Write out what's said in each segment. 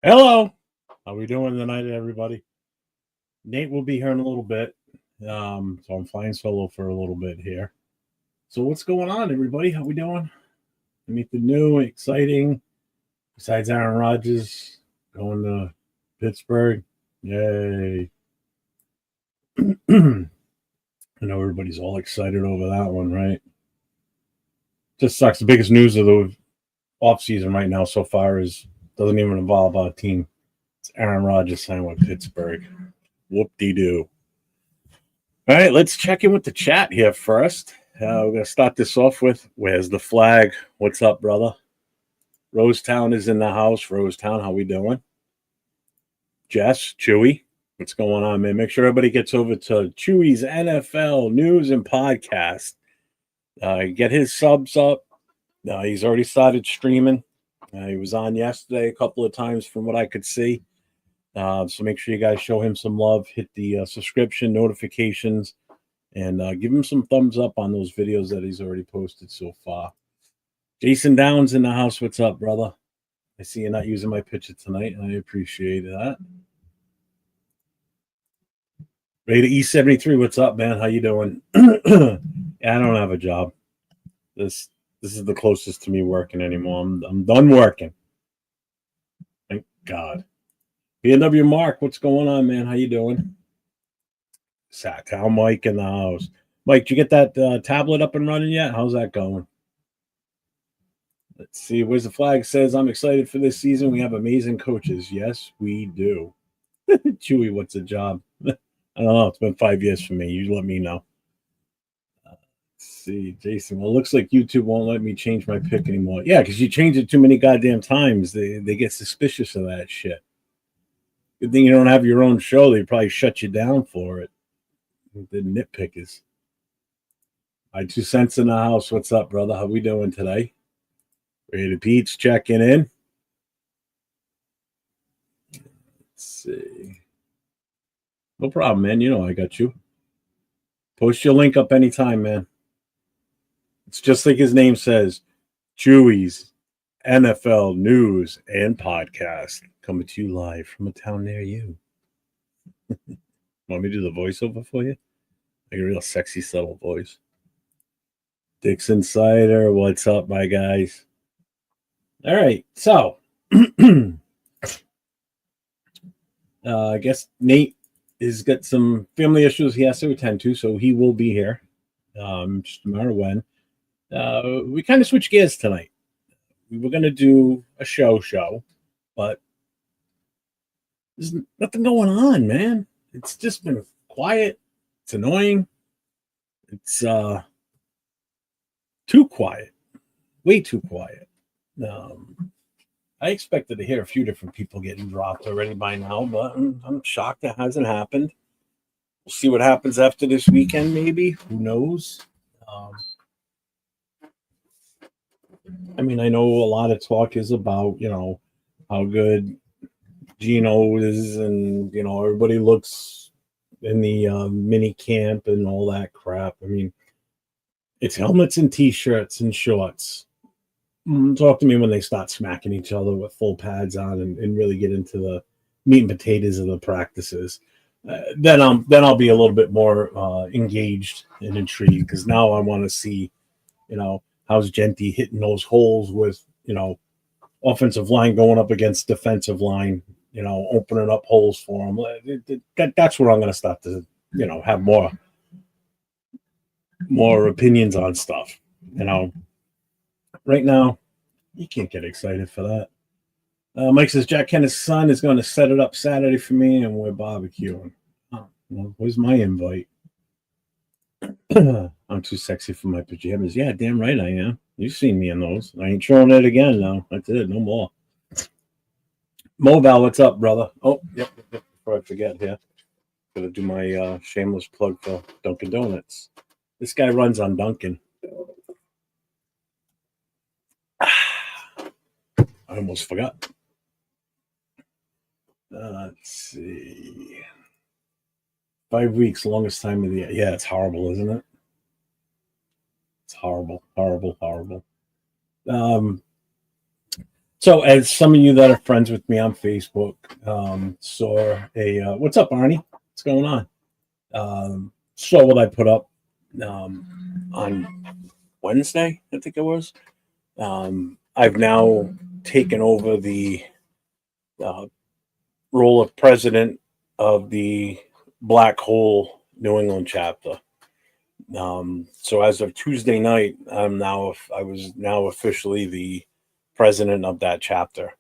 Hello. How we doing tonight, everybody? Nate will be here in a little bit. So I'm flying solo for a little bit here. So what's going on, everybody? How we doing? Anything new, exciting? Besides Aaron Rodgers going to Pittsburgh. Yay. I know everybody's all excited over that one, right? Just sucks. The biggest news of the offseason right now so far is doesn't even involve our team. It's Aaron Rodgers signing with Pittsburgh. Whoop-de-doo. All right, let's check in with the chat here first. We're going to start this off with, where's the flag? What's up, brother? Rosetown is in the house. Rosetown, how we doing? Jess, Chewy, what's going on, man? Make sure everybody gets over to Chewy's NFL News and Podcast. Get his subs up. He's already started streaming. He was on yesterday a couple of times from what I could see. So make sure you guys show him some love. Hit the subscription notifications and give him some thumbs up on those videos that he's already posted so far. Jason Downs in the house. What's up, brother? I see you're not using my picture tonight. I appreciate that. Raider E73. What's up, man? How you doing? Yeah, I don't have a job. This is the closest to me working anymore. I'm done working. Thank God. B&W Mark, what's going on, man? How you doing? Sacktown Mike in the house. Mike, did you get that tablet up and running yet? How's that going? Let's see. Where's the flag? Says, I'm excited for this season. We have amazing coaches. Yes, we do. Chewy, what's a job? I don't know. It's been 5 years for me. You let me know. Let's see. Jason, well, it looks like YouTube won't let me change my pick anymore. Yeah, because you change it too many goddamn times. They get suspicious of that shit. Good thing you don't have your own show. They probably shut you down for it. The nitpickers. My 2 cents in the house. What's up, brother? How we doing today? Ready to Pete's checking in. Let's see. No problem, man. You know I got you. Post your link up anytime, man. It's just like his name says, Chewy's NFL News and Podcast, coming to you live from a town near you. Want me to do the voiceover for you? Like a real sexy, subtle voice. Dick's Insider, what's up, my guys? All right, so I guess Nate has got some family issues he has to attend to, so he will be here. Just no matter when. We kind of switched gears tonight. We were going to do a show, but there's nothing going on, man. It's just been quiet. It's annoying. It's too quiet. Way too quiet. I expected to hear a few different people getting dropped already by now, but I'm shocked it hasn't happened. We'll see what happens after this weekend, maybe. Who knows? I mean, I know a lot of talk is about, how good Gino is and, everybody looks in the mini camp and all that crap. I mean, it's helmets and T-shirts and shorts. Talk to me when they start smacking each other with full pads on and really get into the meat and potatoes of the practices. Then I'll be a little bit more engaged and intrigued because now I want to see, how's Genty hitting those holes with, offensive line going up against defensive line, opening up holes for them. That's where I'm going to start to, have more opinions on stuff. Right now, you can't get excited for that. Mike says Jack Kenneth's son is going to set it up Saturday for me, and we're barbecuing. Oh, well, where's my invite? I'm too sexy for my pajamas. Yeah, damn right I am. You've seen me in those. I ain't showing it again now. That's it. No more. Moval, what's up, brother? Oh, yep. Before I forget here, gotta do my shameless plug for Dunkin' Donuts. This guy runs on Dunkin'. I almost forgot. Let's see. 5 weeks, longest time of the year. Yeah, it's horrible, isn't it? It's horrible, horrible, horrible. So, as some of you that are friends with me on Facebook saw a what's up, Arnie? What's going on? Saw what I put up on Wednesday, I think it was. I've now taken over the uh, role of president of the Black Hole New England chapter. So as of Tuesday night, I was now officially the president of that chapter.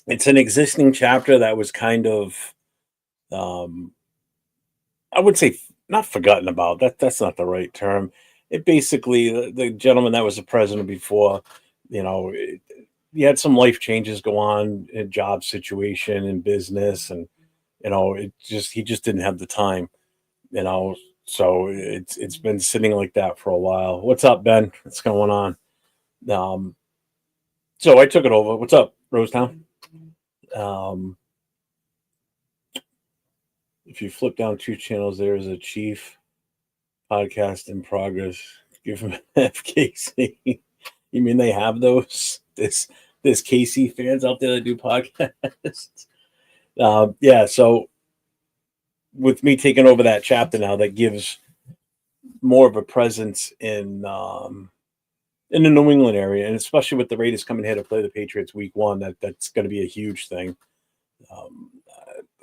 It's an existing chapter that was kind of, um, I would say, not forgotten about. That's not the right term. It basically the gentleman that was the president before, you know, he had some life changes go on in job situation and business, and he just didn't have the time, you know. So it's been sitting like that for a while. What's up, Ben? What's going on? Um, so I took it over. What's up, Rosetown? Um, if you flip down two channels, there is a chief podcast in progress. Give him FKC. You mean they have those? This KC fans out there that do podcasts. Yeah. So with me taking over that chapter now, that gives more of a presence in the New England area, and especially with the Raiders coming here to play the Patriots week one, that's going to be a huge thing.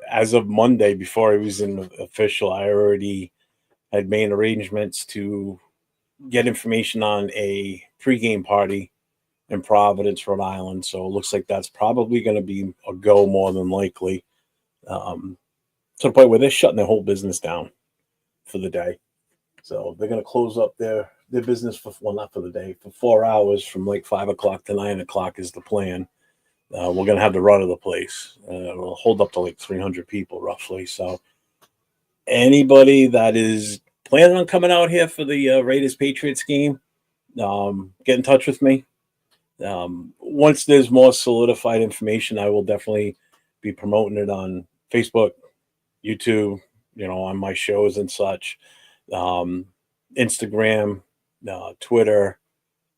As of Monday, before I was in official, I already had made arrangements to get information on a pregame party in Providence, Rhode Island. So it looks like that's probably going to be a go more than likely. To the point where they're shutting their whole business down for the day. So they're going to close up their business not for the day, for 4 hours from like 5 o'clock to 9 o'clock is the plan. We're going to have the run of the place. We'll hold up to like 300 people roughly. So anybody that is planning on coming out here for the Raiders Patriots game, get in touch with me. Once there's more solidified information, I will definitely be promoting it on Facebook, YouTube, on my shows and such, Instagram, Twitter,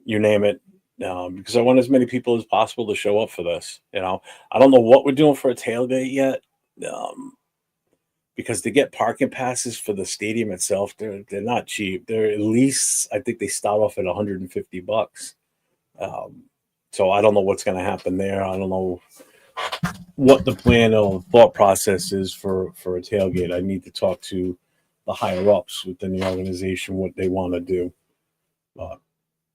you name it, because I want as many people as possible to show up for this. I don't know what we're doing for a tailgate yet, because to get parking passes for the stadium itself, they're not cheap. They're at least, I think they start off at $150. So I don't know what's going to happen there. I don't know what the plan or thought process is for a tailgate. I need to talk to the higher ups within the organization, what they want to do.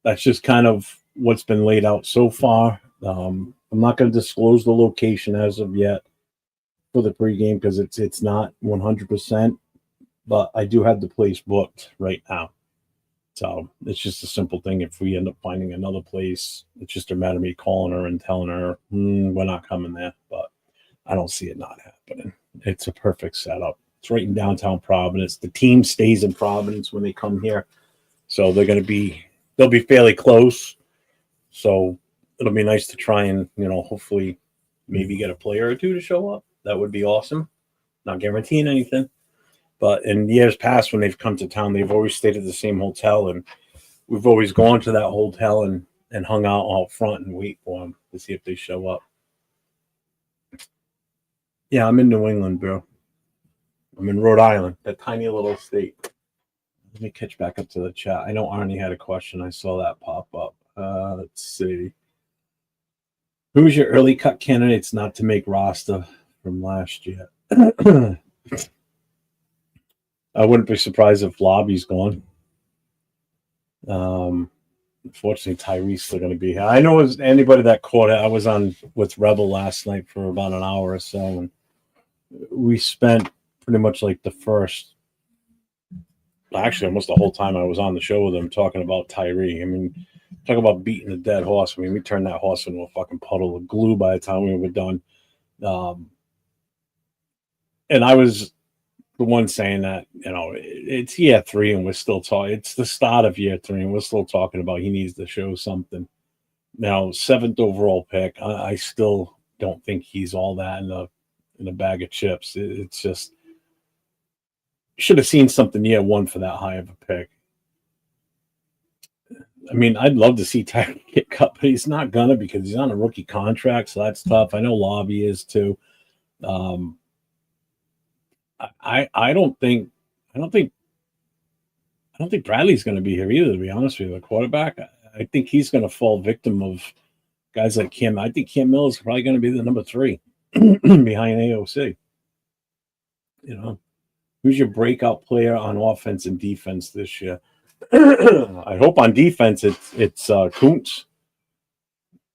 That's just kind of what's been laid out so far. I'm not going to disclose the location as of yet for the pregame because it's not 100%, but I do have the place booked right now. So it's just a simple thing. If we end up finding another place, it's just a matter of me calling her and telling her we're not coming there. But I don't see it not happening. It's a perfect setup. It's right in downtown Providence. The team stays in Providence when they come here, so they'll be fairly close. So it'll be nice to try and hopefully maybe get a player or two to show up. That would be awesome. Not guaranteeing anything. But in years past, when they've come to town, they've always stayed at the same hotel, and we've always gone to that hotel and hung out front and wait for them to see if they show up. Yeah, I'm in New England, bro. I'm in Rhode Island, that tiny little state. Let me catch back up to the chat. I know Arnie had a question. I saw that pop up. Let's see. Who's your early cut candidates not to make roster from last year? I wouldn't be surprised if Lobby's gone. Unfortunately, Tyree's still going to be here. I know anybody that caught it. I was on with Rebel last night for about an hour or so, and we spent pretty much like the first, actually almost the whole time I was on the show with him talking about Tyree. I mean, talk about beating a dead horse. I mean, we turned that horse into a fucking puddle of glue by the time we were done. And I was the one saying that, it's year 3 and we're still talking. It's the start of year 3 and we're still talking about he needs to show something. Now, 7th overall pick, I still don't think he's all that in a bag of chips. It's just, should have seen something year 1 for that high of a pick. I mean, I'd love to see Tyreek get cut, but he's not gonna because he's on a rookie contract, so that's tough. I know Lobby is too. Um, I don't think I don't think I don't think Bradley's going to be here either. To be honest with you, the quarterback, I think he's going to fall victim of guys like Cam. I think Cam Miller's probably going to be the number 3 behind AOC. You know, who's your breakout player on offense and defense this year? I hope on defense it's Kuntz.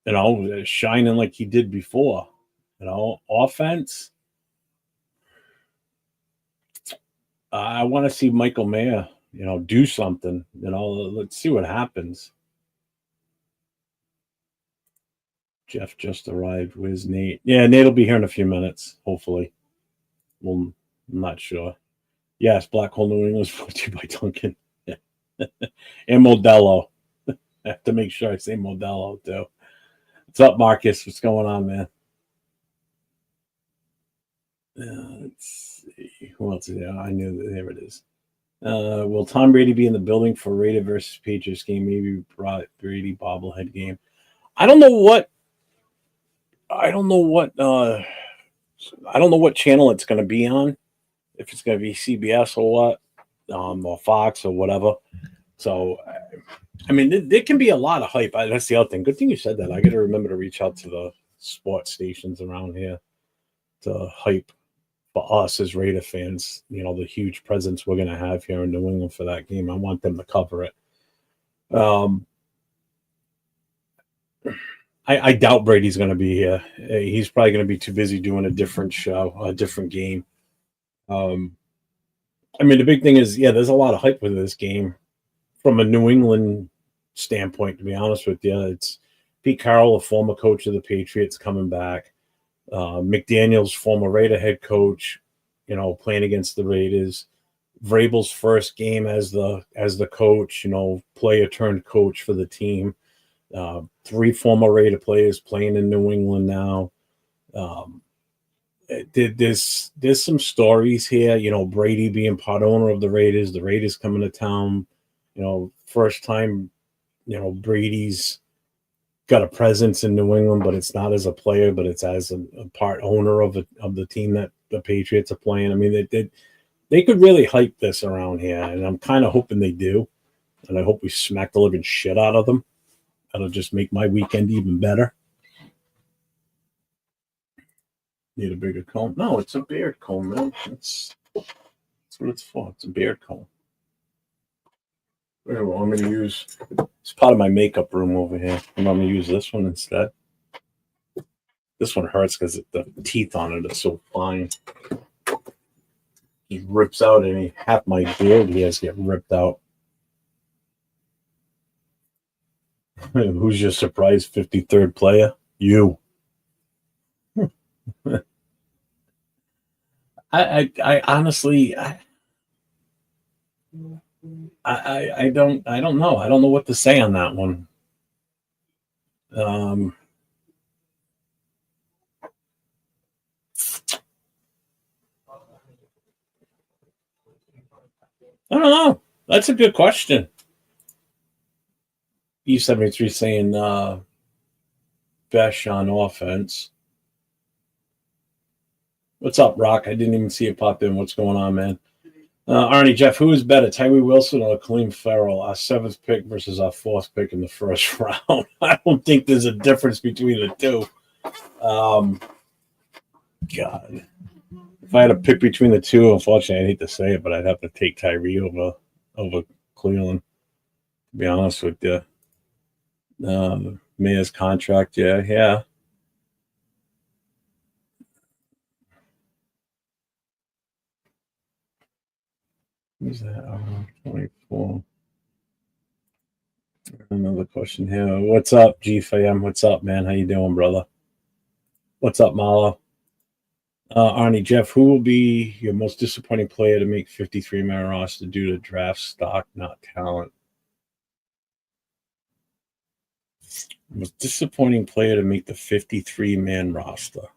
You know, shining like he did before. You know, offense. I want to see Michael Mayer, you know, do something. You know, let's see what happens. Jeff just arrived. Where's Nate? Yeah, Nate will be here in a few minutes, hopefully. Well, I'm not sure. Yes, Black Hole New England is brought to you by Duncan. And Modelo. I have to make sure I say Modelo, too. What's up, Marcus? What's going on, man? Let's see. Who else is there? I knew that. There it is. Will Tom Brady be in the building for Raider versus Patriots game? Maybe Brady bobblehead game. I don't know what. I don't know what channel it's going to be on. If it's going to be CBS or what, or Fox or whatever. So, I mean, there can be a lot of hype. That's the other thing. Good thing you said that. I got to remember to reach out to the sports stations around here to hype for us as Raider fans. You know, the huge presence we're going to have here in New England for that game. I want them to cover it. I doubt Brady's going to be here. He's probably going to be too busy doing a different show, a different game. I mean, the big thing is, yeah, there's a lot of hype with this game from a New England standpoint, to be honest with you. It's Pete Carroll, a former coach of the Patriots, coming back. McDaniels, former Raider head coach, you know, playing against the Raiders. Vrabel's first game as the coach, you know, player turned coach for the team. 3 former Raider players playing in New England now. There's some stories here, you know, Brady being part owner of the Raiders coming to town, you know, first time, you know, Brady's got a presence in New England, but it's not as a player, but it's as a part owner of the team that the Patriots are playing. I mean, they could really hype this around here, and I'm kind of hoping they do, and I hope we smack the living shit out of them. That'll just make my weekend even better. Need a bigger comb? No, it's a beard comb, man. That's what it's for. It's a beard comb. Where do I want me to use? It's part of my makeup room over here. I'm going to use this one instead. This one hurts because the teeth on it are so fine. He rips out half my beard he has get ripped out. Who's your surprise 53rd player? You. I honestly I don't know. I don't know what to say on that one. I don't know. That's a good question. E73 saying Besh on offense. What's up, Rock? I didn't even see it pop in. What's going on, man? Arnie, Jeff, who is better, Tyree Wilson or Khalil Ferrell? Our 7th pick versus our 4th pick in the first round. I don't think there's a difference between the two. God. If I had to pick between the two, unfortunately, I hate to say it, but I'd have to take Tyree over Cleveland, to be honest with you. Mayer's contract, yeah. Who's that? 24. Another question here. What's up, G5M? What's up, man? How you doing, brother? What's up, Malo? Arnie, Jeff, who will be your most disappointing player to make 53-man roster due to draft stock, not talent? Most disappointing player to make the 53-man roster.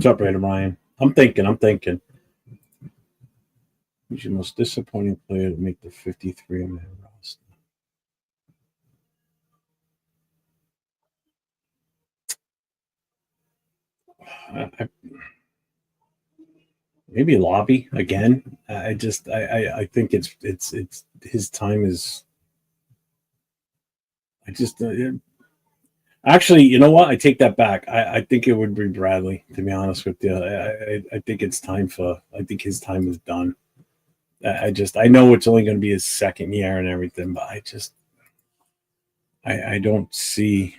What's up, Raider Ryan? I'm thinking. Who's your most disappointing player to make the 53-man roster? Maybe Lobby again. I think it's his time is. I just actually, you know what? I take that back. I think it would be Bradley. To be honest with you, I think it's time for. I think his time is done. I know it's only going to be his second year and everything, but I don't see.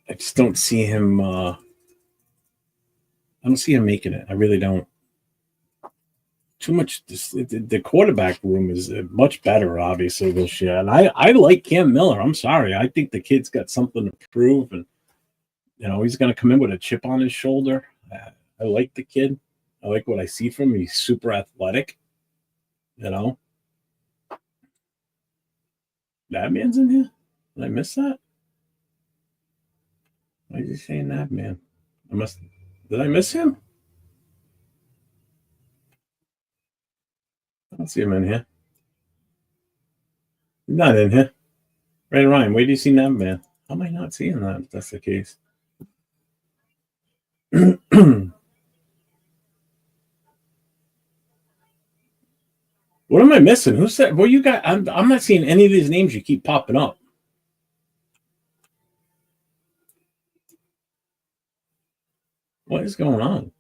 I just don't see him. I don't see him making it. I really don't. Too much. The quarterback room is much better, obviously, this year. And I like Cam Miller. I'm sorry. I think the kid's got something to prove. And, he's going to come in with a chip on his shoulder. I like the kid. I like what I see from him. He's super athletic. That man's in here. Did I miss that? Why is he saying that, man? Did I miss him? I don't see him in here. He's not in here. Ray Ryan, where do you see that, man? How am I not seeing that if that's the case? What am I missing? Who said? Well, you got. I'm not seeing any of these names you keep popping up. What is going on?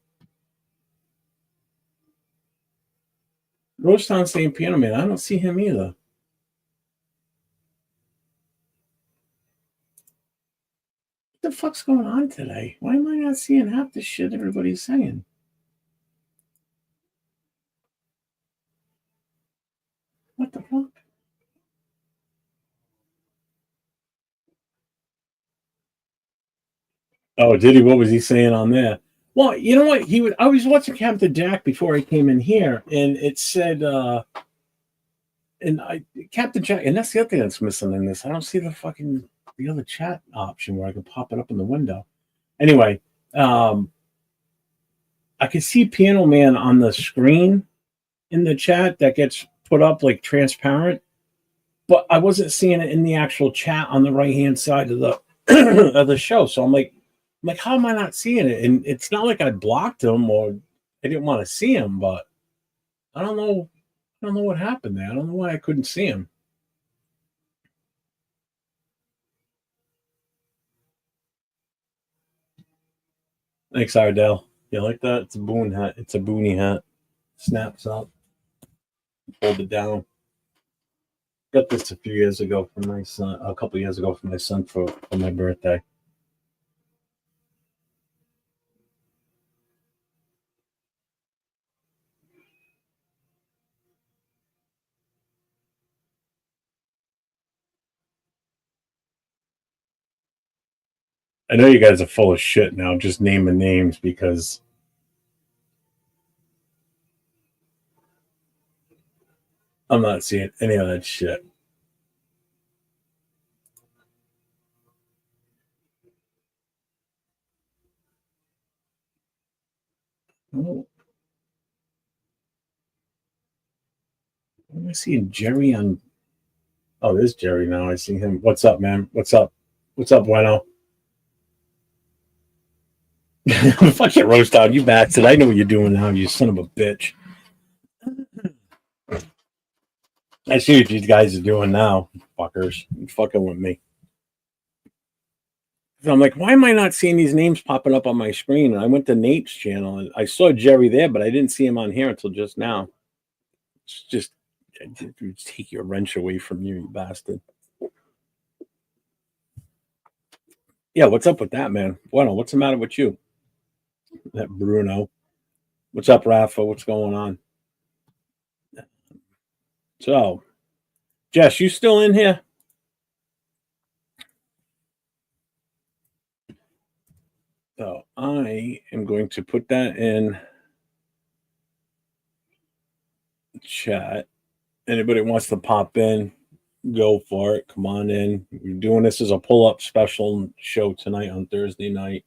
Roachtown St. Piano Man. I don't see him either. What the fuck's going on today? Why am I not seeing half the shit everybody's saying? What the fuck? Oh, did he? What was he saying on there? Well, you know what? I was watching Captain Jack before I came in here, and it said, Captain Jack, and that's the other thing that's missing in this. I don't see the other chat option where I can pop it up in the window. Anyway, I can see Piano Man on the screen in the chat that gets put up like transparent, but I wasn't seeing it in the actual chat on the right hand side of the of the show. So I'm like, how am I not seeing it? And it's not like I blocked him or I didn't want to see him, but I don't know. I don't know what happened there. I don't know why I couldn't see him. Thanks, Ardell. You like that? It's a boon hat. It's a boonie hat. Snaps up. Hold it down. Got this a few years ago from my son. A couple years ago from my son for my birthday. I know you guys are full of shit now, just naming names because I'm not seeing any of that shit. Oh, am I seeing Jerry on? Oh, there's Jerry now. I see him. What's up, man? What's up? What's up, Bueno? Fuck your roast out. You bastard. I know what you're doing now, you son of a bitch. I see what these guys are doing now, fuckers. You're fucking with me. So I'm like, why am I not seeing these names popping up on my screen? And I went to Nate's channel and I saw Jerry there, but I didn't see him on here until just now. It's just take your wrench away from you, you bastard. Yeah, what's up with that, man? Bueno, what's the matter with you? That Bruno. What's up, Rafa? What's going on? So, Jess, you still in here? So I am going to put that in chat. Anybody wants to pop in, Go for it. Come on in. We're doing this as a pull-up special show tonight on Thursday night.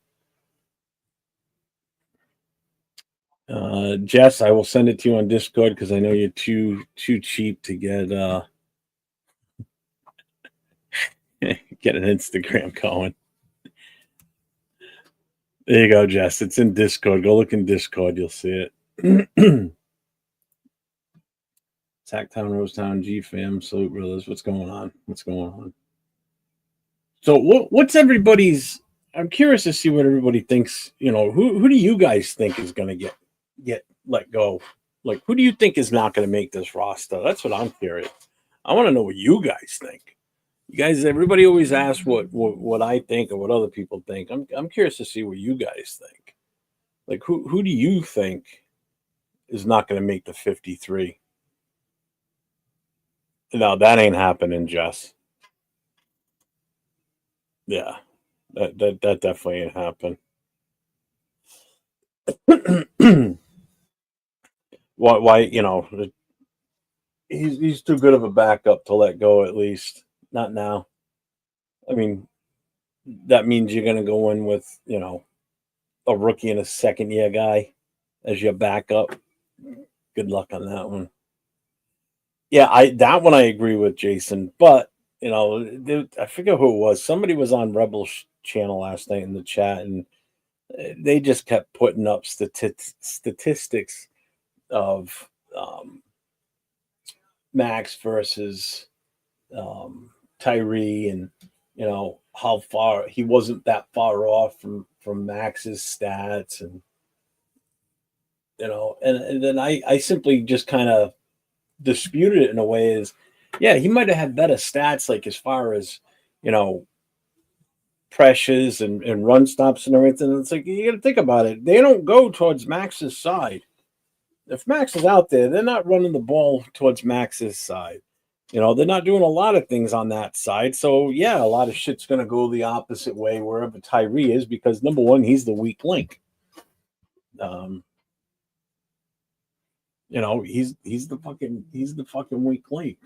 Jess, I will send it to you on Discord because I know you're too cheap to get get an Instagram going. There you go, Jess. It's in Discord. Go look in Discord. You'll see it. Sacktown, Rosetown, G fam, salute brothers. What's going on? What's going on? So what's everybody's? I'm curious to see what everybody thinks. You know, who do you guys think is going to get let go? Like, who do you think is not going to make this roster? That's what I'm curious. I want to know what you guys think. You guys, everybody always asks what I think or what other people think. I'm curious to see what you guys think. Like, who do you think is not going to make the 53? No, that ain't happening, Jess. Yeah, that definitely ain't happened. Why? You know, he's too good of a backup to let go. At least not now. I mean, that means you're going to go in with a rookie and a second year guy as your backup. Good luck on that one. Yeah, that one I agree with Jason, but I forget who it was. Somebody was on Rebel's channel last night in the chat, and they just kept putting up statistics of Max versus Tyree, and how far he wasn't that far off from Max's stats, and and then I simply just kind of disputed it in a way. Is he might have had better stats, like as far as pressures and run stops and everything. It's like you got to think about it. They don't go towards Max's side. If Max is out there, they're not running the ball towards Max's side. They're not doing a lot of things on that side. So, a lot of shit's going to go the opposite way wherever Tyree is because, number one, he's the weak link. He's the fucking weak link.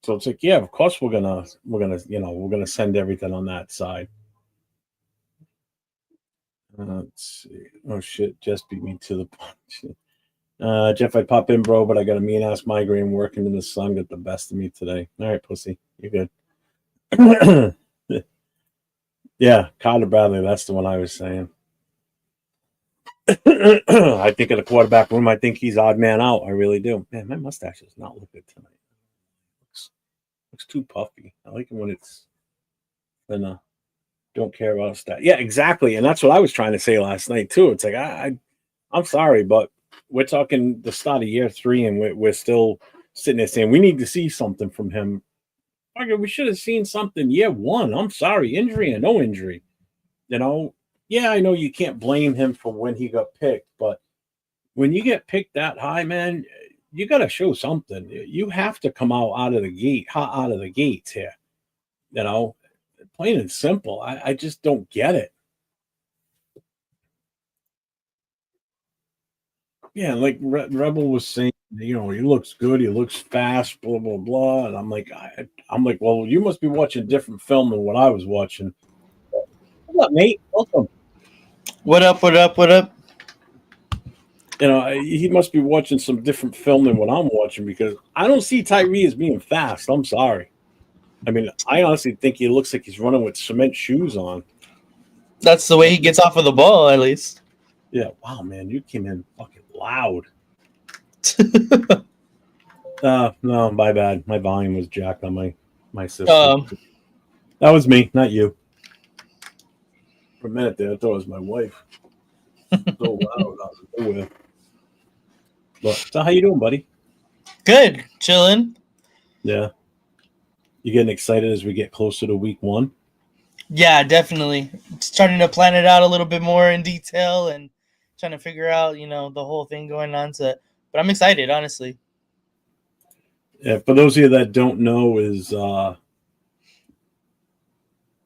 So it's like, of course we're gonna send everything on that side. Let's see. Oh shit, Jess beat me to the punch. Jeff, I'd pop in, bro, but I got a mean ass migraine working in the sun. Got the best of me today. All right, pussy, you're good. Yeah, Carter Bradley. That's the one I was saying. I think in the quarterback room, I think he's odd man out. I really do. Man, my mustache does not look good tonight. Looks too puffy. I like it when it's thinner. Don't care about stat. Yeah, exactly. And that's what I was trying to say last night too. It's like I'm sorry, but we're talking the start of year 3, and we're still sitting there saying we need to see something from him. We should have seen something year 1. I'm sorry, injury or no injury. I know you can't blame him for when he got picked, but when you get picked that high, man, you got to show something. You have to come out of the gate, hot out of the gates here. Plain and simple. I just don't get it. Yeah, like Rebel was saying, he looks good, he looks fast, blah blah blah, and I'm like, well, you must be watching different film than what I was watching. What's up, mate? Welcome. What up? What up? What up? He must be watching some different film than what I'm watching because I don't see Tyree as being fast. I'm sorry. I mean, I honestly think he looks like he's running with cement shoes on. That's the way he gets off of the ball, at least. Yeah. Wow, man, you came in fucking loud. No, my bad. My volume was jacked on my system. That was me, not you. For a minute there, I thought it was my wife. So loud out of nowhere. So how you doing, buddy? Good, chilling. Yeah. You getting excited as we get closer to week 1? Yeah, definitely. Starting to plan it out a little bit more in detail and trying to figure out, the whole thing going on. But I'm excited, honestly. Yeah, for those of you that don't know, is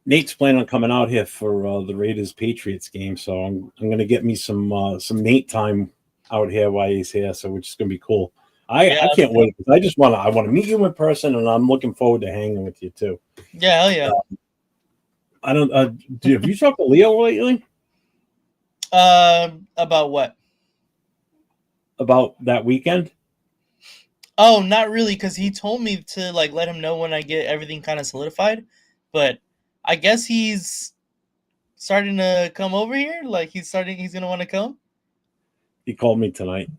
Nate's planning on coming out here for the Raiders Patriots game, so I'm going to get me some Nate time out here while he's here, so which is going to be cool. I can't wait. I just want to meet you in person, and I'm looking forward to hanging with you too. Yeah, hell yeah. I don't. Have you talked to Leo lately About what? about that weekend? Oh, not really, because he told me to like let him know when I get everything kind of solidified. But I guess he's starting to come over here. Like he's gonna want to come. He called me tonight.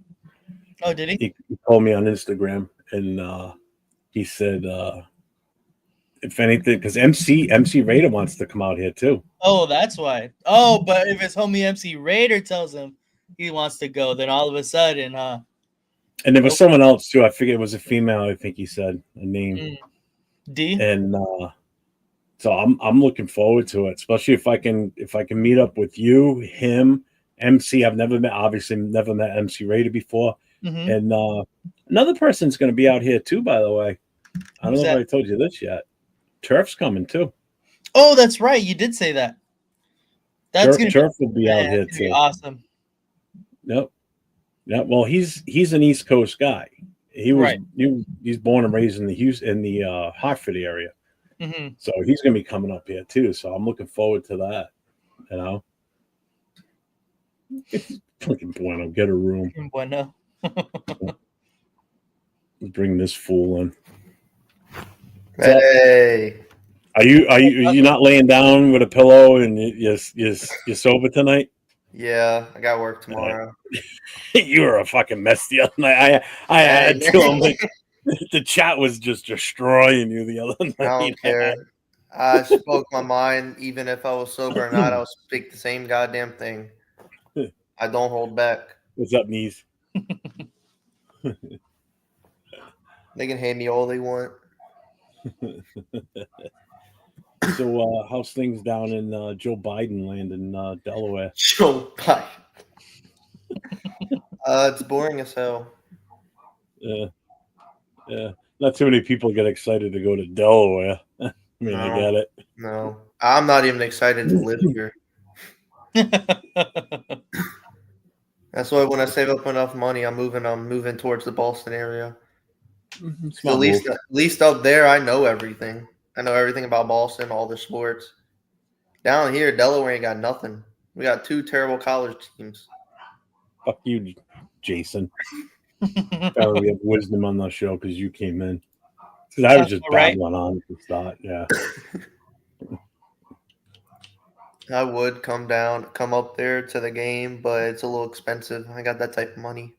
Oh, did he? He called me on Instagram, and he said, if anything, because MC Raider wants to come out here too. Oh, that's why. Oh, but if his homie MC Raider tells him he wants to go, then all of a sudden, And there was someone else too. I figured it was a female. I think he said a name. D. And so I'm looking forward to it, especially if I can meet up with you, him, MC. I've never met MC Raider before, and another person's going to be out here too. By the way, I don't know if I told you this yet. Turf's coming too. Oh, that's right. You did say that. That's Turf will be out here too. Awesome. Yep. Yeah. Well, he's an East Coast guy. He's born and raised in the Hartford area. Mm-hmm. So he's going to be coming up here too. So I'm looking forward to that. You know, fucking bueno, get a room. Bueno. Bring this fool in. Hey, are you not laying down with a pillow and you're sober tonight? Yeah, I got work tomorrow. You were a fucking mess the other night. I had to. I'm like, the chat was just destroying you the other night. I don't care. I spoke my mind. Even if I was sober or not, I'll speak the same goddamn thing. I don't hold back. What's up, knees? They can hate me all they want. So, how's things down in Joe Biden land in Delaware? Joe Biden. It's boring as hell. Yeah. Not too many people get excited to go to Delaware. I mean, I get it. No, I'm not even excited to live here. That's why when I save up enough money, I'm moving towards the Boston area. At least up there, I know everything. I know everything about Boston, all the sports. Down here, Delaware ain't got nothing. We got 2 terrible college teams. Fuck you, Jason. Apparently we have wisdom on the show because you came in. Because I was just babbling on at the start. Yeah. I would come up there to the game, but it's a little expensive. I got that type of money.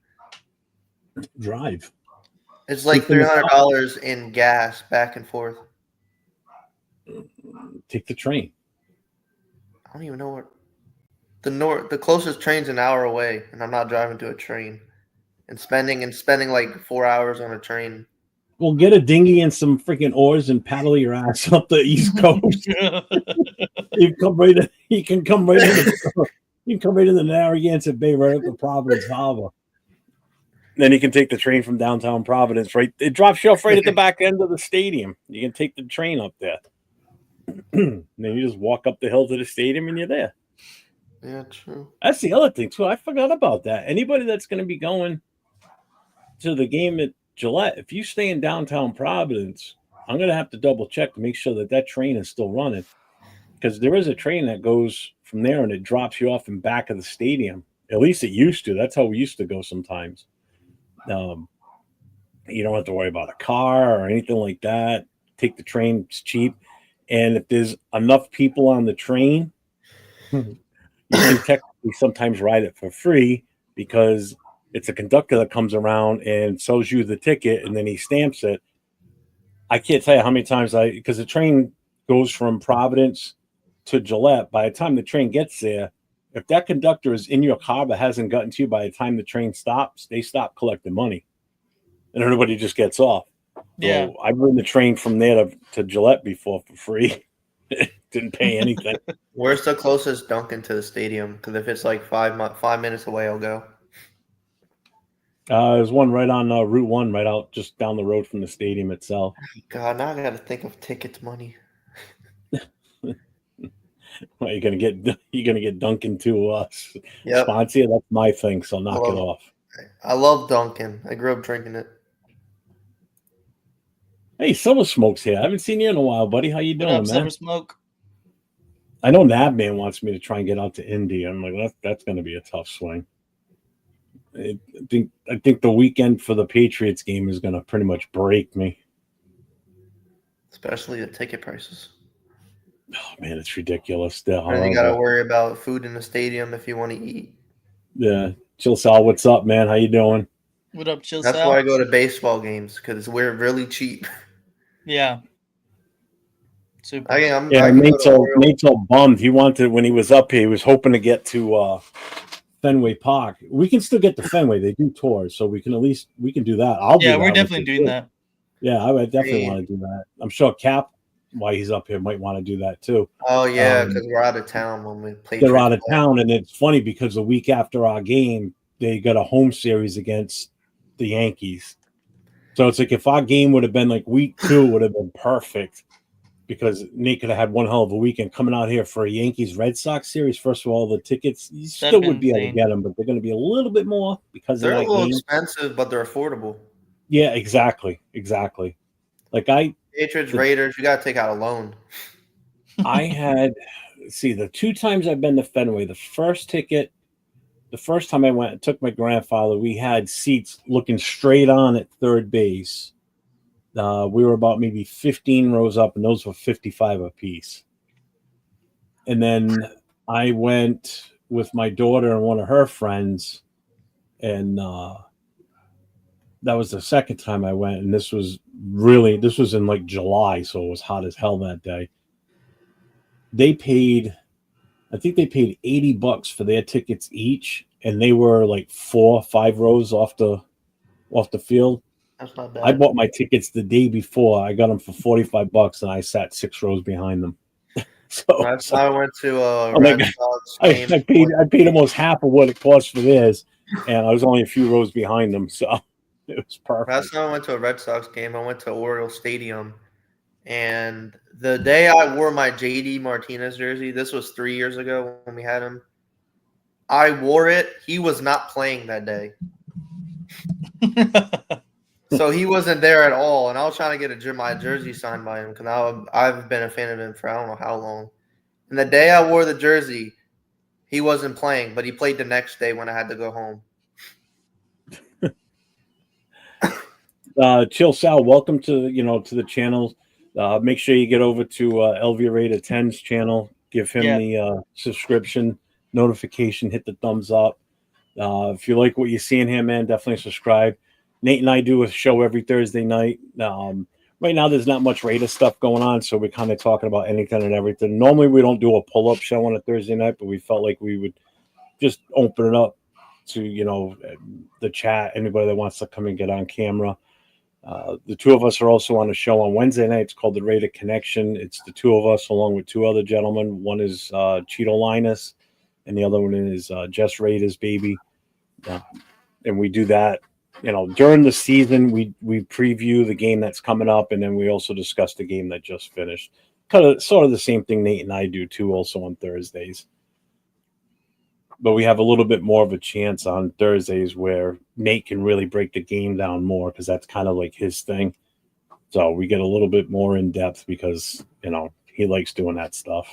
Drive. It's like $300 in gas back and forth. Take the train. I don't even know what the closest train's an hour away, and I'm not driving to a train and spending like 4 hours on a train. Well, get a dinghy and some freaking oars and paddle your ass up the East Coast. You can come right in the Narragansett Bay, right up to Providence Harbor. Then you can take the train from downtown Providence. Right, it drops you off right at the back end of the stadium. You can take the train up there. Then you just walk up the hill to the stadium and you're there. Yeah, true. That's the other thing too. I forgot about that. Anybody that's going to be going to the game at Gillette, if you stay in downtown Providence, I'm going to have to double check to make sure that train is still running, because there is a train that goes from there and it drops you off in back of the stadium. At least it used to. That's how we used to go sometimes. You don't have to worry about a car or anything like that. Take the train, it's cheap. And if there's enough people on the train, you can technically sometimes ride it for free, because it's a conductor that comes around and sells you the ticket and then he stamps it. I can't tell you how many times because the train goes from Providence to Gillette. By the time the train gets there, if that conductor is in your car but hasn't gotten to you by the time the train stops, they stop collecting money and everybody just gets off. Yeah. So I've ridden the train from there to Gillette before for free. Didn't pay anything. Where's the closest Dunkin' to the stadium? Because if it's like 5 minutes away, I'll go. There's one right on Route 1, right out just down the road from the stadium itself. God, now I got to think of tickets money. Well, you're gonna get Dunkin' to sponsor you. That's my thing. So knock it off. I love Dunkin'. I grew up drinking it. Hey, Summer Smoke's here. I haven't seen you in a while, buddy. How you What doing, up, man? Summer Smoke? I know Nabman wants me to try and get out to Indy. I'm like, that's going to be a tough swing. I think the weekend for the Patriots game is going to pretty much break me. Especially the ticket prices. Oh man, it's ridiculous. They're And you got to horrible. worry about food in the stadium if you want to eat. Yeah, Chill Sal, what's up, man? How you doing? What up, Chill That's Sal? why I go to baseball games because we're really cheap. Yeah. Super. I Yeah, can go to Oriole. Nate's all bummed. He wanted when he was up here. He was hoping to get to Fenway Park. We can still get to Fenway. They do tours, so we can do that. I'll do Yeah, that. we're with definitely you, doing too. that. Yeah, I would definitely Hey. want to do that. I'm sure Cap, while he's up here, might want to do that too. Oh, yeah, because we're out of town when we play. They're out of town, and it's funny because the week after our game, they got a home series against the Yankees. So it's like if our game would have been like week 2, would have been perfect because Nate could have had one hell of a weekend coming out here for a Yankees Red Sox series. First of all, the tickets you still would be able to get them, but they're going to be a little bit more because they're of that a little game. expensive, but they're affordable. Yeah, exactly. Like Patriots, Raiders, you got to take out a loan. I had the 2 times I've been to Fenway. The first time I went, I took my grandfather. We had seats looking straight on at third base. We were about maybe 15 rows up, and those were $55 a piece. And then I went with my daughter and one of her friends, and that was the second time I went. And this was in like July, so it was hot as hell that day. I think they paid $80 for their tickets each, and they were like 4 or 5 rows off the field. That's not bad. I bought my tickets the day before. I got them for $45, and I sat 6 rows behind them. I went to a Red Sox game. I paid almost half of what it cost for theirs, and I was only a few rows behind them, so it was perfect. Last time I went to a Red Sox game, I went to Oriole Stadium, and the day I wore my JD Martinez jersey, this was 3 years ago when we had him, I wore it. He was not playing that day. So he wasn't there at all, and I was trying to get my jersey signed by him because I've been a fan of him for I don't know how long. And the day I wore the jersey, he wasn't playing, but he played the next day when I had to go home. Chill Sal, welcome to the channel. Make sure you get over to LV Raider 10's channel. Give him the subscription notification. Hit the thumbs up. If you like what you see in here, man, definitely subscribe. Nate and I do a show every Thursday night. Right now, there's not much Raider stuff going on, so we're kind of talking about anything and everything. Normally, we don't do a pull-up show on a Thursday night, but we felt like we would just open it up to, the chat, anybody that wants to come and get on camera. The two of us are also on a show on Wednesday night. It's called the Raider Connection. It's the two of us along with 2 other gentlemen. One is Cheeto Linus, and the other one is Just Raiders Baby. And we do that, during the season. We preview the game that's coming up, and then we also discuss the game that just finished. Sort of the same thing Nate and I do too, also on Thursdays. But we have a little bit more of a chance on Thursdays where Nate can really break the game down more because that's kind of like his thing. So we get a little bit more in depth because, he likes doing that stuff.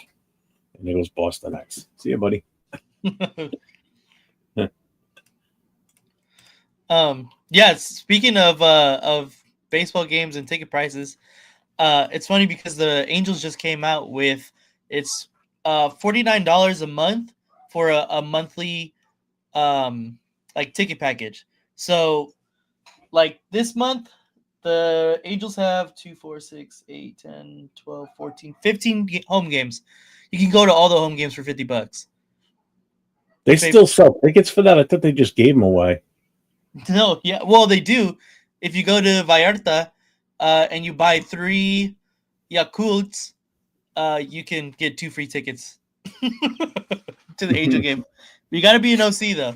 And it goes Boston X. See you, buddy. Speaking of baseball games and ticket prices, it's funny because the Angels just came out with it's $49 a month for a monthly ticket package. So like this month the Angels have 2, 4, 6, 8, 10, 12, 14, 15 home games. You can go to all the home games for $50. They still sell tickets for that? I thought they just gave them away. No, yeah. Well, they do. If you go to Vallarta and you buy 3 Yakults, you can get 2 free tickets to the Angel game. You got to be an OC, though.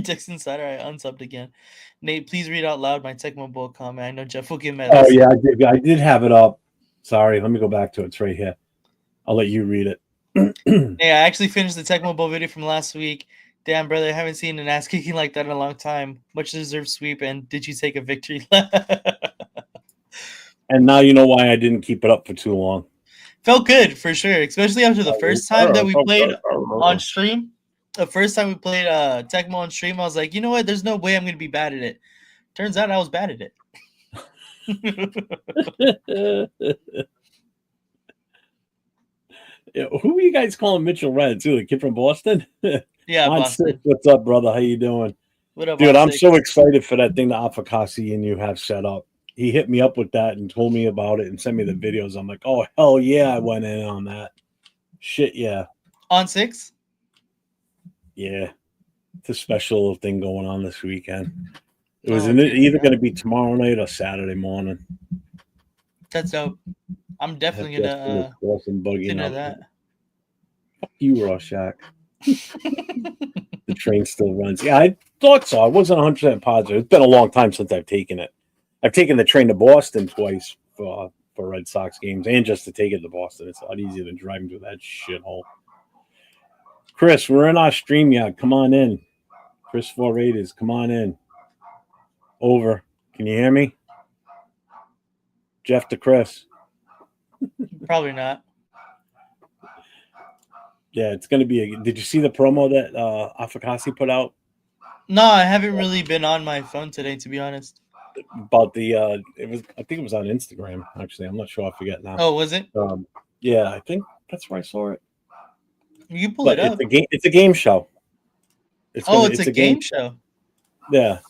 Dixon Sider, I unsubbed again. Nate, please read out loud my Tecmo Bowl comment. I know Jeff will get mad. Oh, yeah, I did have it up. Sorry, let me go back to it. It's right here. I'll let you read it. Yeah, I actually finished the Tecmo Bowl video from last week. Damn, brother, I haven't seen an ass kicking like that in a long time. Much deserved sweep, and did you take a victory lap? And now you know why I didn't keep it up for too long. Felt good for sure, especially after the first time that we played on stream. The first time we played Tecmo on stream, I was like, you know what? There's no way I'm gonna be bad at it. Turns out I was bad at it. Yeah, who are you guys calling Mitchell Red too? The kid from Boston? Yeah, On Boston. six, what's up, brother? How you doing? What up, dude? I'm six? so excited for that thing that Afakasi and you have set up. He hit me up with that and told me about it and sent me the videos. I'm like, oh hell yeah, I went in on that. Shit yeah. On 6? Yeah, it's a special thing going on this weekend. It was either going to be tomorrow night or Saturday morning. That's dope. I'm definitely gonna bugging that. Fuck you, Rorschach. The train still runs. Yeah, I thought so. I wasn't 100% positive. It's been a long time since I've taken it. I've taken the train to Boston twice for Red Sox games and just to take it to Boston. It's a lot easier than driving through that shithole. Chris, we're in our StreamYard. Come on in. Chris 480s, come on in. Over. Can you hear me? Jeff to Chris. Probably not. Yeah, it's going to be did you see the promo that Afakasi put out? No, I haven't really been on my phone today, to be honest. About the I think it was on Instagram, actually. I'm not sure. I forget now. Oh, was it? Yeah, I think that's where I saw it. You pull it up. It's a game show. It's a game show. Yeah.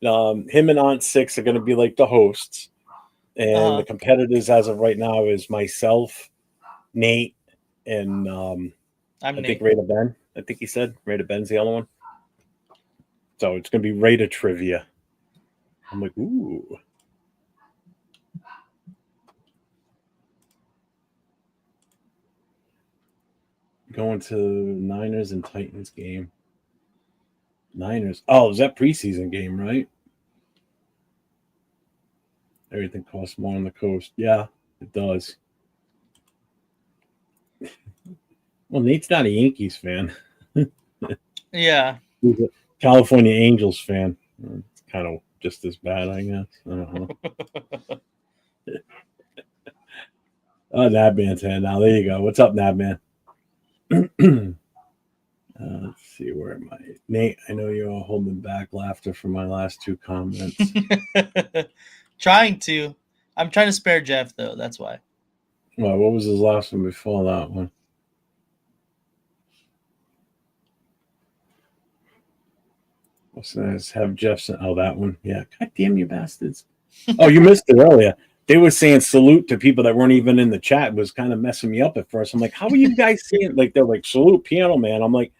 Him and Aunt Six are going to be like the hosts. And the competitors as of right now is myself, Nate, and I think Raider Ben. I think he said Raider Ben's the other one. So it's going to be Raider trivia. I'm like, ooh. Going to Niners and Titans game. Niners. Oh, is that preseason game, right? Everything costs more on the coast. Yeah, it does. Well, Nate's not a Yankees fan. Yeah. He's a California Angels fan. It's kind of just as bad, I guess. I don't know. Oh, Nabman's hand now. There you go. What's up, Nabman? Let's see. Where am I? Nate, I know you're all holding back laughter from my last two comments. Trying to. I'm trying to spare Jeff, though. That's why. Well, what was his last one before that one? What's this? Have Jeff sent? Oh, that one. Yeah. God damn you bastards. Oh, you missed it earlier. They were saying salute to people that weren't even in the chat. It was kind of messing me up at first. I'm like, how are you guys seeing? Like, they're like, salute Piano Man. I'm like,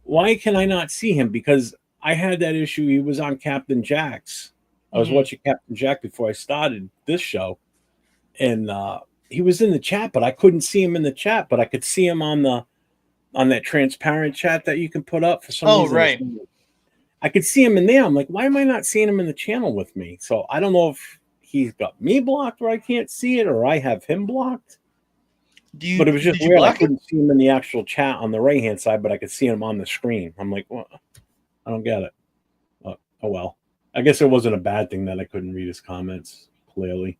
why can I not see him? Because I had that issue. He was on Captain Jack's. I was watching Captain Jack before I started this show. And he was in the chat, but I couldn't see him in the chat. But I could see him on that transparent chat that you can put up for some reason. Right. I could see him in there. I'm like, why am I not seeing him in the channel with me? So I don't know if he's got me blocked where I can't see it, or I have him blocked. But it was just weird. I couldn't see him in the actual chat on the right-hand side, but I could see him on the screen. I'm like, well, I don't get it. Oh, well. I guess it wasn't a bad thing that I couldn't read his comments clearly.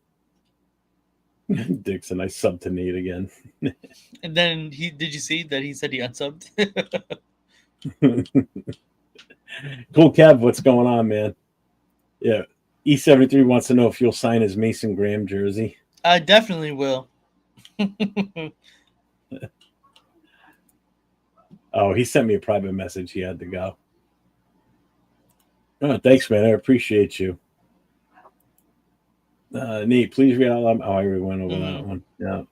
Dixon, I subbed to Nate again. And then did you see that he said he unsubbed? Cool Kev, what's going on, man? Yeah. E73 wants to know if you'll sign his Mason Graham jersey. I definitely will. Oh, he sent me a private message. He had to go. Oh, thanks, man. I appreciate you. Nate, please read out loud. Oh, I already went over that one. Yeah.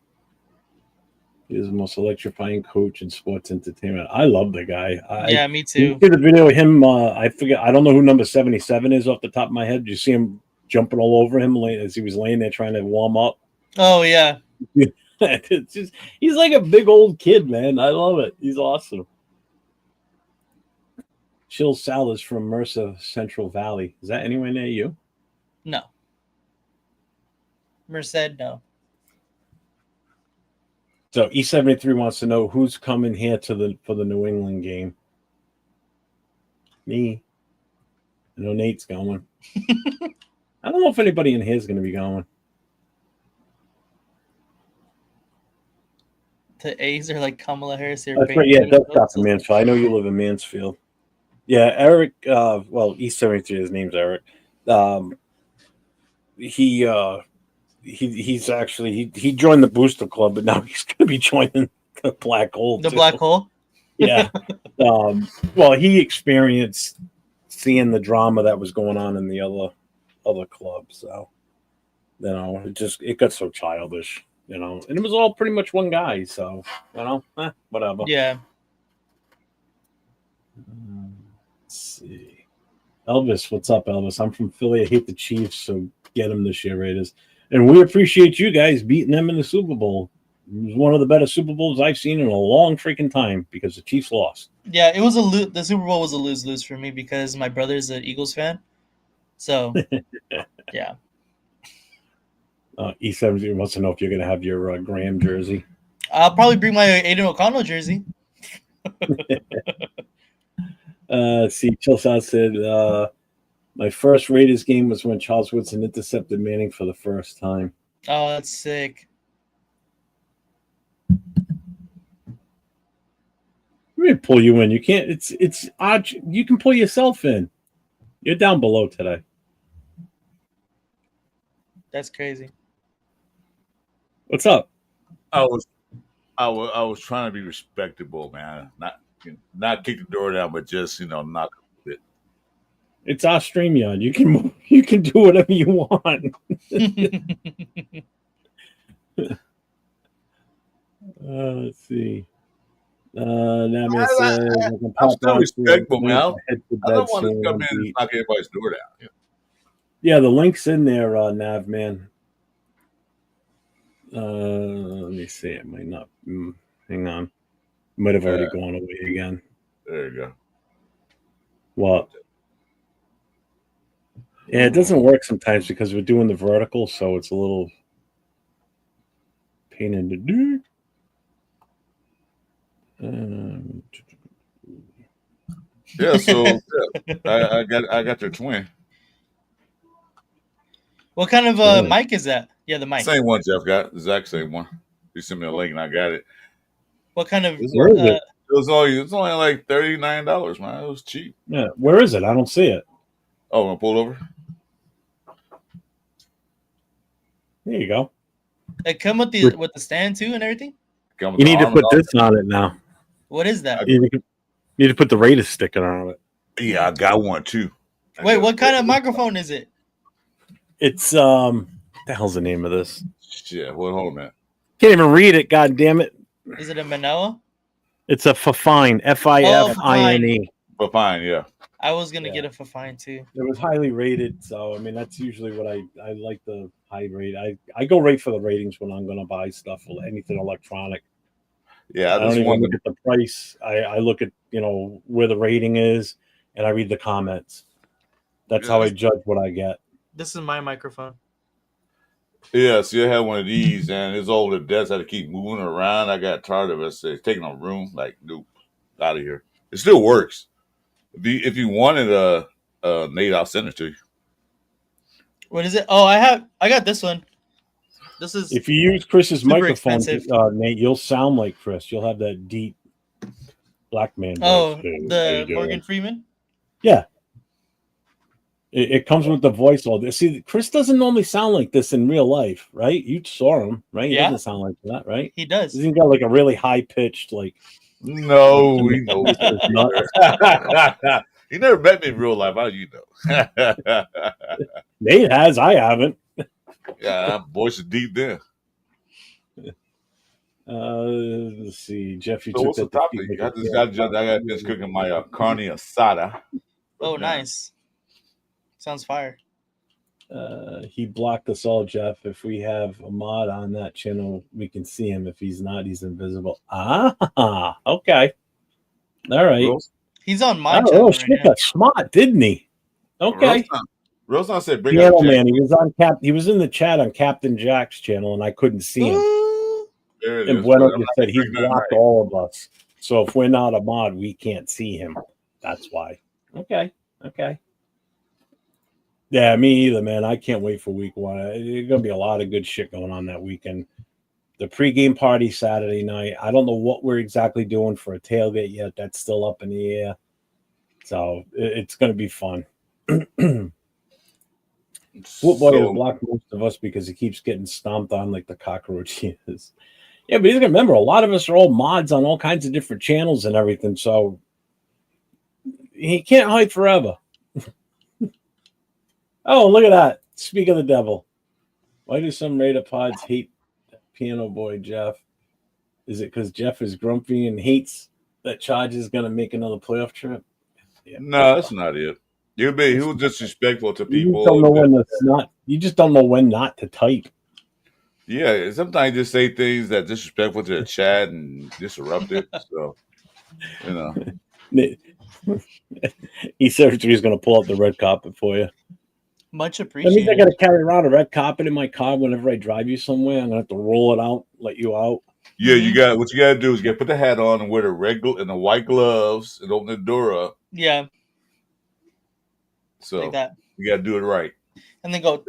He is the most electrifying coach in sports entertainment. I love the guy. Yeah, me too. You see the video of him? I forget. I don't know who number 77 is off the top of my head. Did you see him jumping all over him as he was laying there trying to warm up? Oh, yeah. It's just, he's like a big old kid, man. I love it. He's awesome. Chill Sal is from Mercer Central Valley. Is that anywhere near you? No. Merced, no. So E73 wants to know who's coming here for the New England game. Me. I know Nate's going. I don't know if anybody in here is going to be going. The A's are like Kamala Harris. That's right. Yeah, Doug got in Mansfield. I know you live in Mansfield. Yeah, Eric. Well, East 73. His name's Eric. He's actually he joined the Booster Club, but now he's going to be joining the Black Hole. The Black Hole. Yeah. Well, he experienced seeing the drama that was going on in the other club, so it got so childish, and it was all pretty much one guy, so whatever. Yeah. Let's see, Elvis, what's up, Elvis? I'm from Philly. I hate the Chiefs, so get them this year, Raiders, and we appreciate you guys beating them in the Super Bowl. It was one of the better Super Bowls I've seen in a long freaking time because the Chiefs lost. Yeah, it was the Super Bowl was a lose-lose for me because my brother's an Eagles fan. So, yeah. E70 wants to know if you're going to have your Graham jersey. I'll probably bring my Aiden O'Connell jersey. See, Chilside said, my first Raiders game was when Charles Woodson intercepted Manning for the first time. Oh, that's sick. Let me pull you in. You can't. It's odd. You can pull yourself in. You're down below today. That's crazy. What's up? I was trying to be respectable, man. Not kick the door down, but just knock a bit. It's our StreamYard. You can do whatever you want. Let's see. I'm still respectful, man. I don't want to come in and knock everybody's door down. Yeah, the link's in there, Nav, man. Let me see. It might not. Hang on. Might have already gone away again. There you go. What? Yeah, it doesn't work sometimes because we're doing the vertical, so it's a little pain in the dick. Yeah, so I got your twin. What kind of mic is that? Yeah, the mic. Same one Jeff got. The exact same one. You sent me a link and I got it. What kind of? Where is it? It's only like $39, man. It was cheap. Yeah, where is it? I don't see it. Oh, I'm gonna pull over. There you go. It come with the stand too and everything. You need to put this on it now. What is that? You need to put the Raiders sticker on it. Yeah, I got one too. Wait, what kind of microphone is it? It's what the hell's the name of this? Shit, hold on a minute. Can't even read it. God damn it! Is it a Manoa? It's a Fifine. Fifine. Fifine, yeah. I was gonna get a Fifine too. It was highly rated, so I mean that's usually what I like the high rate. I go right for the ratings when I'm gonna buy stuff or anything electronic. Yeah, I don't even look at the price. I look at where the rating is, and I read the comments. That's how I judge what I get. This is my microphone. Yeah, so I had one of these, and it's all the desk. I had to keep moving around. I got tired of it. So it's taking up room. Like, nope, out of here. It still works. If you wanted Nate, I'll send it to you. What is it? Oh, I got this one. This is if you use Chris's microphone, Nate, you'll sound like Chris. You'll have that deep black man voice. Oh, the Morgan Freeman? Yeah. It comes with the voice all this. See, Chris doesn't normally sound like this in real life, right? You saw him, right? He doesn't sound like that, right? He does. He's got like a really high pitched, like. No, we know. You never met me in real life. How do you know? Nate has. I haven't. Yeah, voice is deep there. Let's see, Jeff. You so what's the topic? I got this cooking my carne asada. Oh, nice. Sounds fire. He blocked us all, Jeff. If we have a mod on that channel, we can see him. If he's not, he's invisible. Ah, okay. All right. He's on my channel. Oh, shit, got smart, didn't he? Okay. Roseanne said, "Bring Piano Man." He was on He was in the chat on Captain Jack's channel, and I couldn't see him. And Bueno just said he blocked all of us. So if we're not a mod, we can't see him. That's why. Okay. Yeah, me either, man. I can't wait for week 1. There's going to be a lot of good shit going on that weekend. The pregame party Saturday night. I don't know what we're exactly doing for a tailgate yet. That's still up in the air. So it's going to be fun. Footboy has blocked most of us because he keeps getting stomped on like the cockroach he is. Yeah, but he's going to remember, a lot of us are all mods on all kinds of different channels and everything. So he can't hide forever. Oh, look at that. Speak of the devil. Why do some Raider pods hate Piano Boy Jeff? Is it because Jeff is grumpy and hates that Charge is going to make another playoff trip? Yeah. No, that's not it. He was disrespectful to people. You don't know you just don't know when not to type. Yeah, sometimes you just say things that disrespectful to the chat and disrupt it. So, He said he's going to pull out the red carpet for you. Much That appreciated. means I got to carry around a red carpet in my car whenever I drive you somewhere. I'm going to have to roll it out, let you out. Yeah, what you got to do is put the hat on and wear the red and the white gloves and open the door up. Yeah. So like that. You got to do it right. And then go.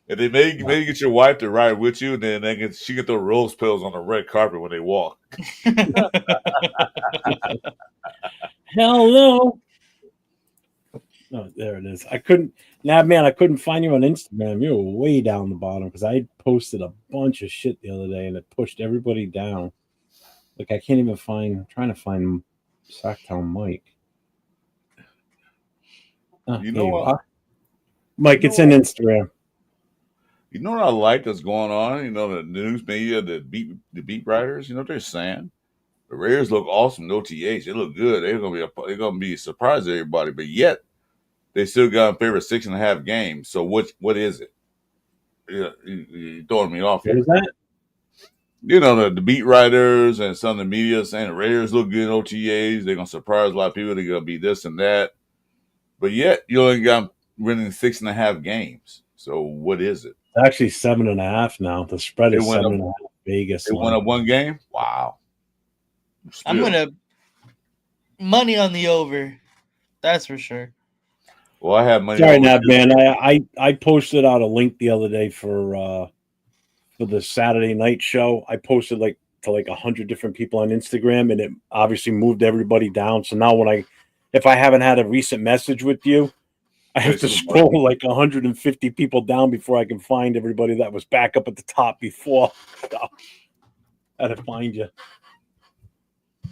And then maybe get your wife to ride with you, and then she can throw rose petals on the red carpet when they walk. Hell no. Oh, there it is. I couldn't find you on Instagram. You were way down the bottom because I posted a bunch of shit the other day and it pushed everybody down. Like I can't even I'm trying to find Sacktown Mike. You know what? Mike, it's in Instagram. You know what I like that's going on? You know, the news media, the beat writers, you know what they're saying? The Raiders look awesome, no TH. They look good. They're gonna be a surprise to everybody, but yet they still got in favor of 6.5 games. So what is it? You're throwing me off here. What is that? You know, the beat writers and some of the media saying the Raiders look good in OTAs. They're gonna surprise a lot of people. They're gonna be this and that. But yet you only got them winning 6.5 games. So what is it? It's actually 7.5 now. The spread is 7.5. Vegas. They won up one game? Wow. I'm gonna money on the over. That's for sure. Well, I have money. Sorry, Nab, man. I posted out a link the other day for the Saturday night show. I posted to 100 different people on Instagram, and it obviously moved everybody down. So now if I haven't had a recent message with you, I have to scroll 150 people down before I can find everybody that was back up at the top before. So, I had to find you.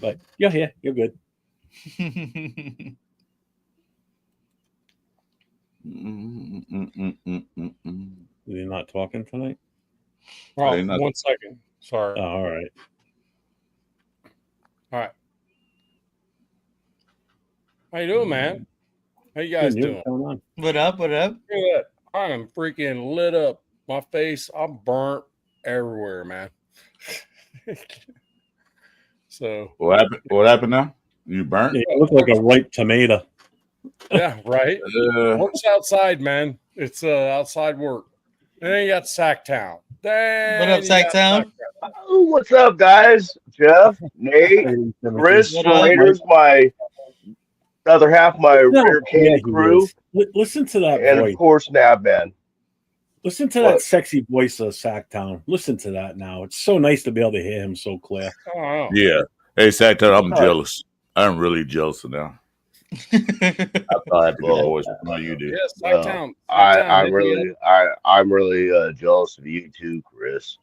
But you're here. You're good. You're not talking tonight? Oh, 1 second. Sorry. Oh, all right. All right. How you doing, man? How you guys doing? What up? What up? Look at that. I am freaking lit up. My face, I'm burnt everywhere, man. So what happened now? You burnt? Yeah, you look like a ripe tomato. Yeah, right. Work's outside, man. It's outside work. And then you got Sacktown. What up, Sacktown? Oh, what's up, guys? Jeff, Nate, Chris, Raiders, my other half, my Rare Candy crew. Listen to that and voice. Of course, Nabman. Listen to that sexy voice of Sacktown. Listen to that now. It's so nice to be able to hear him so clear. Oh. Yeah. Hey, Sacktown, I'm jealous. I'm really jealous now. I thought I had to get a voice. No, you do. Yes, Sacktown. I'm really jealous of you too, Chris.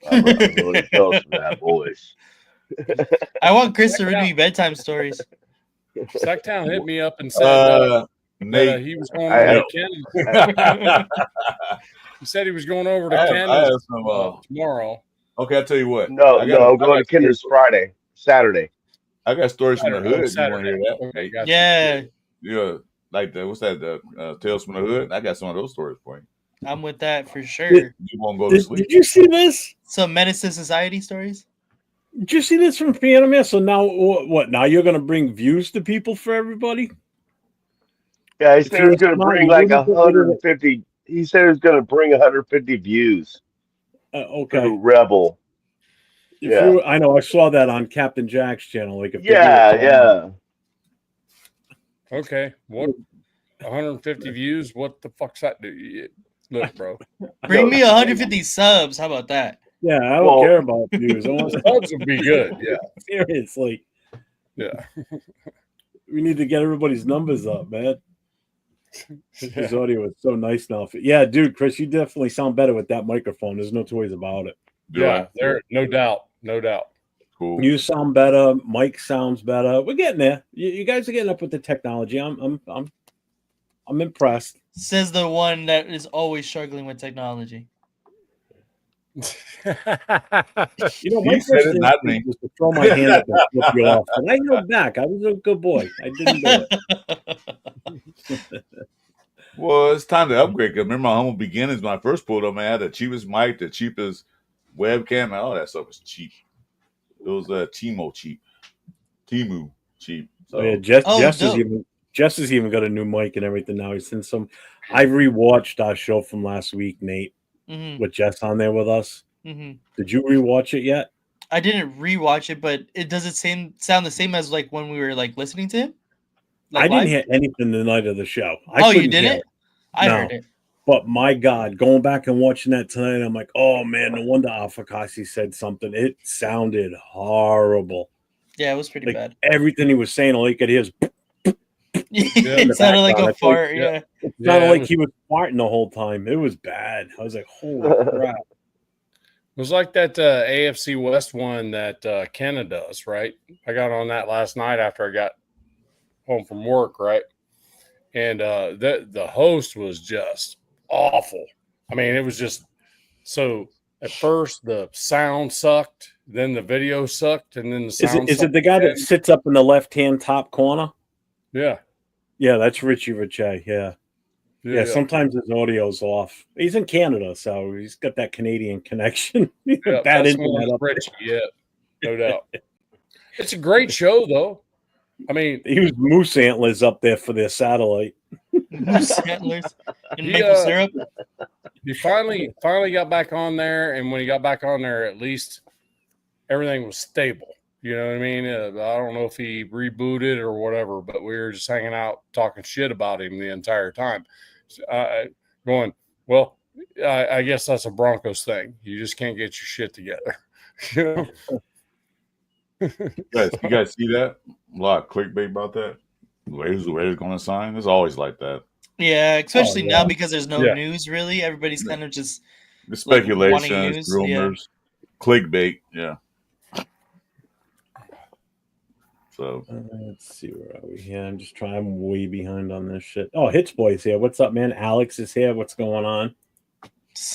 I'm really jealous of that voice. I want Chris to read me bedtime stories. Sacktown hit me up and said Nate, he was going over to Canada. He said he was going over to Canada tomorrow. Okay, I'll tell you what. No, I'm going to Kendra's Saturday. I got stories from the hood. You want to hear that? Okay, yeah. Yeah, like what's that? The Tales from the Hood. I got some of those stories for you. I'm with that for sure. You won't go to sleep. Did you see this? Some Menace to Society stories. Did you see this from Piano Man? So now what? Now you're going to bring views to people for everybody? Yeah, he said he was going to bring 150. He said he was going to bring 150 views. Okay. Rebel. I know. I saw that on Captain Jack's channel. Yeah. Okay, what? 150 views? What the fuck's that do? Look, bro. Bring me 150 subs. How about that? Yeah, I don't Well- care about views. I want Subs would be good. Yeah, seriously. yeah. We need to get everybody's numbers up, man. His Yeah. audio is so nice now. Yeah, dude, Chris, you definitely sound better with that microphone. There's no two ways about it. Yeah, there, no doubt, no doubt. Cool. You sound better. Mike sounds better. We're getting there. You guys are getting up with the technology. I'm impressed. Says the one that is always struggling with technology. You know, He my said first it, not instinct me. was to throw my hand up and flip you off, but I held back. I was a good boy. I didn't do it. Well, it's time to upgrade. Because remember my humble beginnings when I first pulled up, man, I had the cheapest mic, the cheapest webcam, and all that stuff was cheap. It was Timo cheap. So, Oh yeah, Jess dope. has even got a new mic and everything now. He's seen some. I rewatched our show from last week, Nate, with Jess on there with us. Mm-hmm. Did you rewatch it yet? I didn't rewatch it, but it does it sound the same as like when we were like listening to him. I didn't hear anything the night of the show. You didn't? I heard it. But my God, going back and watching that tonight, I'm like, oh man, no wonder Afakasi said something. It sounded horrible. Yeah, it was pretty bad. Everything he was saying, all you could hear is it sounded like a fart. Yeah. It sounded like he was farting the whole time. It was bad. I was like, holy crap. It was like that AFC West one that Kenna does, right? I got on that last night after I got home from work, right? And the host was just awful. I mean, it was just so at first the sound sucked, then the video sucked, and then the sound Is it the guy that sits up in the left-hand top corner? Yeah. Yeah, that's Richie Richey. Yeah, sometimes his audio's off. He's in Canada, so he's got that Canadian connection. Yeah, Bad that's internet up Richie, yeah, no doubt. It's a great show, though. I mean, he was moose antlers up there for their satellite. Moose antlers and maple syrup. He finally got back on there, and when he got back on there, at least everything was stable. You know what I mean? I don't know if he rebooted or whatever, but we were just hanging out talking shit about him the entire time. Going, well, I guess that's a Broncos thing. You just can't get your shit together. You know? you guys see that? A lot of clickbait about that. The Raiders going to sign. It's always like that. Yeah, especially now because there's no news really. Everybody's kind of just the speculations, rumors, clickbait. Yeah. So let's see, where are we here? I'm just trying. I'm way behind on this shit. Oh, Hits Boy's here. What's up, man? Alex is here. What's going on?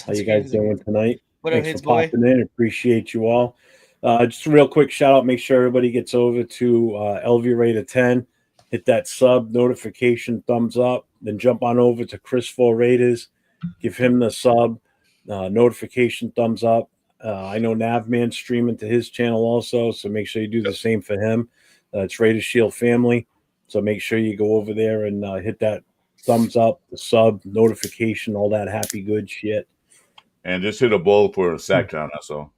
How you guys doing tonight? What up, Hits Boy? Popping in. Appreciate you all. Just a real quick shout out. Make sure everybody gets over to LV Raider 10. Hit that sub notification, thumbs up. Then jump on over to Chris 4 Raiders. Give him the sub notification, thumbs up. I know Navman's streaming to his channel also, so make sure you do the same for him. It's Raider Shield family, so make sure you go over there and hit that thumbs up, the sub notification, all that happy good shit. And just hit a bowl for a sack town. That's all.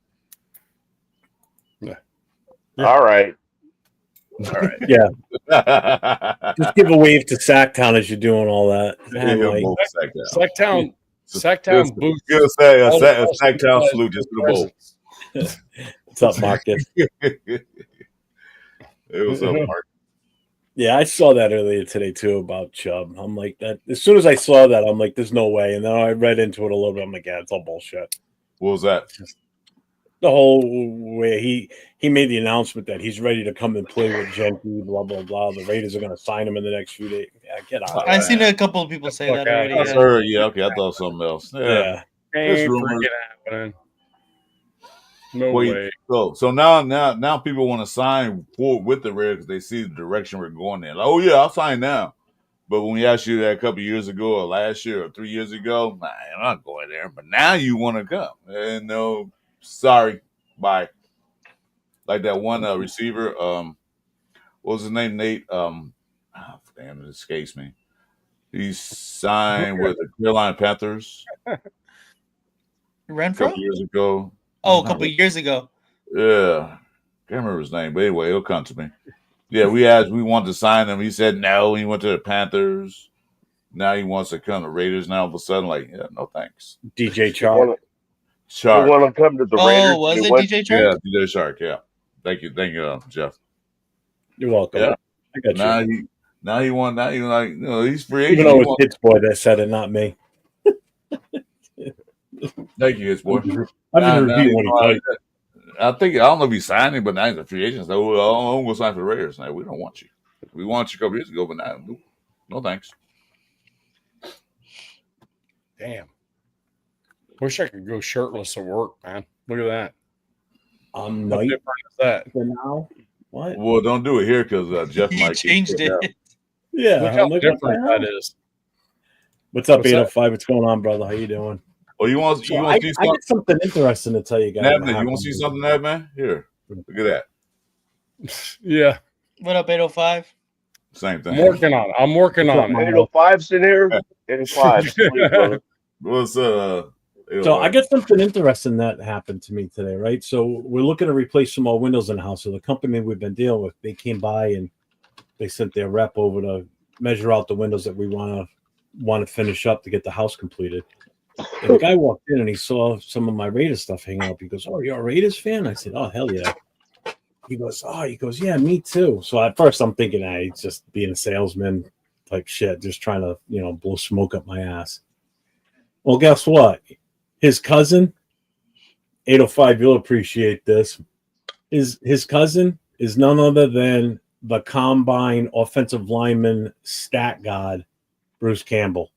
Yeah. All right. Yeah. Just give a wave to Sacktown as you're doing all that. Sacktown boots. Give us a Sacktown salute just for the bowl. What's up, Marcus? It was up, Mark. Yeah, I saw that earlier today too about Chubb. I'm like that. As soon as I saw that, I'm like, "There's no way." And then I read into it a little bit. I'm like, "Yeah, it's all bullshit." What was that? The whole way he made the announcement that he's ready to come and play with Gentry, blah blah blah. The Raiders are going to sign him in the next few days. Yeah, get out. I've seen a couple of people say that already. Okay, I thought something else. Yeah. Ain't freaking happening. No way. So now people want to sign with the Raiders because they see the direction we're going in. Like, oh yeah, I'll sign now. But when we asked you that a couple of years ago, or last year, or 3 years ago, nah, I'm not going there. But now you want to come, and no, sorry, bye. Like that one receiver, what was his name? Nate. Damn, it escapes me. He signed with the Carolina Panthers. Renfro? A couple years ago. Oh, a couple of years ago. Yeah. Can't remember his name, but anyway, it'll come to me. Yeah, we wanted to sign him. He said no. He went to the Panthers. Now he wants to come to Raiders. Now all of a sudden, like, yeah, no thanks. DJ They Chark. want Shark. to come to the Raiders. Oh, was They it went- DJ Yeah, Chark? DJ Shark. Yeah. Thank you, Jeff. You're welcome. Yeah. I got you. Now he won. Now he like, he's free agent. Even though He it was won- Hits Boy that said it, not me. Thank you, his boy. I Nah, didn't nah, repeat you what he know, typed. I don't know if he's signing, but now he's a free agent. So I'm going to sign for the Raiders. Now, we don't want you. We want you a couple years ago, but now, no thanks. Damn. Wish I could go shirtless to work, man. Look at that. I'm What night different is that? for now. What? Well, don't do it here because Jeff He might changed get it. Yeah. Look how I'm like, what the different hell? that is. What's up, What's that? 805? What's going on, brother? How you doing? Oh, you want So to I see got something interesting to tell you guys. something? You want to see something, man? Here, look at that. Yeah. What up, 805? Same thing. I'm working on it. I'm working What's up, on man? it. 805's in here. 805. Please, brother. What's So I got something interesting that happened to me today, right? So we're looking to replace some more windows in the house. So the company we've been dealing with, they came by and they sent their rep over to measure out the windows that we want to finish up to get the house completed. And the guy walked in and he saw some of my Raiders stuff hanging up. He goes, "Oh, you're a Raiders fan?" I said, "Oh, hell yeah." He goes, "Yeah, me too." So at first I'm thinking, he's just being a salesman type shit, just trying to, blow smoke up my ass. Well, guess what? His cousin, 805, you'll appreciate this. His cousin is none other than the combine offensive lineman stat god, Bruce Campbell.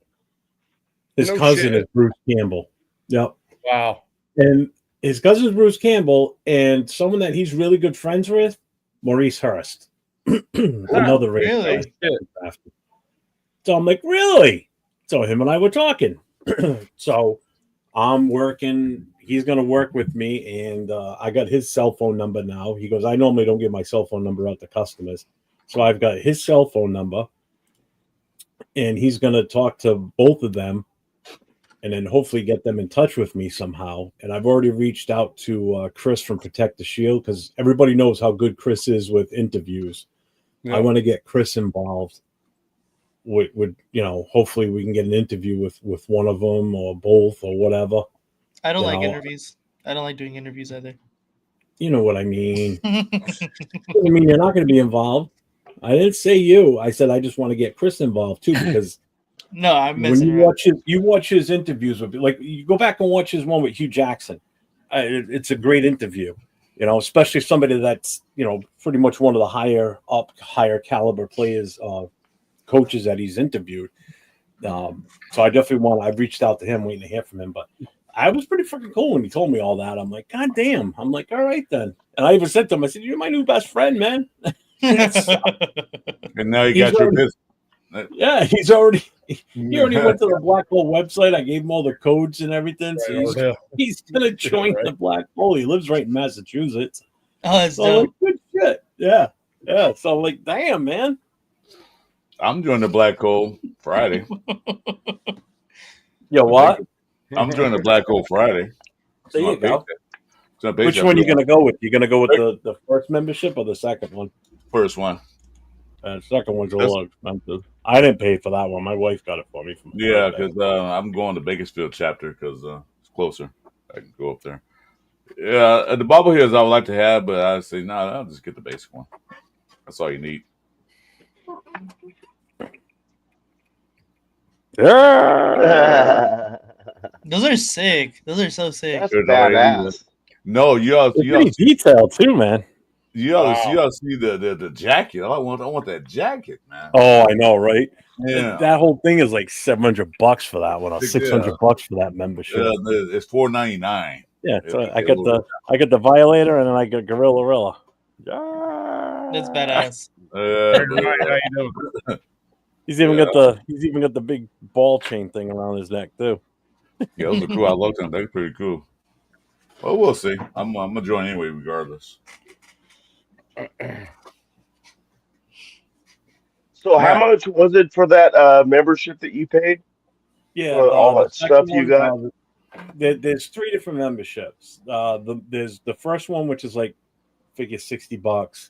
His No cousin shit. is Bruce Campbell. Yep. Wow. And his cousin is Bruce Campbell, and someone that he's really good friends with, Maurice Hurst. Another Raiders really? guy. So I'm like, really? So him and I were talking. So I'm working. He's going to work with me, and I got his cell phone number now. He goes, I normally don't give my cell phone number out to customers. So I've got his cell phone number, and he's going to talk to both of them and then hopefully get them in touch with me somehow. And I've already reached out to Chris from Protect the Shield because everybody knows how good Chris is with interviews. Yeah. I want to get Chris involved. With hopefully we can get an interview with one of them or both or whatever. I don't like No. interviews. I don't like doing interviews either. You know what I mean. I mean, you're not going to be involved. I didn't say you. I said I just want to get Chris involved too because No, I'm when messing you around. watch his interviews with, like, you go back and watch his one with Hugh Jackson. It's a great interview, especially somebody that's pretty much one of the higher caliber players, coaches that he's interviewed. So I definitely I've reached out to him, waiting to hear from him. But I was pretty freaking cool when he told me all that. I'm like, God damn. I'm like, all right then. And I even said to him, I said, "You're my new best friend, man." And now you He's got your already- business. Yeah, he already went to the Black Hole website. I gave him all the codes and everything. So he's gonna join the Black Hole. He lives right in Massachusetts. Oh, that's So I'm like, dope. good shit. Yeah. So I'm like, damn, man. I'm joining the Black Hole Friday. Yo, what? I'm joining the Black Hole Friday. There you go. Which one are you gonna go with? You gonna go with the first membership or the second one? First one. The second one's a little expensive. I didn't pay for that one. My wife got it for me. Yeah, because I'm going to Bakersfield chapter because it's closer. I can go up there. Yeah, the bobbleheads I would like to have, but I say no. I'll just get the basic one. That's all you need. That's Those are sick. Those are so sick. badass. No, you ought It's pretty detailed too, man. you ought to see the jacket. I want that jacket, man. Oh, I know, right? Yeah. That whole thing is like $700 for that one, or Yeah. $600 for that membership. It's $4.99. Yeah, so I got the Violator and then I got Gorilla. That's badass. How you doing? He's even got the big ball chain thing around his neck too. Yeah, those are cool. I love them. They're pretty cool. Well, we'll see. I'm gonna join anyway, regardless. So how much was it for that membership that you paid? Yeah, All the that stuff you got? There's 3 different memberships. There's the first one, which is like, figure $60.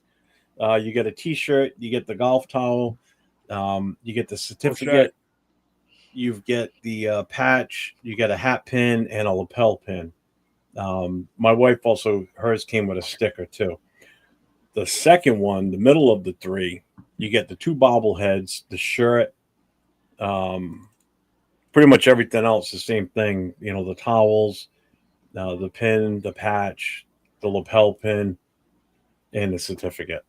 You get a T-shirt, you get the golf towel, you get the What's certificate, you get the patch, you get a hat pin and a lapel pin. My wife also, hers came with a sticker too. The second one, the middle of the three, you get the 2 bobbleheads, the shirt, pretty much everything else, the same thing. You know, the towels, the pin, the patch, the lapel pin, and the certificate.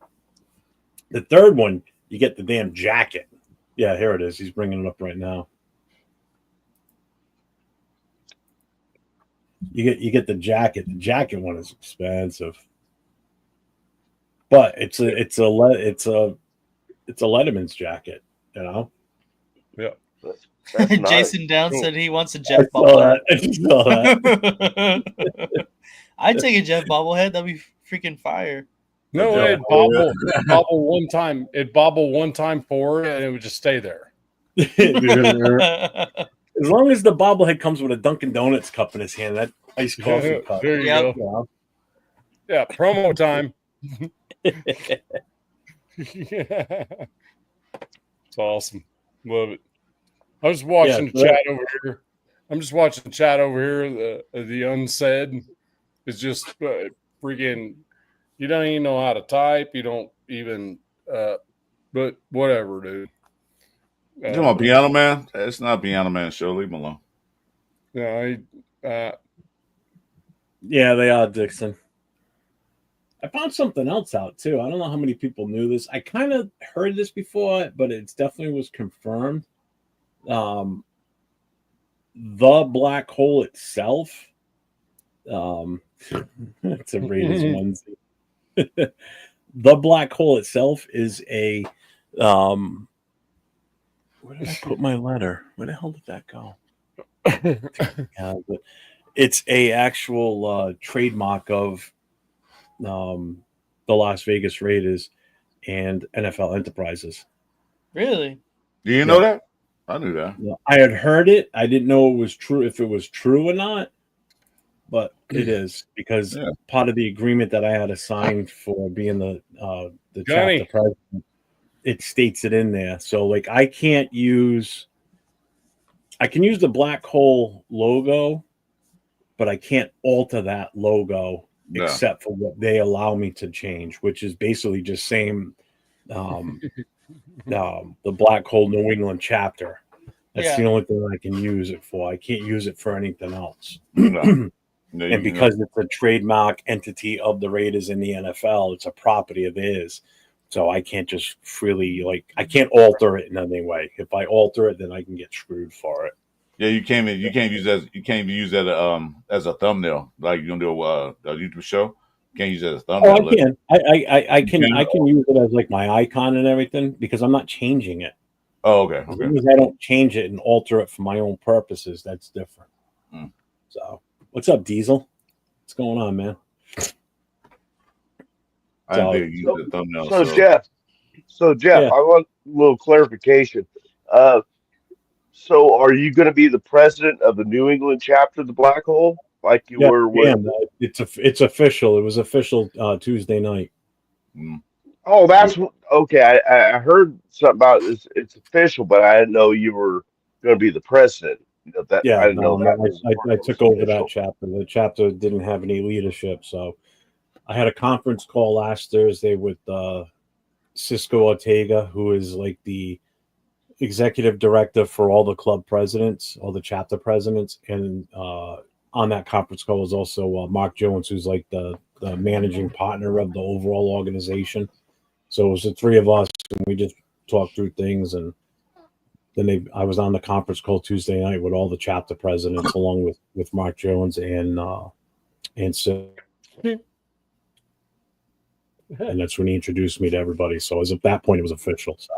The third one, you get the damn jacket. Yeah, here it is. He's bringing it up right now. You get the jacket. The jacket one is expensive, but it's a Letterman's jacket. You know. Yeah. That's nice. Jason Down Cool. said he wants a I Jeff saw bobblehead. that. I saw that. I'd take a Jeff bobblehead. That'd be freaking fire. No, Yeah. it'd bobble, bobble one time. It'd bobble one time forward, and it would just stay there. As long as the bobblehead comes with a Dunkin' Donuts cup in his hand, that iced coffee cup. There you Yep. go. Yeah, promo time. It's awesome. Love it. I was watching Yeah, chat over here. I'm just watching chat over here. The unsaid is just freaking. You don't even know how to type. You don't even. But whatever, dude. You talking about Piano Man? It's not Piano Man show. Leave him alone. No, Yeah, they are, Dixon. I found something else out too. I don't know how many people knew this. I kind of heard this before, but it definitely was confirmed. The black hole itself. It's a Raiders onesie. The black hole itself is a. Where did I put my letter? Where the hell did that go? Yeah, but it's a actual trademark of the Las Vegas Raiders and NFL Enterprises. Really? Do you know that? I knew that. I had heard it. I didn't know it was true, if it was true or not, but it is, because part of the agreement that I had to sign for being the Johnny. chapter president, it states it in there. So like I can use the black hole logo, but I can't alter that logo except for what they allow me to change, which is basically just saying the black hole New England chapter. That's the only thing I can use it for. I can't use it for anything else. And because it's a trademark entity of the Raiders in the NFL, it's a property of theirs. So I can't just freely, I can't alter it in any way. If I alter it, then I can get screwed for it. Yeah, you can't use that as a thumbnail. Like you're gonna do a YouTube show. You can't use it as a thumbnail. Oh, I can. I can use it as like my icon and everything, because I'm not changing it. Oh, okay. As long as I don't change it and alter it for my own purposes, that's different. So, what's up, Diesel? What's going on, man? I didn't use the thumbnail. So Jeff, I want a little clarification. So are you going to be the president of the New England chapter of the Black Hole, like you were with? It's official. It was official Tuesday night. Oh, that's okay. I heard something about this. It's official, but I didn't know you were going to be the president. I didn't know that. I took over that chapter. The chapter didn't have any leadership, so I had a conference call last Thursday with Cisco Ortega, who is like the executive director for all the club presidents, all the chapter presidents, and on that conference call was also Mark Jones, who's like the managing partner of the overall organization. So it was the three of us, and we just talked through things, and then I was on the conference call Tuesday night with all the chapter presidents, along with Mark Jones and so. And that's when he introduced me to everybody. So as of that point, it was official. So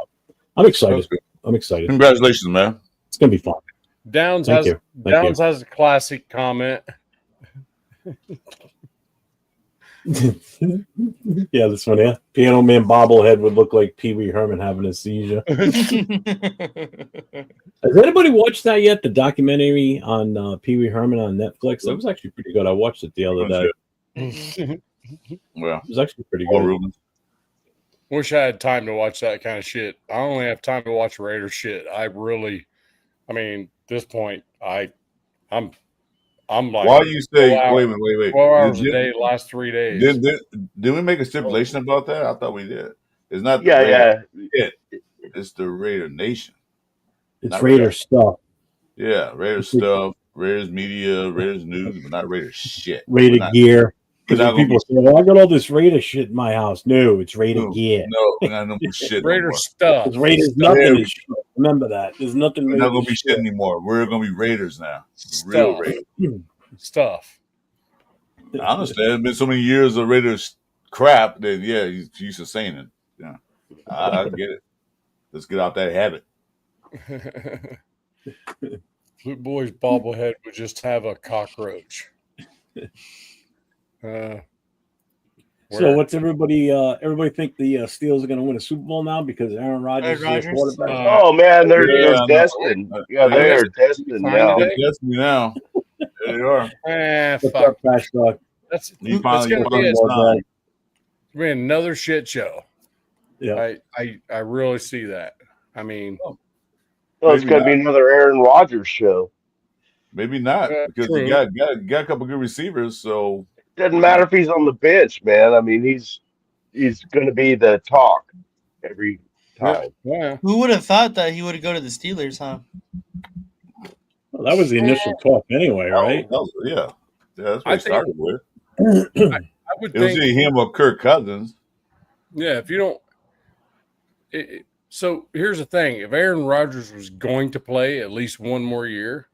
I'm excited. I'm excited. Congratulations, man. It's gonna be fun. Downs has a classic comment. Yeah, this one here. Piano Man bobblehead would look like Pee Wee Herman having a seizure. Has anybody watched that yet? The documentary on Pee Wee Herman on Netflix? That was actually pretty good. I watched it the other day. Well, it was actually pretty good. Wish I had time to watch that kind of shit. I only have time to watch Raiders shit. At this point, I'm like Why you say? 12 hours, Wait. 12 hours a day, the last 3 days. Did we make a stipulation about that? I thought we did. It's not the Yeah, Raider yeah. shit. It's the Raider Nation. It's Not Raider stuff. Yeah, Raiders stuff, Raiders media, Raiders news, but not Raiders shit. Raider gear. Because when not gonna people say, "Well, I got all this Raider shit in my house," no, it's Raider gear. No, we're not no more shit no Raider more. stuff. Because Raiders nothing is shit. Remember that. There's nothing. We're not gonna Raiders be shit anymore. We're gonna be Raiders now. Real Raiders. Stuff. I understand. It's been so many years of Raiders crap that he's used to saying it. Yeah, I get it. Let's get out that habit. Flute Boy's bobblehead would just have a cockroach. So what's everybody? Everybody think the Steelers are going to win a Super Bowl now because Aaron Rodgers is their quarterback? Oh man, they're destined. Yeah, they are destined now. They're destined now. There they are. Fuck. That's gonna be another shit show. Yeah, I really see that. I mean, well, it's going to be another Aaron Rodgers show. Maybe not because true. he got a couple good receivers. So doesn't matter if he's on the bench, man. I mean, he's going to be the talk every time. Yeah. Who would have thought that he would go to the Steelers, huh? Well, that was the initial talk anyway, right? Yeah, that's what it started with. I would think it was him or Kirk Cousins. Yeah, if you don't. So here's the thing: if Aaron Rodgers was going to play at least one more year,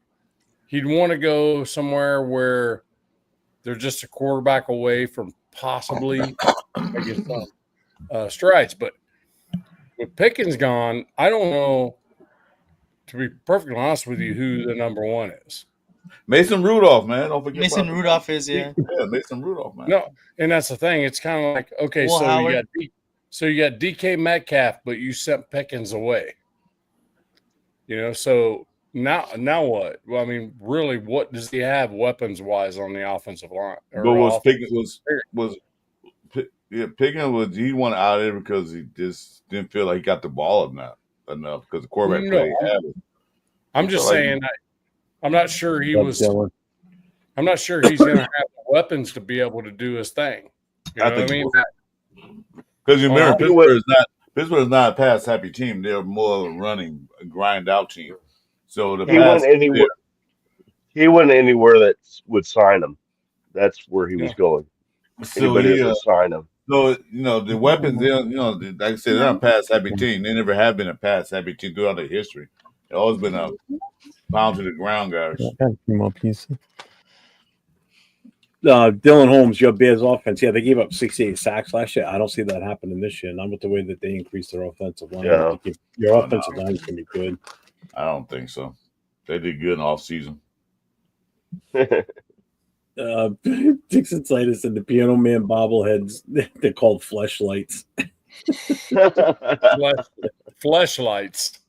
he'd want to go somewhere where they're just a quarterback away from possibly making some strides. But with Pickens gone, I don't know. To be perfectly honest with you, who the number one is? Mason Rudolph, man. Don't forget Mason Rudolph is Mason Rudolph, man. No, and that's the thing. It's kind of like okay, Will so Howard. you got DK Metcalf, but you sent Pickens away. So now what? Well, I mean, really, what does he have weapons wise on the offensive line? But Pickens he wanted out of there because he just didn't feel like he got the ball enough because the quarterback play he had. I'm just saying. I'm not sure he was. I'm not sure he's going to have the weapons to be able to do his thing. You know what I mean? Because you remember, Pittsburgh is not a pass happy team. They're more of a running, grind out team. So he went anywhere that would sign him. That's where he was going. Anybody that would sign him. So the weapons. Like I said, they're not a pass happy team. They never have been a pass happy team throughout their history. They've always been a pound to the ground guys. Dylan Holmes, your Bears offense. Yeah, they gave up 68 sacks last year. I don't see that happening this year. Not with the way that they increased their offensive line. Yeah. Your offensive line is going to be good. I don't think so. They did good in offseason. Dixon Titus and the Piano Man bobbleheads, they're called fleshlights. Fleshlights.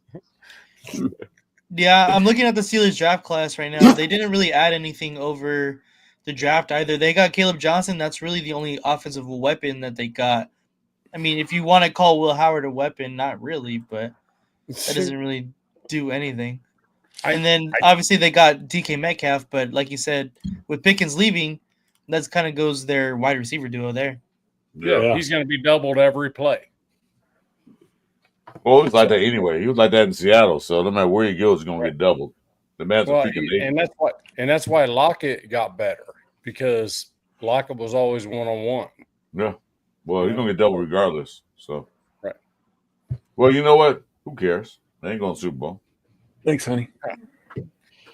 Yeah, I'm looking at the Steelers draft class right now. They didn't really add anything over the draft either. They got Caleb Johnson. That's really the only offensive weapon that they got. I mean, if you want to call Will Howard a weapon, not really, but that doesn't really do anything. And then obviously they got DK Metcalf, but like you said, with Pickens leaving, that's kind of goes their wide receiver duo there. Yeah, he's going to be doubled every play. Well, he was like that anyway. He was like that in Seattle, so no matter where he goes, he's going to get doubled. The man's a freaking idiot. And that's why Lockett got better because Lockett was always one-on-one. Yeah. Well, he's going to get doubled regardless. So, right. Well, you know what? Who cares? They ain't going to Super Bowl. Thanks, honey.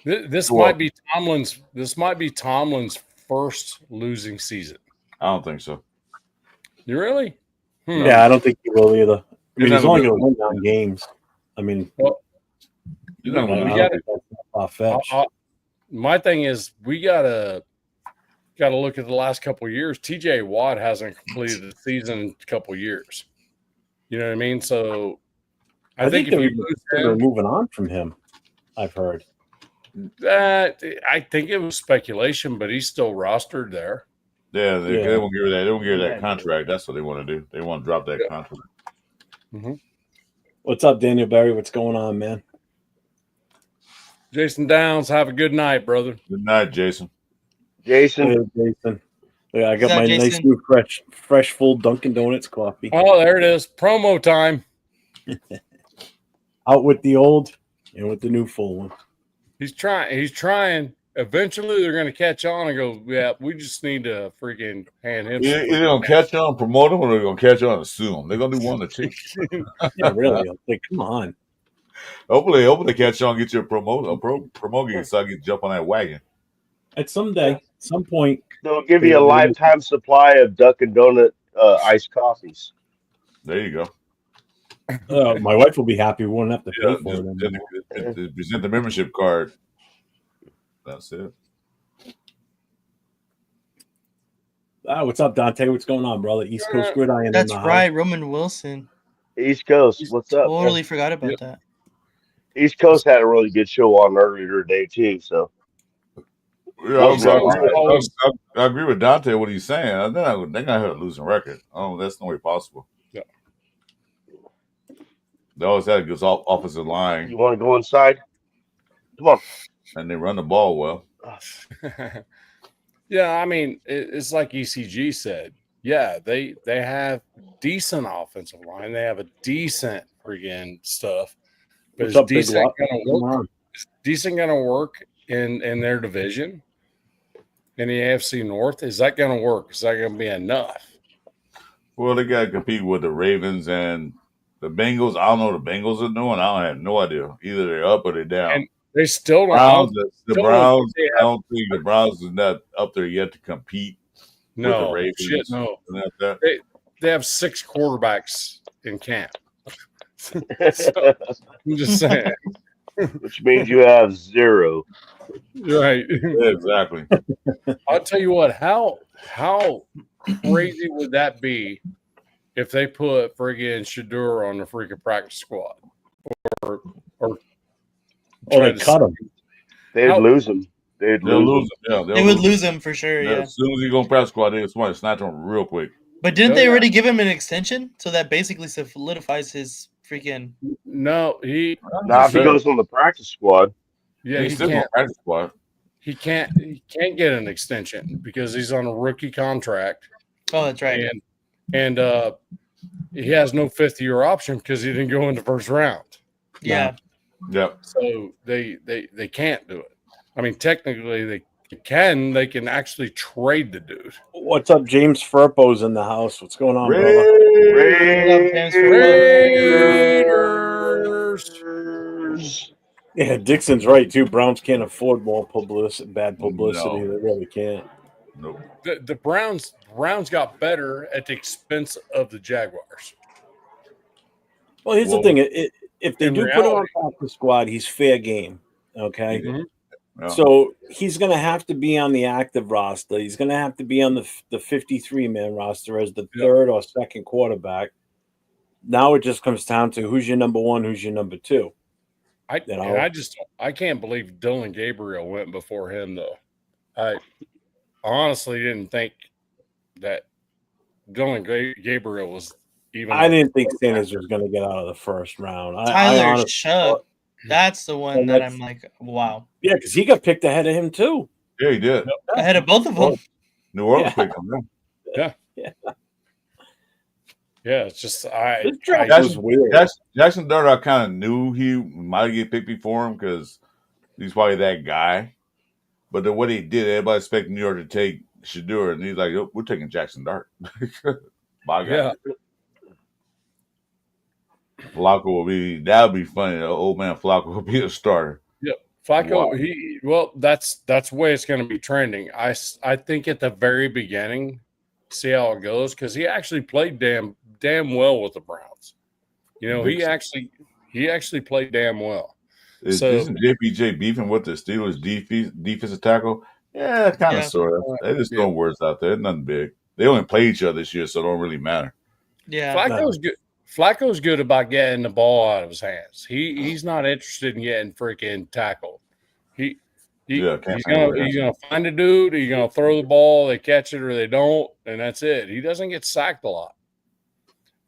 This might be Tomlin's. This might be Tomlin's first losing season. I don't think so. You really? Yeah, I don't think he will either. I mean, he's only going to win 9 games. I mean, my thing is we gotta look at the last couple of years. TJ Watt hasn't completed the season in a couple of years. You know what I mean? So I think if they're moving on from him. I've heard that. I think it was speculation, but he's still rostered there. Yeah, they won't give her that. They won't give her that contract. That's what they want to do. They want to drop that contract. Mm-hmm. What's up, Daniel Berry? What's going on, man? Jason Downs, have a good night, brother. Good night, Jason. Jason, Hey, Jason. Yeah, I got What's up, my nice Jason? new fresh full Dunkin' Donuts coffee. Oh, there it is. Promo time. Out with the old and with the new full one. He's trying. Eventually, they're going to catch on and go, yeah, we just need to freaking hand him some. Either going to catch on, promote him, or they're going to catch on and sue him. They're going to do one or two. Yeah, really. I'm like, come on. Hopefully catch on, get you a promote, so I can jump on that wagon. At some point, they'll give you a lifetime supply of Dunkin' Donut iced coffees. There you go. my wife will be happy. We won't have to pay Yeah, for it anymore. just present the membership card. That's it. What's up, Dante? What's going on, brother? East Coast Gridiron. That's right, Roman Wilson. East Coast, what's up? Totally forgot about that. East Coast had a really good show on earlier today too. So yeah, I agree with Dante what he's saying. They're gonna have a losing record. Oh, that's no way possible. Yeah. They always had a good offensive line. You want to go inside? Come on. And they run the ball well. Yeah, I mean, it's like ECG said. Yeah, they have decent offensive line. They have a decent freaking stuff. But is decent going to work in their division in the AFC North? Is that going to work? Is that going to be enough? Well, they got to compete with the Ravens and the Bengals. I don't know what the Bengals are doing. I have no idea. Either they're up or they're down. And they still don't. The Browns. I don't think the Browns is not up there yet to compete with the Ravens. Shit, no. That. They have 6 quarterbacks in camp. So, I'm just saying. Which means you have 0. Right. Yeah, exactly. I'll tell you what. How crazy would that be if they put friggin' Shadur on the freaking practice squad, or they cut him? They'd lose him. They'll lose him. Yeah, they would lose him for sure. Yeah. As soon as he go on practice squad, they just want to snatch him real quick. But didn't they already give him an extension? So that basically solidifies his freaking. No, if he goes on the practice squad. Yeah, he can't. Practice squad. He can't get an extension because he's on a rookie contract. Oh, that's right. And he has no 5th-year option because he didn't go in the first round. Yeah. Yep. So they can't do it. I mean, technically they can. They can actually trade the dude. What's up, James Furpo's in the house? What's going on, brother? Raiders. Yeah, Dixon's right too. Browns can't afford more bad publicity. No. They really can't. Nope. The Browns got better at the expense of the Jaguars. Well, here's the thing: if they do put him on practice squad, he's fair game. Okay. Mm-hmm. Yeah. So he's going to have to be on the active roster. He's going to have to be on the 53-man roster as the third or second quarterback. Now it just comes down to who's your number 1, who's your number 2. I can't believe Dylan Gabriel went before him though. I honestly didn't think that Dylan Gabriel was even. I didn't think Sanders was going to get out of the first round. Tyler Shuck. That's the one that I'm like, wow. Yeah, because he got picked ahead of him too. Yeah, he did. Ahead of both of them. New Orleans picked him. Yeah. It's just Jackson Dart, I kind of knew he might get picked before him because he's probably that guy. But then what he did, everybody expected New York to take Shadur, and he's like, oh, we're taking Jackson Dart. My guy. Yeah. Flacco that would be funny. The old man Flacco will be a starter. Yeah, Flacco. Wow. That's the way it's going to be trending. I think at the very beginning, see how it goes because he actually played damn well with the Browns. You know, he actually played damn well. Isn't JPJ beefing with the Steelers defensive tackle? Yeah, kind of, sort of. They just throwing words out there. Nothing big. They only play each other this year, so it don't really matter. Yeah, Flacco's good. Flacco's good about getting the ball out of his hands. He's not interested in getting freaking tackled. He's gonna find a dude. He's gonna throw the ball. They catch it or they don't, and that's it. He doesn't get sacked a lot.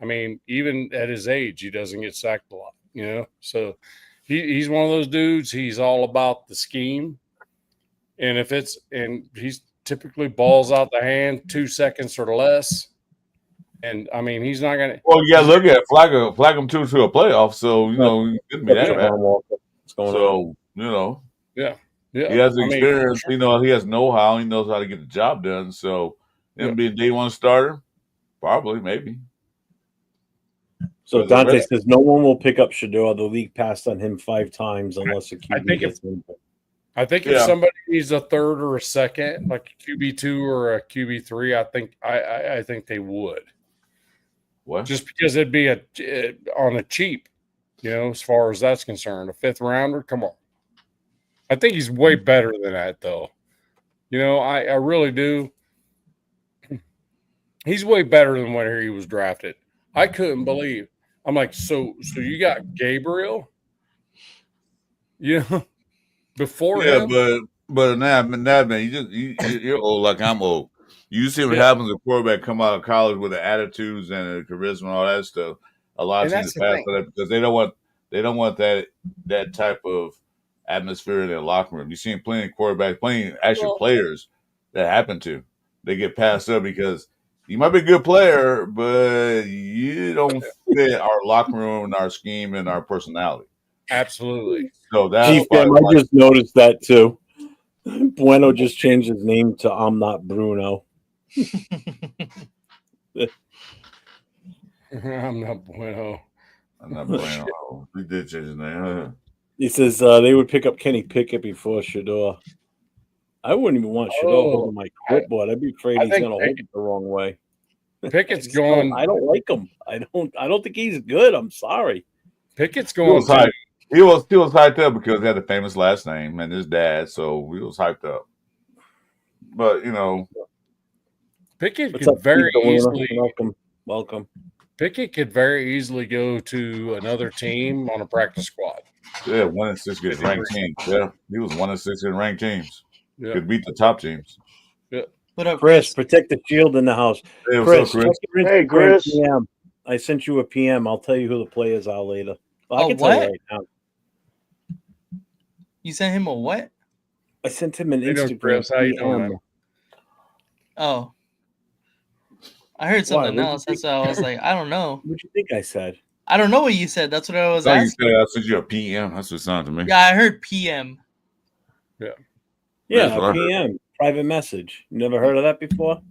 I mean, even at his age, he doesn't get sacked a lot, you know. So he's one of those dudes. He's all about the scheme, and he's typically balls out the hand 2 seconds or less. And I mean, he's not gonna. Well, you got to look at flag him to a playoff. So you know, it couldn't be that bad. What's going on? So you know, Yeah. he has the I mean, experience. sure. You know, he has know-how. He knows how to get the job done. So him being day one starter, probably, maybe. So But the Dante rest- says no one will pick up Shador. The league passed on him 5 times unless a I QB think gets him. I think if somebody needs a third or a second, like a QB2 or a QB3, I think they would. What? Just because it'd be on a cheap, you know, as far as that's concerned. A 5th rounder, come on. I think he's way better than that, though. You know, I really do. He's way better than when he was drafted. I couldn't believe. I'm like, so you got Gabriel, you know, before him. But now, man, you're old like I'm old. You see what happens when a quarterback come out of college with the attitudes and the charisma and all that stuff. A lot of teams pass for that because they don't want that type of atmosphere in their locker room. You've seen plenty of quarterbacks, players that happen to. They get passed up because you might be a good player, but you don't fit our locker room and our scheme and our personality. Absolutely. So that's I just noticed that too. Bueno just changed his name to I'm Not Bruno. I'm not Bueno. I'm not Bueno. We did change his name. He says they would pick up Kenny Pickett before Shador. I wouldn't even want Shador holding my clipboard. I'd be afraid he's going to hold it the wrong way. Pickett's going. I don't like him. I don't think he's good. I'm sorry. Pickett's going. He was hyped up because he had a famous last name and his dad, so he was hyped up. But you know, Pickett could very easily welcome. Pickett could very easily go to another team on a practice squad. Yeah, 1-6 getting ranked teams. Yeah, he was 1-6 getting ranked teams. Yeah. Could beat the top teams. Yeah. What up, Chris? Protect the shield in the house. Hey, Chris, what's up, Chris? Hey, Chris. PM. I sent you a PM. I'll tell you who the players are later. Well, I can tell you right now. You sent him a what? I sent him an Instagram. Chris, how you doing, man? Oh. I heard something else. That's why I was like, I don't know. What do you think I said? I don't know what you said. That's what I was asking. I sent you a PM. That's what it sounded to me. Yeah, I heard PM. Yeah, a PM. Private message. You never heard of that before?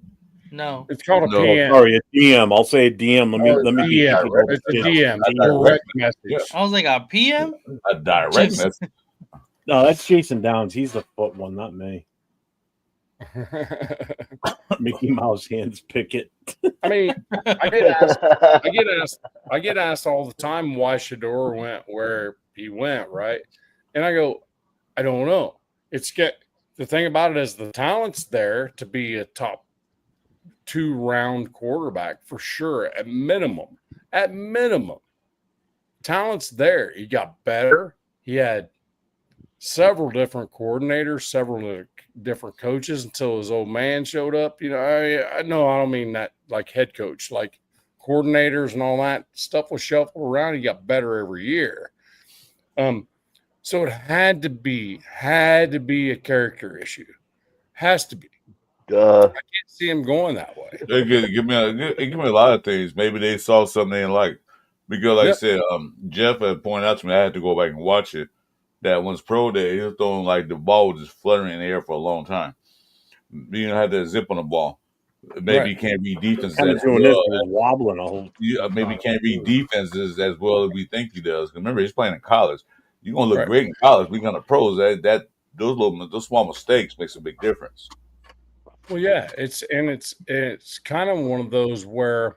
No. It's called a PM. Sorry, a DM. I'll say a DM. Let me DM. It's a DM. A direct message. I was like, a PM? A direct message. No, that's Jason Downs. He's the foot one, not me. Mickey Mouse hands Pickett. I mean, I get asked all the time why Shador went where he went, right? And I go, I don't know. The thing about it is the talent's there to be a top 2-round quarterback for sure, at minimum. At minimum. Talent's there. He got better. He had several different coordinators, several different coaches until his old man showed up. You know, I don't mean that like head coach, like coordinators and all that stuff was shuffled around. He got better every year. So it had to be a character issue. Has to be. I can't see him going that way. They give me a lot of things. Maybe they saw something they didn't like. Because like I said, Jeff had pointed out to me, I had to go back and watch it, that when it's pro day, he was throwing like the ball was just fluttering in the air for a long time. You know, had that zip on the ball. Maybe he can't read defenses as well. He was wobbling a whole. Maybe he can't read defenses as well as we think he does. Remember, he's playing in college. You're gonna look great in college. We got pros. Those small mistakes makes a big difference. Well, yeah, it's kind of one of those where,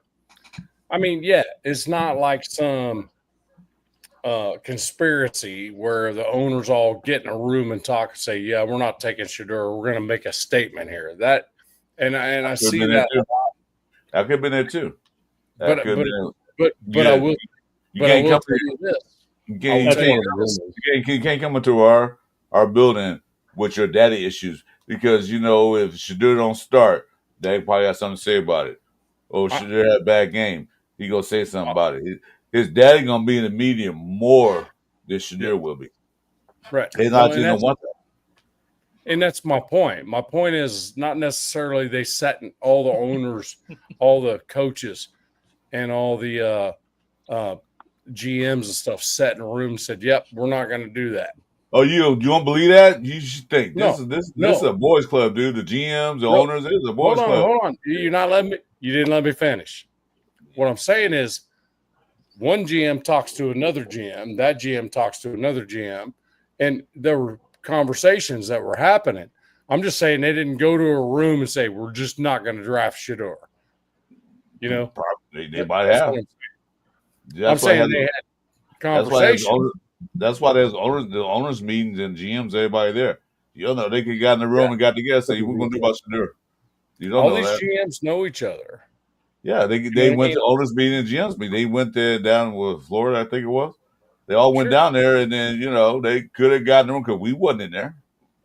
I mean, yeah, it's not like some conspiracy where the owners all get in a room and talk and say, yeah, we're not taking Shador. We're going to make a statement here. That and I see that. That could have been there too. But I will. You can't come to this. You can't come into our building with your daddy issues, because you know if Shador don't start, they probably got something to say about it. Or Shador had a bad game. he gonna say something about it. His daddy gonna be in the media more than Shadir will be. Right. He's not just gonna want that. And that's my point. My point is not necessarily they setting all the owners, all the coaches, and all the GMs and stuff sat in a room and said, "Yep, we're not going to do that." Oh, you don't believe that? You should think this No, is a boys' club, dude. The GMs, the owners, it is a boys' club. Hold on. You're not letting me. You didn't let me finish. What I'm saying is, one GM talks to another GM. That GM talks to another GM, and there were conversations that were happening. I'm just saying they didn't go to a room and say, "We're just not going to draft Shedeur." You know, they might have. I'm saying they had conversations. That's why there's the owners meetings and GMs, everybody there. You don't know they could got in the room and got together and say, "We're going to do about Shadur." You don't All know these that. GMs know each other. Yeah, they went to owners meeting and GMs meeting. They went there down with Florida, I think it was. They all went down there, and then they could have gotten in the room because we wasn't in there.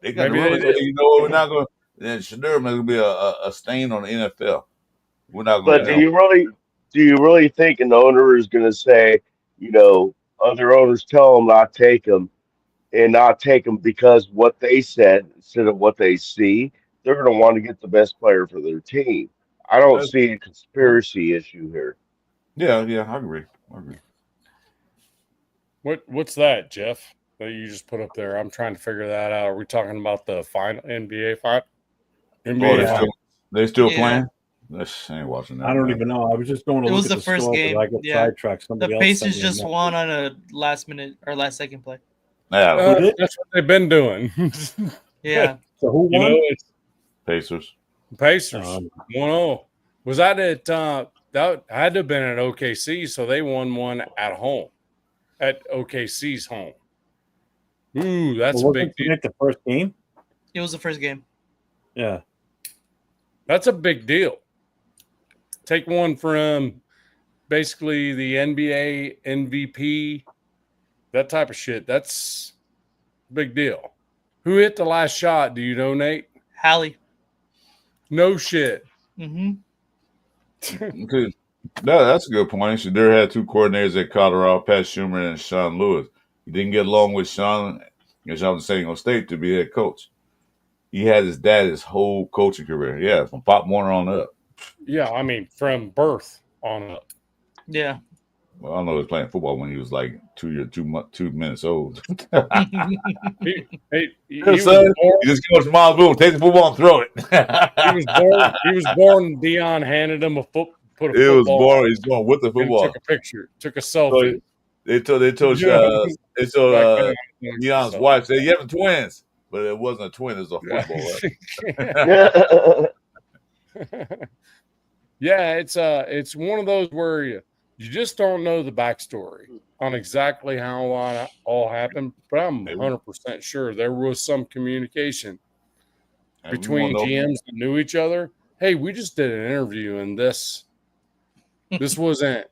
They got in the room and said, "You know what? We're not going." Then Shadur is going to be a stain on the NFL. We're not going. But do you really think an owner is going to say, other owners tell them not take them and not take them because what they said instead of what they see? They're going to want to get the best player for their team. I don't see a conspiracy issue here. Yeah, I agree. What's that, Jeff? That you just put up there? I'm trying to figure that out. Are we talking about the final NBA fight? They still playing? I ain't watching that. I don't even know. I was just going to look at the first score, game. I got sidetracked. Somebody the else Pacers just won on a last second play. That's what they've been doing. Yeah. So who won? Pacers. 1-0. Was that at that had to have been at OKC, so they won one at home. At OKC's home. Ooh, that's a big deal. The first game? It was the first game. Yeah. That's a big deal. Take one from basically the NBA MVP, that type of shit. That's a big deal. Who hit the last shot? Do you know, Nate? Hallie. No shit. Mm-hmm. Okay. No, that's a good point. Shadur had two coordinators at Colorado, Pat Schumer and Sean Lewis. He didn't get along with Sean and Sean was San Diego State to be head coach. He had his dad his whole coaching career. Yeah, from Pop Warner on up. Yeah, I mean, from birth on up. Yeah. Well, I don't know he was playing football when he was like 2 minutes old. He you just go to Miles Boone, take the football and throw it. He was born. Deion handed him a football. He's born with the football. Took a picture, took a selfie. So they told Deion's wife, said, "You have twins," but it wasn't a twin; it was a football. Right? Yeah, it's one of those where you just don't know the backstory on exactly how it all happened, but I'm 100% sure there was some communication between GMs that knew each other. Hey, we just did an interview and this wasn't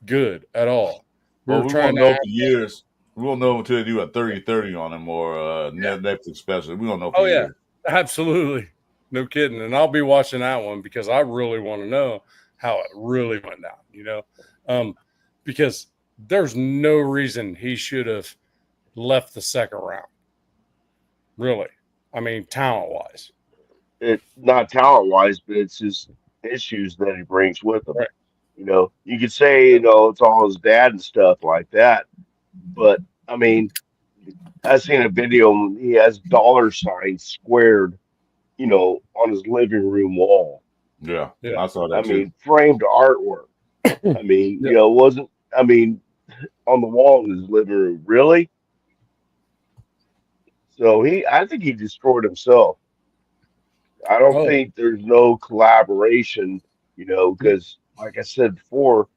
good at all. We won't know for years. We won't know until they do a 30-30 on him or Netflix special. We don't know for years. Absolutely. No kidding. And I'll be watching that one because I really want to know how it really went down, because there's no reason he should have left the second round. Really. I mean, talent-wise. It's not talent-wise, but it's his issues that he brings with him. Right. You could say, it's all his dad and stuff like that. But, I mean, I've seen a video. He has dollar signs squared, on his living room wall. Yeah. I saw that too. I mean, framed artwork. I mean, it wasn't, on the wall in his living room. Really? So I think he destroyed himself. I don't think there's no collaboration, because like I said before,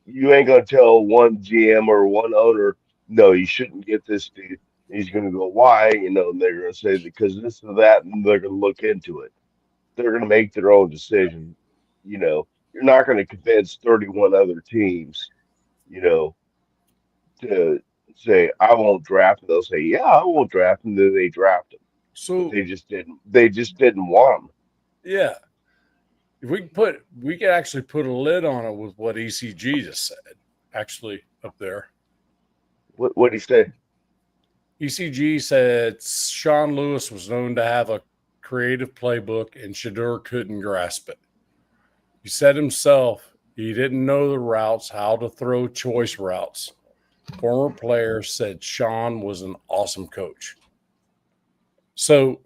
you ain't going to tell one GM or one owner, no, you shouldn't get this dude. He's going to go, why? And they're going to say because this or that, and they're going to look into it. They're going to make their own decision. You're not going to convince 31 other teams, to say, I won't draft him. They'll say, yeah, I won't draft him. Then they draft him. So but they just didn't want him. Yeah. we could actually put a lid on it with what ECG just said. Actually, up there, What did he say? ECG said Sean Lewis was known to have a creative playbook, and Shedeur couldn't grasp it. He said himself he didn't know the routes, how to throw choice routes. Former players said Sean was an awesome coach. So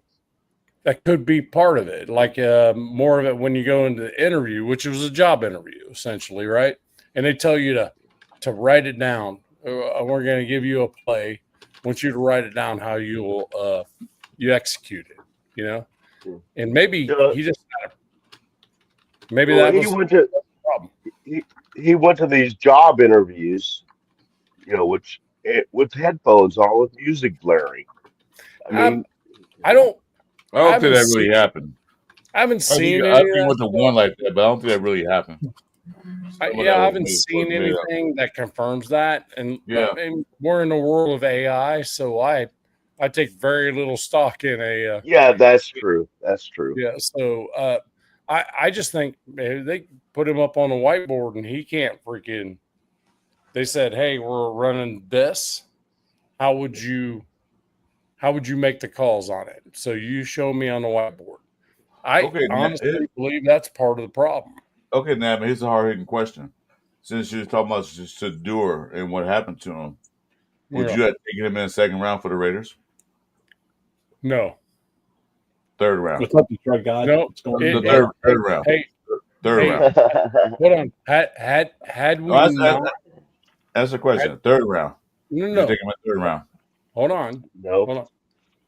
that could be part of it, like more of it when you go into the interview, which was a job interview essentially, right? And they tell you to write it down. We're going to give you a play. I want you to write it down how you execute it, you know? And maybe he just had maybe that was the problem. He went to these job interviews, you know, with headphones on, with music blaring. I mean, I don't think that really happened. I haven't seen I think it was the one like that, but I don't think that really happened. I haven't seen anything that confirms that. And yeah, we're in the world of AI, so I take very little stock in a. Yeah, that's true. That's true. Yeah, so I just think they put him up on a whiteboard and he can't freaking. They said, "Hey, we're running this. How would you make the calls on it?" So you show me on the whiteboard. I honestly believe that's part of the problem. Okay, now here's a hard-hitting question. Since you're talking about Shedeur and what happened to him, would you have taken him in the second round for the Raiders? No. Third round. What's up, Detroit guy? No. Third round. Third round. Hold on. Had we not? That's the question. Third round. No. You take him in third round. Hold on. No. Hold on.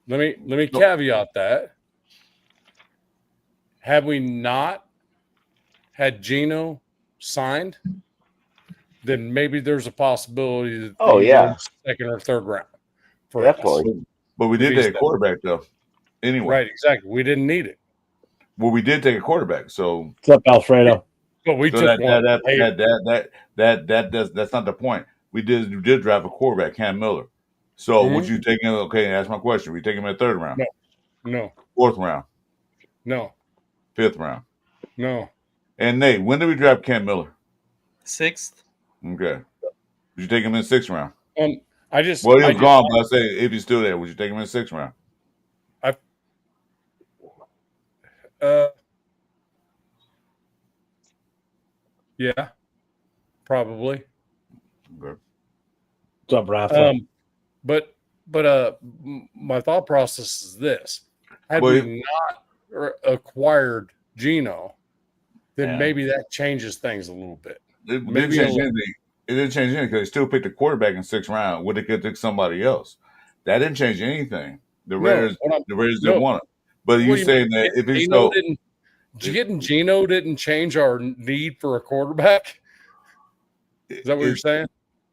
Let me caveat that. Had we not had Geno signed, then maybe there's a possibility that second or third round. Definitely. But we did take a quarterback though. Anyway. Right, exactly. We didn't need it. Well, we did take a quarterback, so what's up, Alfredo? But we took one. That's not the point. We did draft a quarterback, Cam Miller. So would you take him? Okay, that's my question. We take him in the third round? No. Fourth round? No. Fifth round? No. And Nate, when did we draft Cam Miller? 6th. Okay. Would you take him in the sixth round? He was gone, but I say if he's still there, would you take him in the sixth round? Yeah, probably. Okay. What's up, Rafa? But my thought process is this: had we not acquired Geno, then maybe that changes things a little bit. It didn't change anything because they still picked a quarterback in sixth round. Would they could take somebody else? That didn't change anything. The Raiders didn't want it. But you saying that if it's so, getting Geno didn't change our need for a quarterback? Is that what you're saying?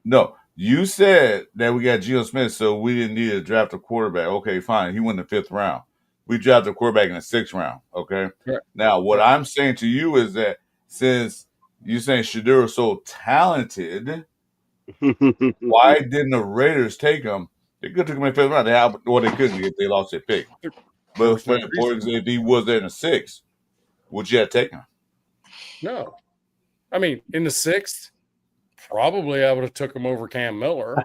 No. You said that we got Geno Smith, so we didn't need to draft a quarterback. Okay, fine. He went in the fifth round. We drafted a quarterback in the sixth round. Okay. Right. Now, what I'm saying to you is that since you're saying Shedeur is so talented, why didn't the Raiders take him? They could have took him in the fifth round. They couldn't if they lost their pick. But for example, if he was there in the sixth, would you have taken him? No. I mean, in the sixth, probably I would have took him over Cam Miller.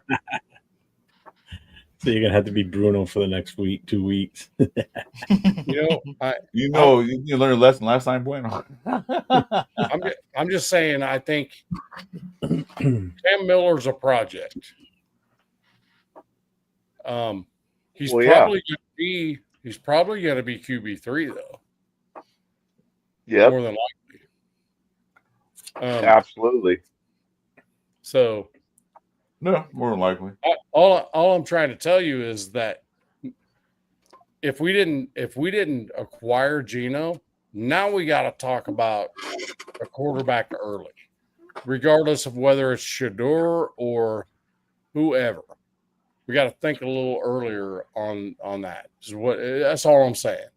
So you're gonna have to be Bruno for the next 2 weeks. You learned a lesson last time, Bueno. I'm just saying. I think Cam Miller's a project. He's probably going to be QB3 though. Yeah, more than likely. Absolutely. So, no, more than likely. All I'm trying to tell you is that if we didn't acquire Geno, now we got to talk about a quarterback early, regardless of whether it's Shedeur or whoever. We got to think a little earlier on that. That's all I'm saying.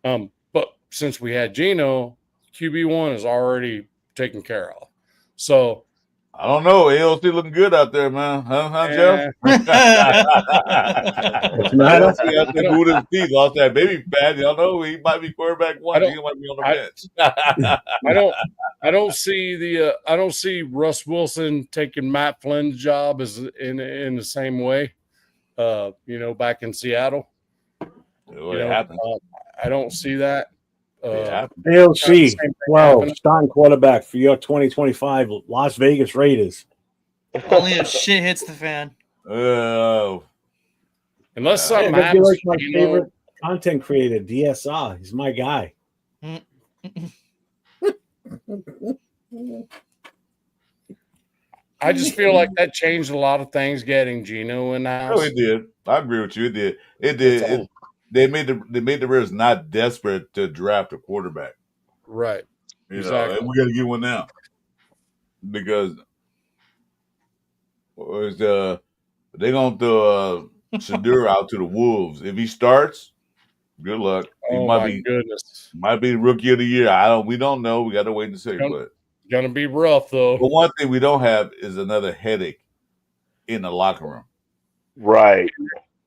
But since we had Geno, QB1 is already taken care of. So I don't know. AOC looking good out there, man. Huh, Jeff? What's the matter? AOC out there moving his feet, lost that baby fat. Y'all know he might be quarterback one. He might be on the bench. I don't see I don't see Russ Wilson taking Matt Flynn's job as in the same way. Back in Seattle. It happened. I don't see that. AOC, starting quarterback for your 2025 Las Vegas Raiders. Only if shit hits the fan. Unless something Hey, happens. like my favorite content creator, DSR. He's my guy. I just feel like that changed a lot of things getting Geno in the house. Oh, it did. I agree with you. It did. It did. They made the Raiders not desperate to draft a quarterback. Right. Exactly. And we got to get one now because they're going to throw Shadur out to the Wolves. If he starts, good luck. He goodness. Might be rookie of the year. We don't know. We got to wait and see. But gonna be rough though. But one thing we don't have is another headache in the locker room. Right.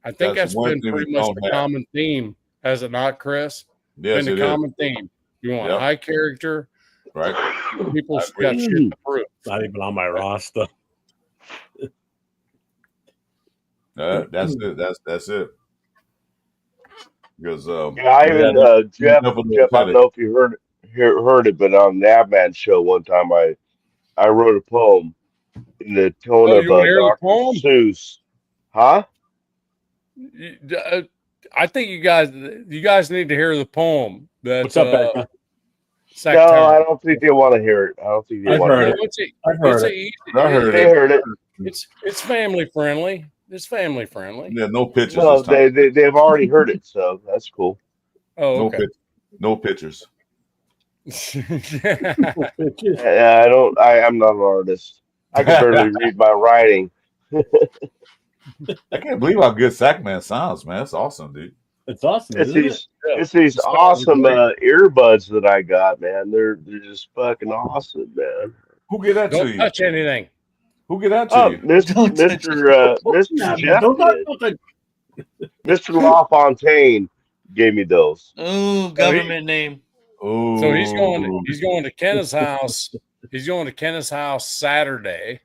I think that's been pretty much the common theme, has it not, Chris? Yes, been the common theme. You want high character, right? People got shit to prove. Not even on my roster. That's it. That's it. Because I even Jeff, I don't know if you heard it, but on the Navman show one time, I wrote a poem in the tone of Dr. Seuss. Huh? I think you guys need to hear the poem. What's up, Becca? No, I don't think they want to hear it. I don't think they want to hear it. I've heard it. They heard it. It's family friendly. It's family friendly. Yeah, no pictures. No, they've already heard it, so that's cool. Oh, okay. No pictures. I'm not an artist. I can barely read my writing. I can't believe how good Sackman sounds, man. That's awesome, dude. It's awesome. It's these awesome earbuds that I got, man. They're just fucking awesome, man. Who get that to you? Don't touch anything. Who get that to you? Mr. Jeff did. Mr. LaFontaine gave me those. Ooh, government name. Ooh. So he's going to Kenna's house. He's going to Kenna's house Saturday,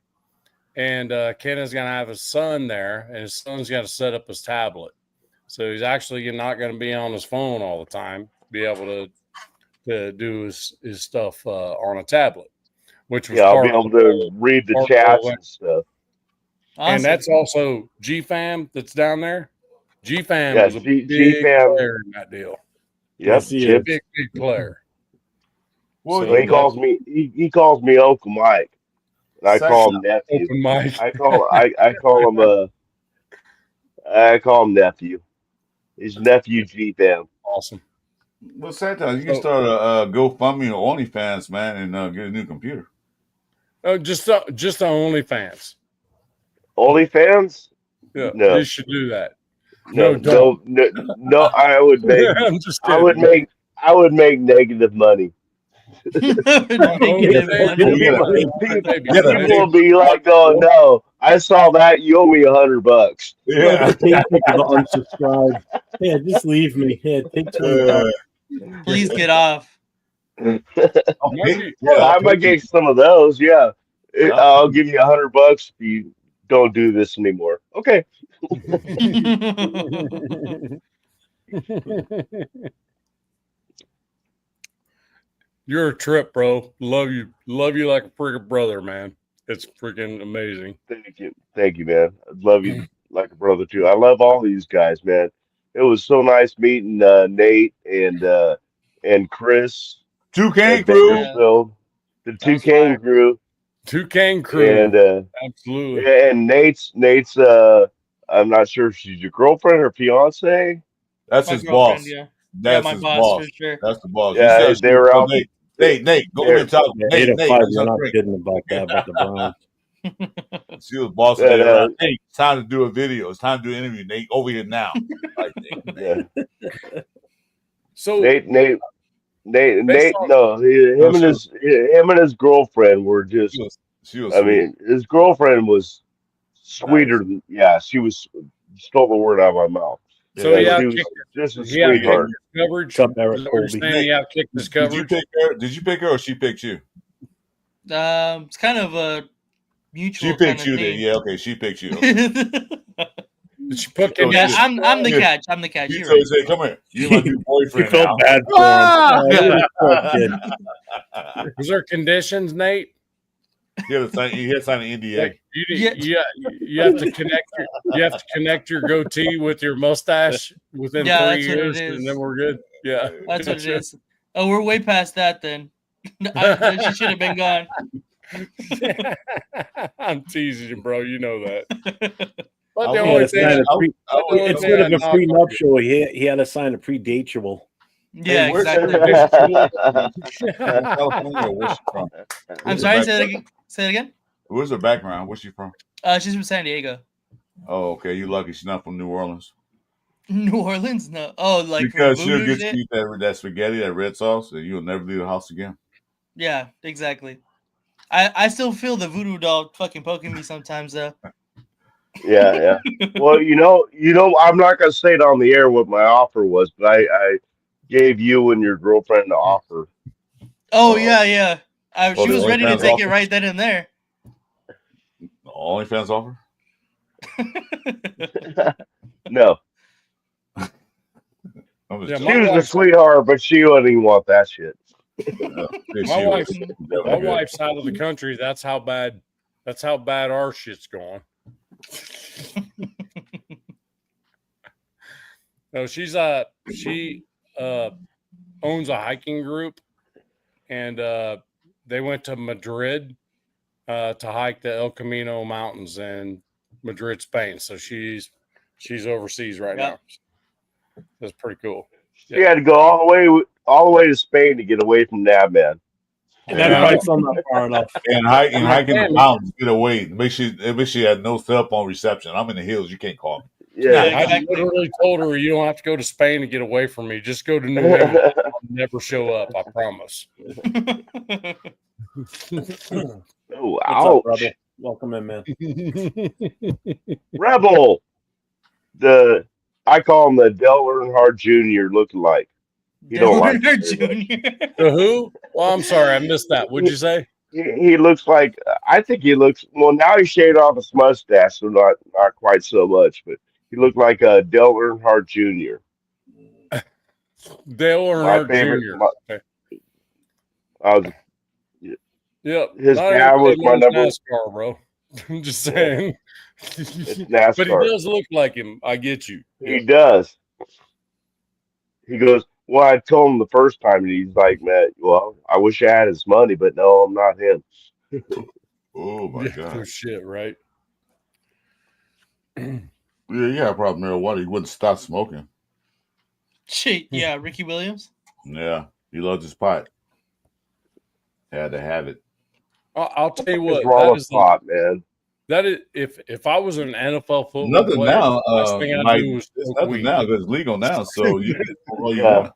and Kenna's gonna have his son there, and his son's got to set up his tablet. So he's actually not going to be on his phone all the time. Be able to do his stuff on a tablet, which was I'll be able to read the chats and stuff. Awesome. And that's also GFAM that's down there. GFAM was a big player in that deal. Yes, big player. Well, so he calls me Uncle Mike, and I call him nephew. Uncle Mike. I call him nephew. His nephew GFAM. Awesome. Well, Santa, you can start a GoFundMe or OnlyFans, man, and get a new computer. Oh, just the OnlyFans. OnlyFans? Yeah, no. You should do that. No. I would make. I'm just kidding. I would make negative money. People will be like, "Oh no, I saw that. You owe me $100." Yeah. Unsubscribe. Yeah, just leave me. Yeah, take $20. Please get off. I might get some of those. Yeah, I'll give you $100 if you don't do this anymore. Okay. You're a trip, bro. Love you like a freaking brother, man. It's freaking amazing. Thank you, man. I love you like a brother too. I love all these guys, man. It was so nice meeting Nate and Chris. Toucan crew. The Toucan crew. Toucan crew. And absolutely. And Nate's I'm not sure if she's your girlfriend or fiance. That's his boss. Yeah. That's my his boss for sure. That's the boss. Yeah, they were out. Nate, go over and talk. Nate, you're not kidding about that, about the Browns. She was boss. Hey, it's time to do a video. It's time to do an interview. Nate, over here now. So Nate, no, him and his girlfriend were just She was I sweet. mean, his girlfriend was sweeter than, she was, stole the word out of my mouth. So Yeah, She was just a he had sweetheart. coverage. What's up, Eric Is that what you're Colby? saying? He had kicked his coverage. Did you pick her or she picked you? It's kind of a She mutual kind picked of you then. thing. Yeah, okay. She picked you. Okay. Did she put Yeah, Yeah, conditions? I'm the Yeah. catch. I'm the catch. She You're told right. you, "Come here. You're my new He boyfriend felt now." bad for him. Oh, look at this poor kid. Was there conditions, Nate? He had to sign an NDA. Like Yeah. you have to connect your goatee with your mustache within Yeah, 3 that's what it years, is. and then we're good. Yeah, That's what it is. Oh, we're way past that then. She should have been gone. I'm teasing you, bro. You know that. But I the would- only He thing, had to sign a I- pre- I would- instead of a knock on you. prenuptial, he had to sign a predateable. Yeah, Hey, where's- exactly. From California, or where's she from? I'm sorry. Say that again. Say it again. Where's her background? Where's she from? She's from San Diego. Oh, okay. You lucky she's not from New Orleans. New Orleans? No. Oh, like Because for she'll voodoo get shit? you that spaghetti, that red sauce, and you'll never leave the house again. Yeah, exactly. I still feel the voodoo doll fucking poking me sometimes though. Yeah. Well, I'm not gonna say it on the air what my offer was, but I gave you and your girlfriend the offer. Oh yeah. She the was ready to OnlyFans take it offer? right then and there. The OnlyFans offer? No, I'm Yeah, just she was a sweetheart, but she wouldn't even want that shit. my wife's out of the country. That's how bad our shit's going. No, she owns a hiking group, and they went to Madrid to hike the El Camino mountains in Madrid, Spain. So she's overseas right now. That's pretty cool. She had to go all the way to Spain to get away from that man. And that bike's not far enough. And hiking the mountains, get away. Make sure she had no cell phone reception. I'm in the hills. You can't call me. Yeah. I literally told her, you don't have to go to Spain to get away from me. Just go to New England. I'll never show up. I promise. Oh, What's ouch. up, brother? Welcome in, man. Rebel. I call him the Dale Earnhardt Jr. looking like. You don't like her it very junior. The who? Well, I'm sorry, I missed that. What'd you say? He looks like, I think he looks, well, now he shaved off his mustache, so not quite so much, but he looked like Dale Earnhardt Jr. Dale Earnhardt Jr. Yep. His Not dad was everybody my knows number. NASCAR, bro. I'm just saying. It's NASCAR. But he does look like him. I get you. He does. He goes, well, I told him the first time, and he's like, man, well, I wish I had his money, but no, I'm not him. Oh my Yeah, god. no shit, right? Yeah, you have a problem with marijuana. He wouldn't stop smoking. Shit, yeah, Ricky Williams. Yeah, he loves his pot. Had to have it. I'll tell you What's what. wrong That with is pot, man? that is if I was an NFL football Nothing player, now. the last thing I'd Mike, do was it's smoke nothing weed. now because it's legal now. So you can smoke all you Yeah. want.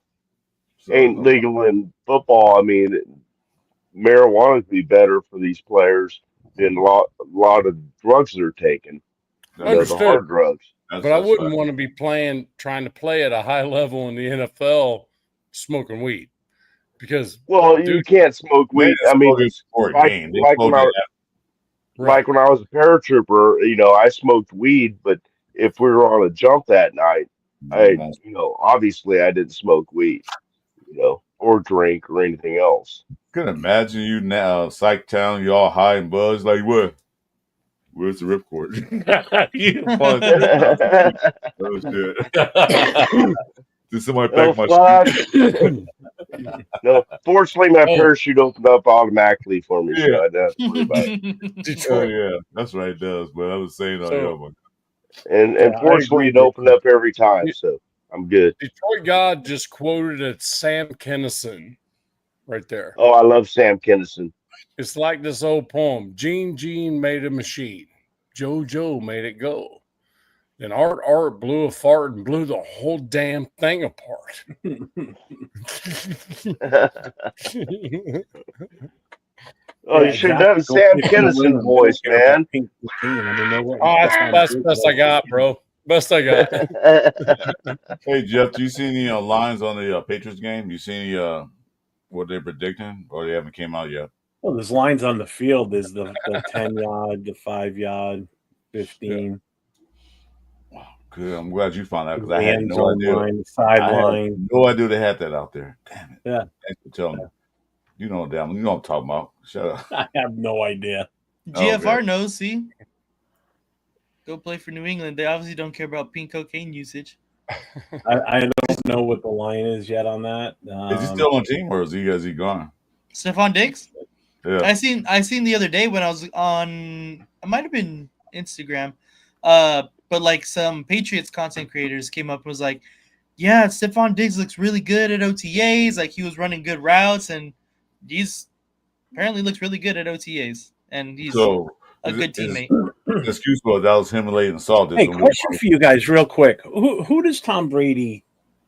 So, Ain't legal in football. I mean, marijuana would be better for these players than a lot of drugs they're taking. The Understood. hard drugs. But I wouldn't want to be trying to play at a high level in the NFL smoking weed. Because You can't smoke weed. I mean, like when I was a paratrooper, I smoked weed, but if we were on a jump that night, obviously I didn't smoke weed, or drink or anything else. Can imagine you now, Psych Town, you all high and buzzed. Like, what? Where's the ripcord? Oh, shit. Did somebody pack my shoes? No, fortunately, my parachute opened up automatically for me, so I didn't have to worry about it. Detroit. Yeah, that's right, it does. But I was saying, And fortunately, it opened up every time, so I'm good. Detroit God just quoted at Sam Kinison right there. Oh, I love Sam Kinison. It's like this old poem. Gene made a machine. Joe made it go. Then Art blew a fart and blew the whole damn thing apart. Oh, you should have done Sam Kinison voice, man. Pink cocaine. I mean, they're letting Oh, Stephon that's Diggs best go I got, for bro. Best I got. Hey Jeff, do you see any lines on the Patriots game? You see any what they're predicting, or they haven't came out yet? Well, there's lines on the field. There's the 10-yard, the 5-yard, 15. Wow, good. I'm glad you found out because The I had end no zone idea. line, the I had sideline. no idea they had that out there. Damn it. Yeah. Thanks for telling me. You know what I'm talking about. Shut up. I have no idea. GFR Okay. knows. See, go play for New England. They obviously don't care about pink cocaine usage. I don't know what the line is yet on that. Is he still on team or is he gone? Stephon Diggs. Yeah. I seen the other day when I was on. It might have been Instagram, but like some Patriots content creators came up and was like, "Yeah, Stephon Diggs looks really good at OTAs. Like he was running good routes, and he's apparently looks really good at OTAs, and he's So a good teammate." The excuse was that was him and Salt. Hey, question for you guys, real quick. Who does Tom Brady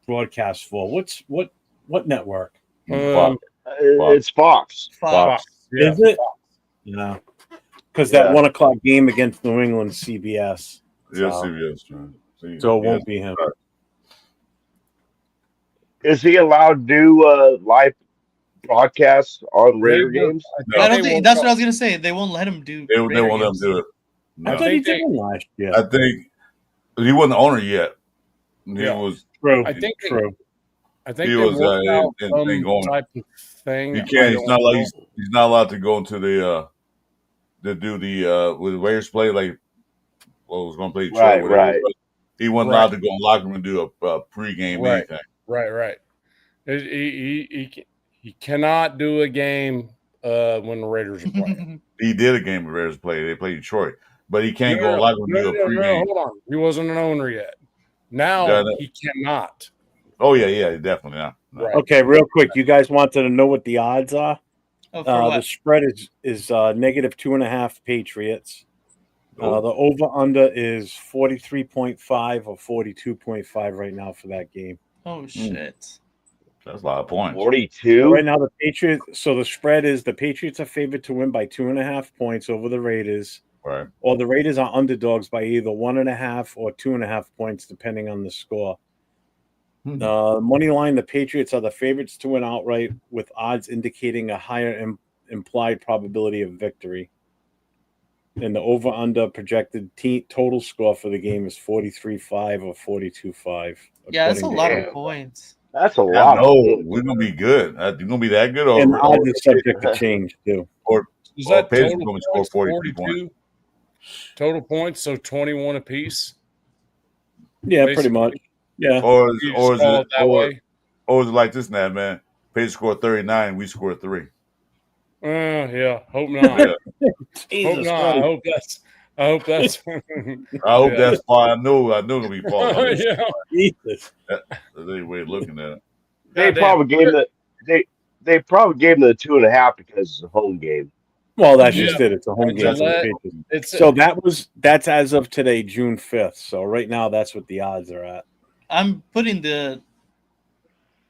broadcast for? What network? It's Fox. Fox. Yeah. Is it? Yeah. Because that 1:00 game against New England, CBS. Yeah, CBS. Man. So it won't be him. Is he allowed to do live broadcasts on Raider games? I don't think that's what I was gonna say. They won't let him do. They won't let him do it. No. I thought he did one last year. I think he wasn't the owner yet. He was true. I think true. I think he they was worked out in some going. type of thing. He can't. He's not allowed to go into the to do the with Raiders play like was going to play Detroit. Right. He wasn't allowed to go in the locker room and do a pregame anything. Right. He cannot do a game when the Raiders are playing. He did a game with Raiders play. They played Detroit, but he can't go in the locker room and do a pregame. Hold on. He wasn't an owner yet. Now he cannot. Oh yeah, definitely not. No. Right. Okay, real quick. You guys wanted to know what the odds are? Oh, the spread is -2.5 Patriots. The over-under is 43.5 or 42.5 right now for that game. Oh, shit. That's a lot of points. 42? Right now, the Patriots. So the spread is the Patriots are favored to win by 2.5 points over the Raiders. Right. Or the Raiders are underdogs by either 1.5 or 2.5 points, depending on the score. Money line, the Patriots are the favorites to win outright, with odds indicating a higher implied probability of victory. And the over-under projected total score for the game is 43-5 or 42-5. Yeah, that's a lot of points. That's a lot. No, we're gonna be good. We're gonna be that good. And odds are subject to change too. Is that Patriots total going to score 42 points? Total points, so 21 apiece. Yeah, pretty much. Yeah. Or is it like this now, man? Patriots score 39, we score 3. Yeah, hope not. Hope not. I hope that's. I hope that's far. I know it'll be far. Jesus. That's the way of looking at it. They probably gave they probably gave them the 2.5 because it's a home game. Well, that's just it. It's a home game. So that's as of today, June 5th. So right now, that's what the odds are at. I'm putting the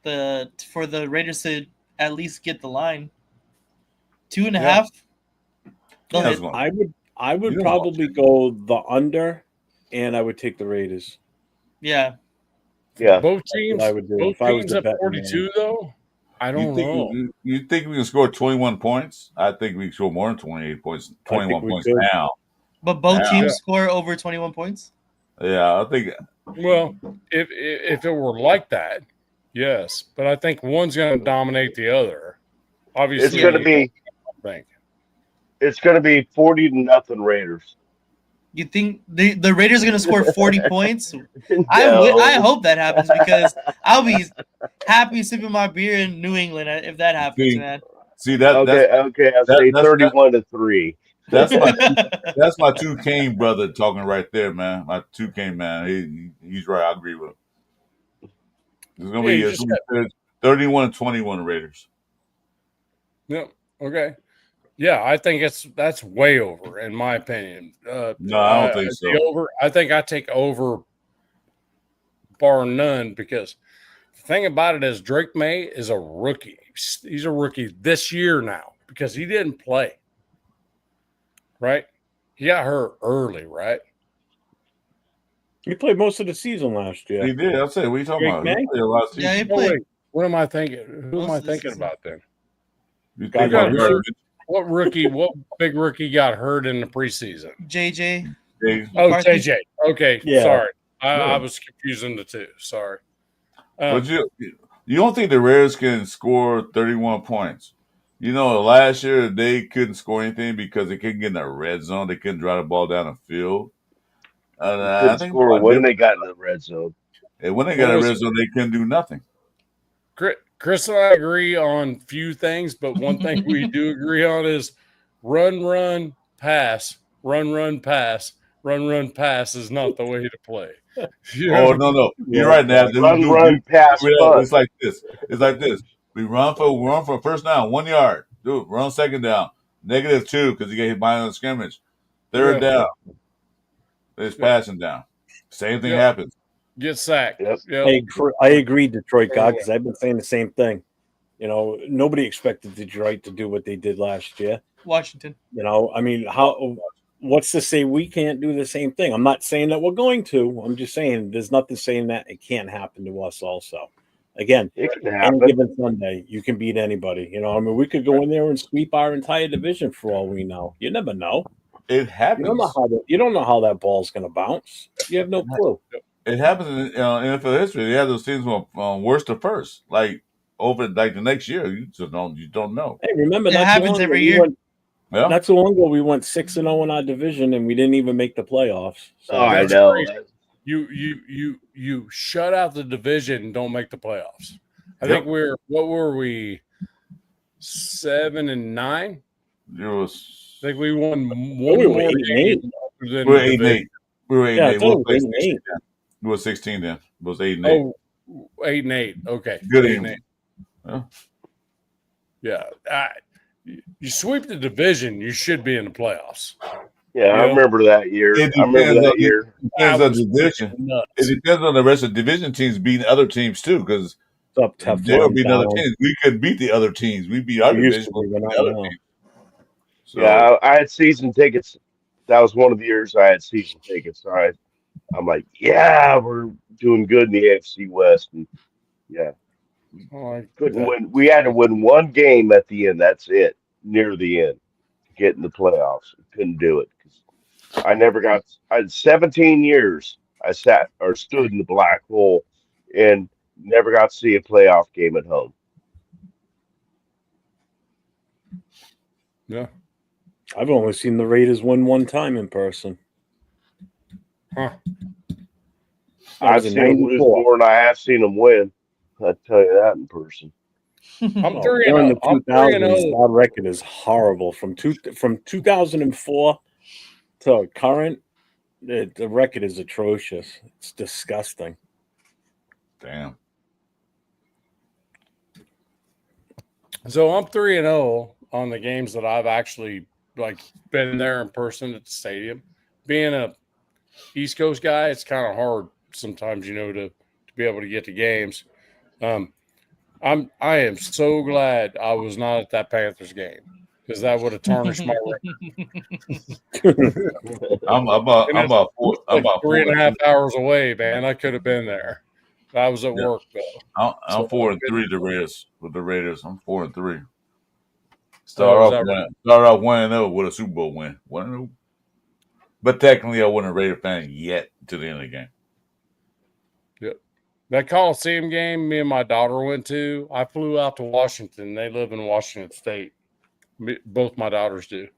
for the Raiders to at least get the line 2.5. I would probably go the under, and I would take the Raiders. Yeah. Both teams. I would do both if I was teams the at betting 42 man. though. I don't know. You think we can score 21 points? I think we can score more than 28 points. 21 points now. But both teams score over 21 points? Yeah, I think. Well, if it were like that, yes. But I think one's going to dominate the other. Obviously, it's going to be. It's going to be 40-0 Raiders. You think the Raiders are going to score 40 points? No. I hope that happens because I'll be happy sipping my beer in New England if that happens, man. See that? Okay. I'll say 31-3. That's my 2 Kane brother talking right there, man. My 2 Kane man. He's right. I agree with him. It's gonna be 31-21 Raiders. Yep. Okay. Yeah, I think that's way over, in my opinion. No, I don't think so. Over. I think I take over, bar none, because the thing about it is Drake May is a rookie. He's a rookie this year now because he didn't play. right? He got hurt early, right? He played most of the season last year. He did. I said, what are you talking Drake about? He May? played a lot of Yeah, he season. No, played. wait. What am I thinking? Who am Most I of the thinking season. about then? You Got think got about hurt? What rookie? What big rookie got hurt in the preseason? JJ. Oh, McCarthy. JJ. Okay, Yeah. sorry. I Yeah. was confusing the two. Sorry. But you don't think the Raiders can score 31 points? You know, last year they couldn't score anything because they couldn't get in the red zone. They couldn't drive the ball down the field. They I couldn't think score when they got in the red zone. and when they got What a was red zone, they couldn't do nothing. Chris and I agree on few things, but one thing we do agree on is run, pass, run, pass. Run, pass is not the way to play. You know? Oh no, you're right now. Run, pass, punt. It's like this. It's like this. We run for first down, 1 yard. Dude, run second down, -2 because you get hit behind the scrimmage. Third down, it's passing down. Same thing happens. Get sacked. Yep. I agree, Detroit guy, because I've been saying the same thing. You know, nobody expected Detroit to do what they did last year. Washington. You know, I mean, what's to say we can't do the same thing? I'm not saying that we're going to. I'm just saying there's nothing saying that it can't happen to us also. Again, It can any happen. given Sunday, you can beat anybody. You know, I mean, we could go in there and sweep our entire division for all we know. You never know. It happens. You don't know how that ball's going to bounce. You have no clue. It happens in NFL history. They have those teams from worst to first, like over like the next year. You don't know. Hey, remember It happens every year. Yeah. Not so long ago, we went 6-0 in our division, and we didn't even make the playoffs. So Oh, I That's know. crazy. You shut out the division and don't make the playoffs. I Yep. think what were we 7-9? There was I think we won we one were more 8-8. game. we were 8-8. We were 8-8. Yeah, I thought We'll it was play 8-8. 16 then. It was 16 then. It was 8-8. Oh, 8-8. Okay. Good 8-8. game. Yeah. You sweep the division, you should be in the playoffs. Yeah, I remember that year. It I remember that year. depends on the division. Nuts. It depends on the rest of the division teams beating other teams too, because It's up tough. they'll beat other teams. We could beat the other teams. We beat our We used division. to be, but We'll beat not the other now. teams. So, Yeah, I had season tickets. That was one of the years I had season tickets. So I'm like, yeah, we're doing good in the AFC West. And yeah, couldn't win. We had to win one game at the end. That's it, near the end, to get in the playoffs. Couldn't do it because I never got. I had 17 years. I sat or stood in the black hole and never got to see a playoff game at home. Yeah. I've only seen the Raiders win one time in person. Huh. I've seen them lose more than I have seen them win. I'll tell you that in person. I'm During the 2000s, 3-0. our record is horrible. From 2004 to current, the record is atrocious. It's disgusting. damn. So I'm 3-0 on the games that I've actually been there in person at the stadium. Being a East Coast guy, it's kind of hard sometimes, to be able to get to games. I am so glad I was not at that Panthers game because that would have tarnished my record. I'm about 3.5 hours away, man. I could have been there. I was at work though. I'm 4-3 the Raiders with the Raiders. I'm 4-3. Oh, Start off 1-0 with a Super Bowl win. 1-0. But technically, I wasn't a Raider fan yet to the end of the game. Yep. That Coliseum game me and my daughter went to, I flew out to Washington. They live in Washington State. Both my daughters do.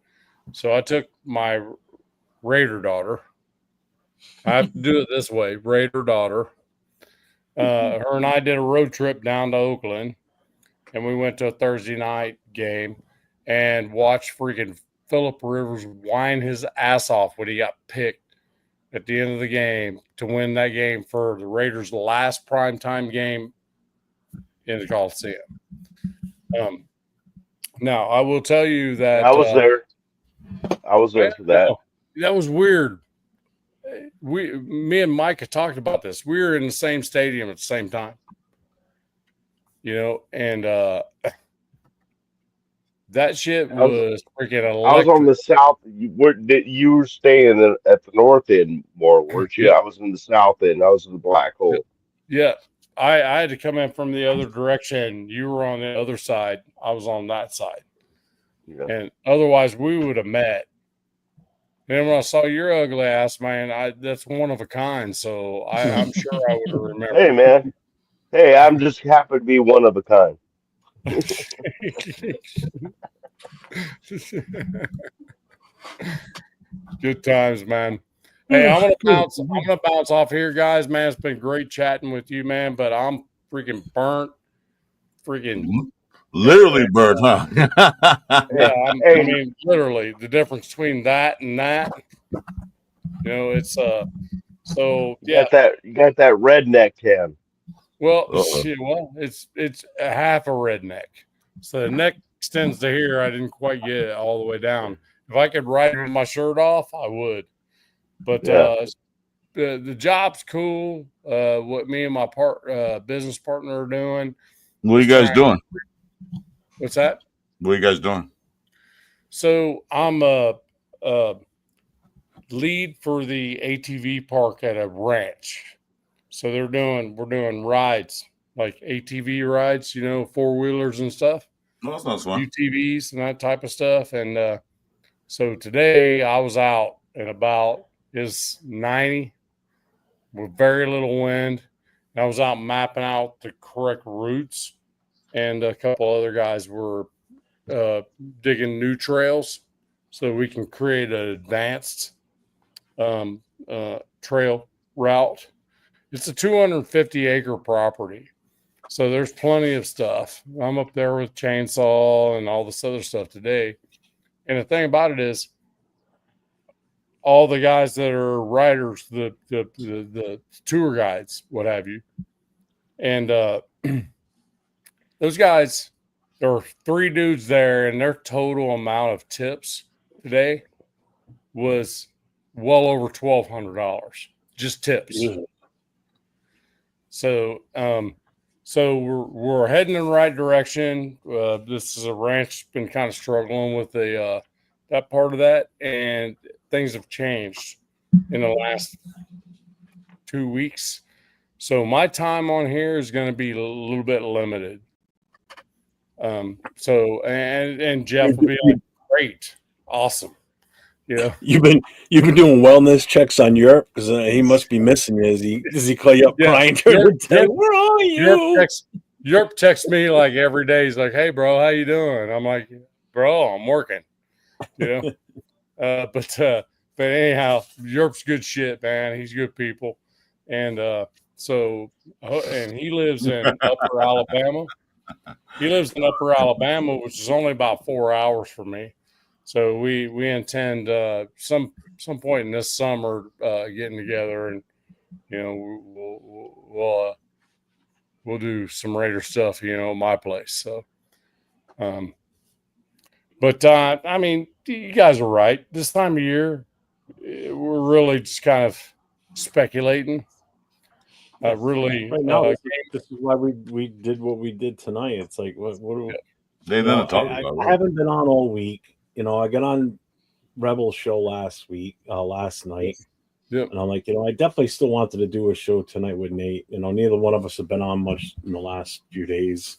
So I took my Raider daughter. I have to do it this way, Raider daughter. Her and I did a road trip down to Oakland, and we went to a Thursday night game and watched freaking Phillip Rivers whine his ass off when he got picked at the end of the game to win that game for the Raiders' last primetime game in the Coliseum. Now, I will tell you that I was there. I was there for that. That was weird. Me and Mike had talked about this. We were in the same stadium at the same time, and That shit I was was freaking I was on electric. the south. You were staying at the north end more, weren't you? Yeah, I was in the south end. I was in the black yeah, hole. yeah. I had to come in from the other direction. You were on the other side. I was on that side, Yeah. and otherwise we would have met. And when I saw your ugly ass, man, that's one of a kind. So I'm sure I would have Hey, remembered. man. Hey, I'm just happy to be one of a kind. Good times, man. Hey, I'm gonna bounce off here, guys. Man, it's been great chatting with you, man. But I'm freaking burnt. Freaking Literally burnt, huh? yeah. I Hey, mean, literally, the difference between that and that, it's So you yeah. got that. You got that redneck tan. Well, Uh-oh. shit, well, it's a half a redneck. So the neck extends to here. I didn't quite get it all the way down. If I could ride with my shirt off, I would. But Yeah. the job's cool. What me and my business partner are doing What are is you guys trying. doing? What's that? What are you guys doing? So I'm a lead for the ATV park at a ranch. So we're doing rides like ATV rides, 4-wheelers and stuff, No, that's not fun. UTVs and that type of stuff. And so today I was out and about is 90 with very little wind. And I was out mapping out the correct routes, and a couple other guys were digging new trails so we can create an advanced trail route. It's a 250-acre property. So there's plenty of stuff. I'm up there with chainsaw and all this other stuff today. And the thing about it is, all the guys that are riders, the tour guides, what have you, and those guys, there were 3 dudes there, and their total amount of tips today was well over $1,200, just tips. Yeah. So we're heading in the right direction. This is a ranch been kind of struggling with that part of that, and things have changed in the last 2 weeks. So my time on here is going to be a little bit limited. So and Jeff will be like, great, awesome. You've been doing wellness checks on Europe because he must be missing you. Does he call you up Yeah, crying during the day? Where are you? Europe texts me like every day. He's like, "Hey, bro, how you doing?" I'm like, "Bro, I'm working." But anyhow, Europe's good shit, man. He's good people, and and he lives in Upper Alabama. He lives in Upper Alabama, which is only about 4 hours from me. So we intend some point in this summer getting together, and we'll do some Raider stuff, at my place. So, but I mean, you guys are right. This time of year, we're really just kind of speculating. Really, Right now, this is why we did what we did tonight. It's like what They didn't talk about I haven't been on all week. I got on Rebel show last night. Yep. And I'm like, I definitely still wanted to do a show tonight with Nate. Neither one of us have been on much in the last few days.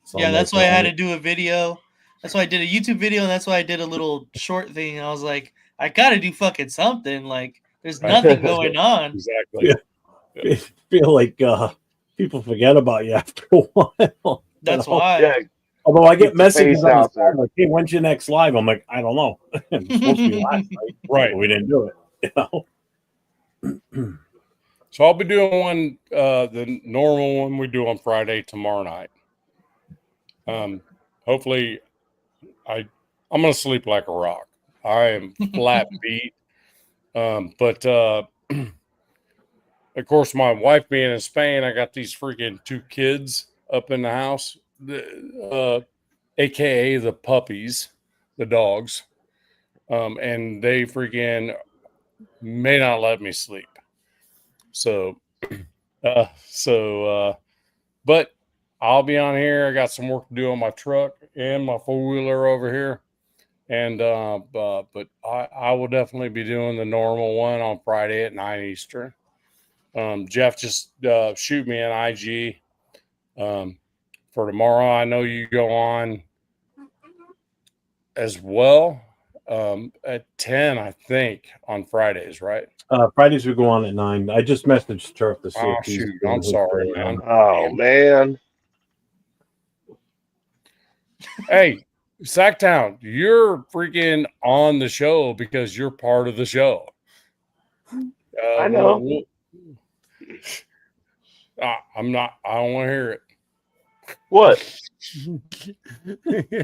So yeah, I'm that's like, why I had to do a video. That's why I did a YouTube video, and that's why I did a little short thing. I was like, I gotta do fucking something. Like, there's nothing going on. Exactly. I feel like people forget about you after a while. That's why. Yeah. Although I get Keep the messages face on the out there. side like, "Hey, when's your next live?" I'm like, I don't know. It was supposed to be last night, Right. but we didn't do it. So I'll be doing one, the normal one we do on Friday tomorrow night. Hopefully, I'm gonna sleep like a rock. I am flat beat. But of course, my wife being in Spain, I got these freaking 2 kids up in the house, aka the puppies, the dogs, and they freaking may not let me sleep. So, but I'll be on here. I got some work to do on my truck and my 4-wheeler over here. And but I will definitely be doing the normal one on Friday at 9 Eastern. Jeff, just shoot me an IG for tomorrow. I know you go on as well at 10, I think, on Fridays, right? Fridays we go on at 9. I just messaged Turf to see Oh, if he's shoot. doing I'm his sorry, show. man. Oh man. Hey, Sacktown, you're freaking on the show because you're part of the show. I know. I'm not. I don't want to hear What? it.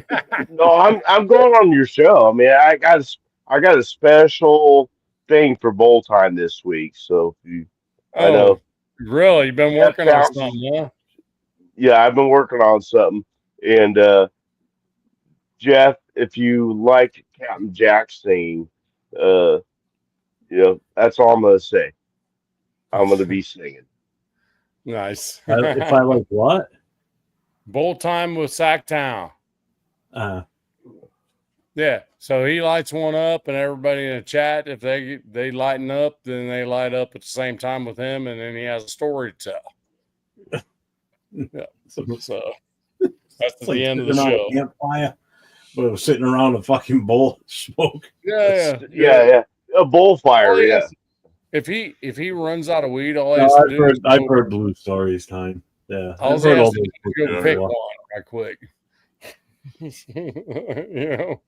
No, I'm going on your show. I mean, I got a special thing for bowl time this week. So if you, I know Oh, really? You've been Jeff working on bounces. something, huh? Yeah, I've been working on something. And Jeff, if you like Captain Jack singing, that's all I'm gonna say. I'm gonna be singing. Nice. If I like what? Bowl time with Sacktown. Yeah. So he lights one up, and everybody in the chat, if they lighten up, then they light up at the same time with him, and then he has a story to tell. Yeah. So that's It's at like the end of the sitting around show. a campfire, but we're sitting around a fucking bowl of smoke. Yeah. A bullfire. All he Yeah. has- if he runs out of weed, all he No, has to do is I've heard blue stories time. Yeah, all I've he heard has all to those do is go pick before. one right quick. You know.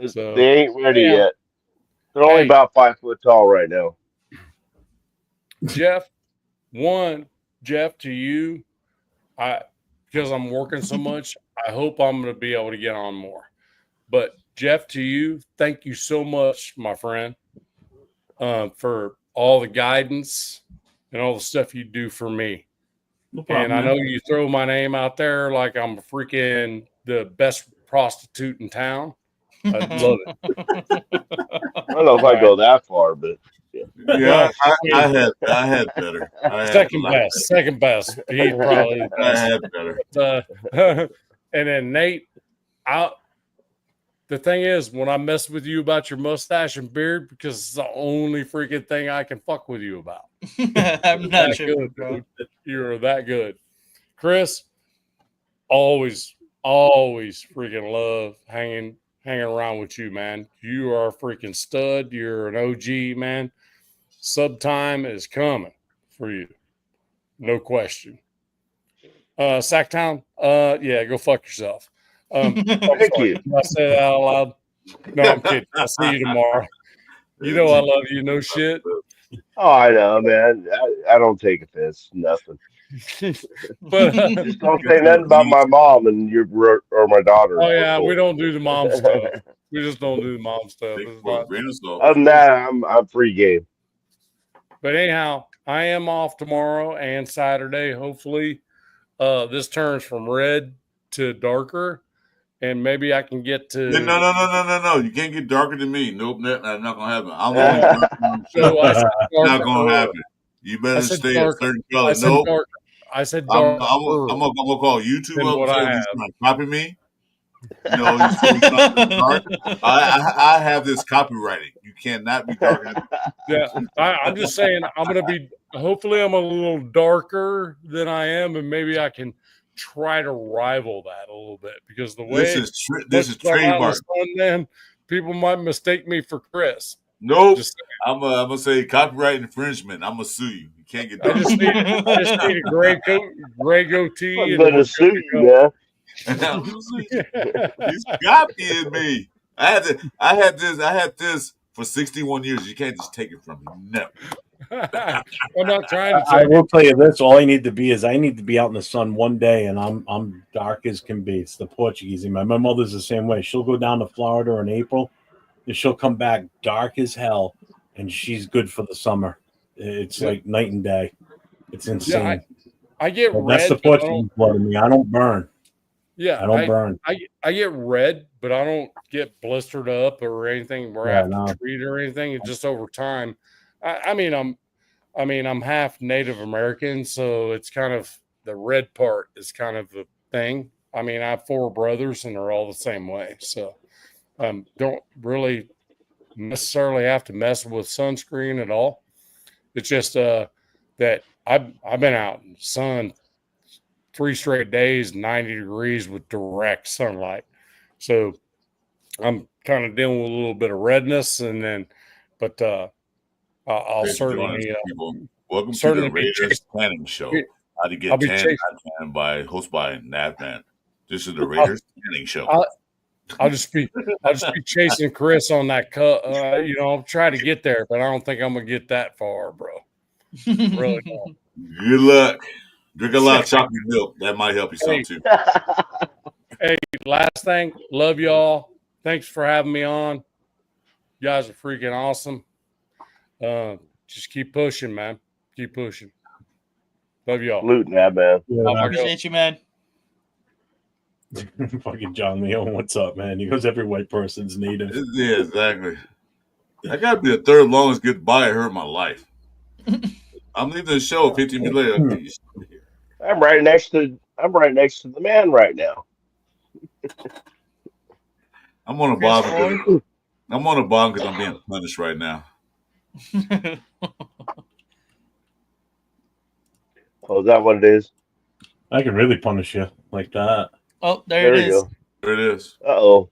So, They ain't ready yeah. yet. They're only Hey. about 5 foot tall right now. Jeff, to you, because I'm working so much, I hope I'm going to be able to get on more. But Jeff, to you, thank you so much, my friend, for all the guidance and all the stuff you do for me. No problem, And I know man. you throw my name out there like I'm freaking the best prostitute in town. I'd love it. I don't know if I go that far, but Yeah, Well, I had better. I had second a lot best. Second best. He's probably the better. I best. had better. And then Nate, the thing is, when I mess with you about your mustache and beard, because it's the only freaking thing I can fuck with you about. I'm not That sure, good, bro. dude. You're that good. Chris, always freaking love hanging around with you, man. You are a freaking stud. You're an OG, man. Sub time is coming for you. No question. Sacktown, yeah, go fuck yourself. I'm thank sorry. you. Did I say that out loud? No, I'm kidding. I'll see you tomorrow. You know I love you, no shit. Oh, I know, man. I don't take offense. Nothing. But Just don't say nothing about my mom and or my daughter. oh yeah, we don't do the mom stuff. We just don't do the mom stuff. Take It's for a not. grain of salt. Other than that, I'm free game. But anyhow, I am off tomorrow and Saturday. Hopefully, this turns from red to darker, and maybe I can get to. No. You can't get darker than me. Nope, that's not gonna happen. I'm gonna be darker than you. So I said It's not darker. gonna happen. You I better said stay darker. a certain I color. said Nope. darker. I said I'm darker gonna call YouTube than up and what say I he's have. trying to copy me. You know, he's saying something dark. I have this copywriting. You cannot be darker than me. Yeah, I'm just saying I'm going to be. Hopefully, I'm a little darker than I am, and maybe I can try to rival that a little bit because the way This is I'm out in the trademark. sun, man, people might mistake me for Chris. Nope. Just I'm gonna say copyright infringement. I'm gonna sue you. You can't get I darker. just need a gray coat, gray goatee, I'm and gonna we're sue good you, to man. I'm gonna sue you. go. He's copying me. I had this for 61 years. You can't just take it from me. No. I'm not trying to I take will tell you this: all I need to be is I need to be out in the sun one day, and I'm dark as can be. It's the Portuguese. My mother's the same way. She'll go down to Florida in April, and she'll come back dark as hell, and she's good for the summer. It's like night and day. It's insane. I get Well, that's red, the but I Portuguese don't. blood in me. I don't burn. Yeah, I don't burn. I get red, but I don't get blistered up or anything where I have to treat or anything. It's just over time. I'm half Native American, so it's kind of the red part is kind of the thing. I mean, I have 4 brothers and they're all the same way. So don't really necessarily have to mess with sunscreen at all. It's just that I've been out in the sun 3 straight days, 90 degrees with direct sunlight. So I'm kind of dealing with a little bit of redness, but I'll certainly people. Welcome to certainly the be Raiders Tanning Show. How to I'll get be tan hosted by Navman. This is the Raiders Tanning Show. I'll just be chasing Chris on that cut. I'll try to get there, but I don't think I'm gonna get that far, bro. Really don't. Good luck. Drink a lot of chocolate milk. That might help you some too. Hey, last thing, love y'all. Thanks for having me on. You guys are freaking awesome. Just keep pushing, man. Keep pushing. Love y'all. Salute that, man. Yeah, Appreciate you, man. fucking John Leone, what's up, man? He goes, every white person's native. Yeah, exactly. That got to be the third longest goodbye I heard in my life. I'm leaving the show 15 minutes later. I'm right next to the man right now. I'm on a bomb. I'm on a bomb because I'm being punished right now. Oh, is that what it is? I can really punish you like that. Oh, there it is. Go. There it is. Uh-oh.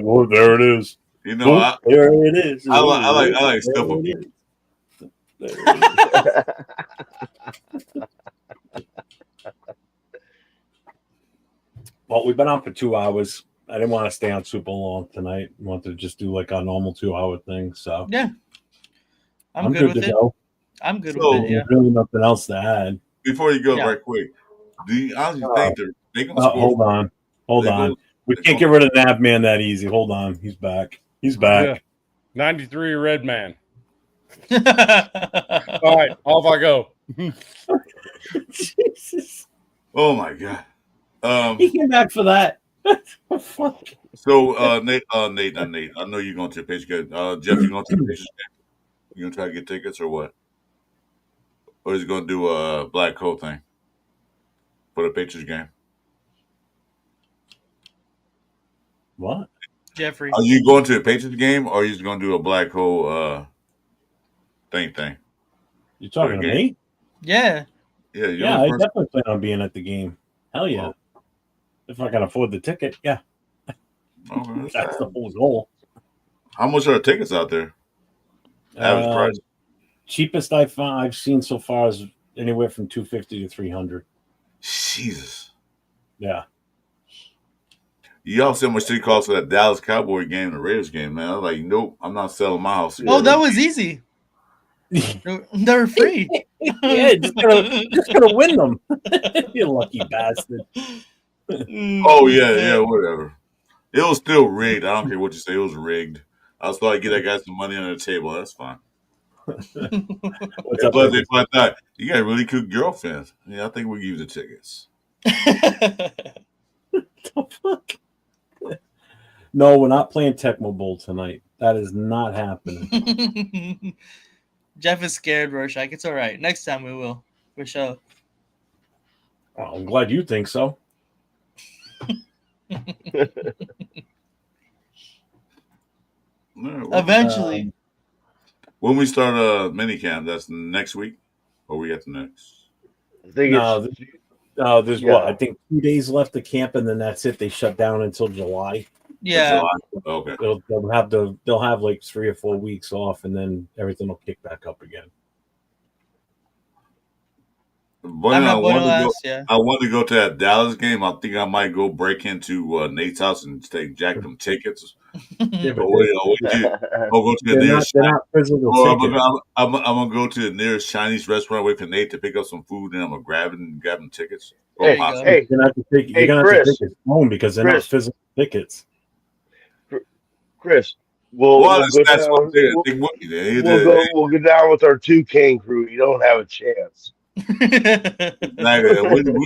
Well, there it is. You know, there it is. I like stuff with people. Well, we've been on for 2 hours. I didn't want to stay on super long tonight. I wanted to just do like a normal 2-hour thing. So yeah, I'm good with to it. go. I'm good with it. Yeah. There's really nothing else to add. Before you go, right quick, do you honestly think they can score? Hold on. We can't get rid of Nab Man that easy. Hold on. He's back. Yeah. 93 red man. All right, off I go. Jesus. Oh my God. He came back for that. So Nate, not Nate. I know you're going to the pitch game. Jeff, you going to the pitch game? You gonna try to get tickets or what? Or is he gonna do a black coat thing for the Patriots game? What? Jeffrey. Are you going to the Patriots game or are you just gonna do a black hole thing? You talking to me? Yeah. Yeah, I definitely plan on being at the game. Hell yeah. Oh. If I can afford the ticket, yeah. Okay. That's the whole goal. How much are the tickets out there? Average price? Cheapest I've seen so far is anywhere from $250 to $300. Jesus. Yeah. Y'all see how much it costs for that Dallas Cowboy game and the Raiders game, man. I was like, nope, I'm not selling my house. Oh, that was easy. They're free. Yeah, just gonna win them. You lucky bastard. Oh yeah, whatever. It was still rigged. I don't care what you say. It was rigged. I was trying to get that guy some money under the table. That's fine. What's up, plus, if I thought you got a really cool girlfriend, yeah, I think we'll give you the tickets. What the fuck? No, we're not playing Tecmo Bowl tonight. That is not happening. Jeff is scared, Rorschach. It's all right. Next time we will, for sure. Oh, I'm glad you think so. Eventually. When we start minicamp, that's next week, or we got the next? I think there's what? I think 2 days left of camp, and then that's it. They shut down until July. Yeah. Okay. They'll have like 3 or 4 weeks off, and then everything will kick back up again. But I want to go to that Dallas game. I think I might go break into Nate's house and jack them tickets. I'm gonna go to the nearest. I'm gonna go to the nearest Chinese restaurant. Wait for Nate to pick up some food, and I'm gonna grab them tickets. You're gonna have to take his phone because they're not physical tickets. Chris, we'll get down with our 2K crew. You don't have a chance. We'll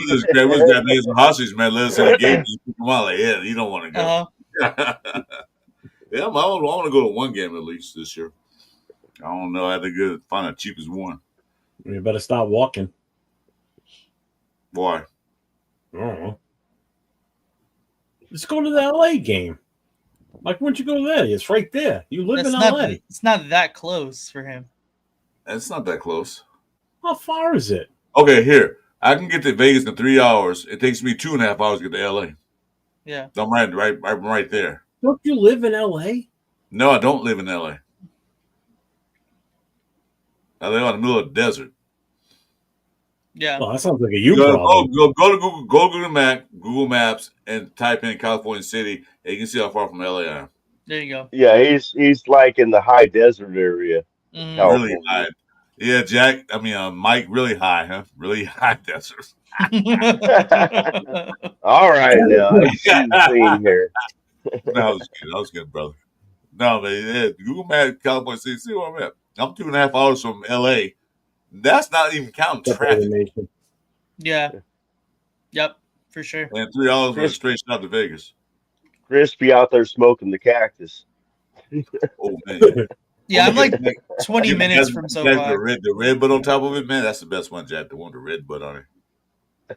just grab names and hostages, man. Let us in the gate and pick them out. Like, yeah, you don't want to go. Yeah, I want to go to one game at least this year. I don't know. I have to find the cheapest one. You better start walking. Why? I don't know. Let's go to the LA game. Like, wouldn't you go there? It's right there. You live in LA. It's not that close for him. It's not that close. How far is it? Okay, here. I can get to Vegas in 3 hours. It takes me 2.5 hours to get to LA. Yeah. I'm right there. Don't you live in LA? No, I don't live in LA. I live in the middle of the desert. Yeah. Well, that sounds like a you problem. Go to Google Maps, and type in California City, and you can see how far from LA I am. There you go. Yeah, he's like in the high desert area. Really high. Yeah, Mike, really high, huh? Really high desert. All right, now I see the theme here. No, I was kidding, brother. No, man, yeah, Google Maps, California City, see where I'm at. I'm 2.5 hours from LA. That's not even counting traffic. Yeah. Yep, for sure. And 3 hours went straight shot to Vegas. Chris be out there smoking the cactus. Oh man. Yeah, I'm like 20 minutes from SoFi. The red bud on top of it, man, that's the best one, Jack. The one with the red bud on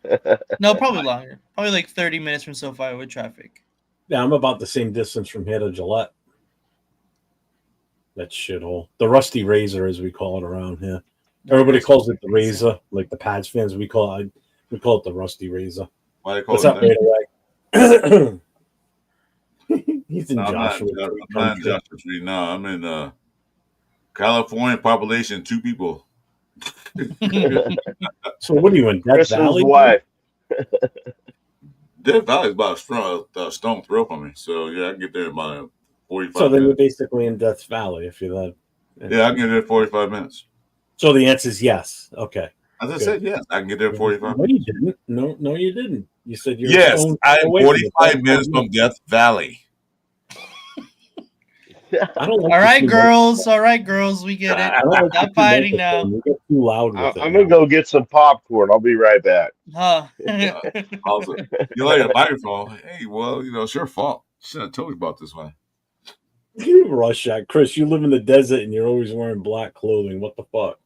it. No, probably longer. Probably like 30 minutes from SoFi with traffic. Yeah, I'm about the same distance from here to Gillette. That shithole. The Rusty Razor, as we call it around here. Everybody calls it the Razor, like the Pats fans. We call it the Rusty Razor. Why they call What's it up, that? He's in Joshua. I'm not in Joshua Tree. No, I'm in California. Population 2 people. So what are you in Death Valley? Wife. Death Valley is about a stone throw from me. So yeah, I can get there in about 45 So then minutes. you're basically in Death Valley if you're that. Yeah, I can get there in 45 minutes. So the answer is yes. Okay. As I said, yes, I can get there in 45 No, minutes. you didn't. No, you didn't. You said you're Yes, I'm 45 minutes from Death Valley. I don't like All right, girls, we get it. Stop fighting now. You get too loud with I'm gonna go get some popcorn. I'll be right back. Huh. Also, you like a microphone? Hey, well, it's your fault. Should have told you about this one. Rush at Chris. You live in the desert and you're always wearing black clothing. What the fuck?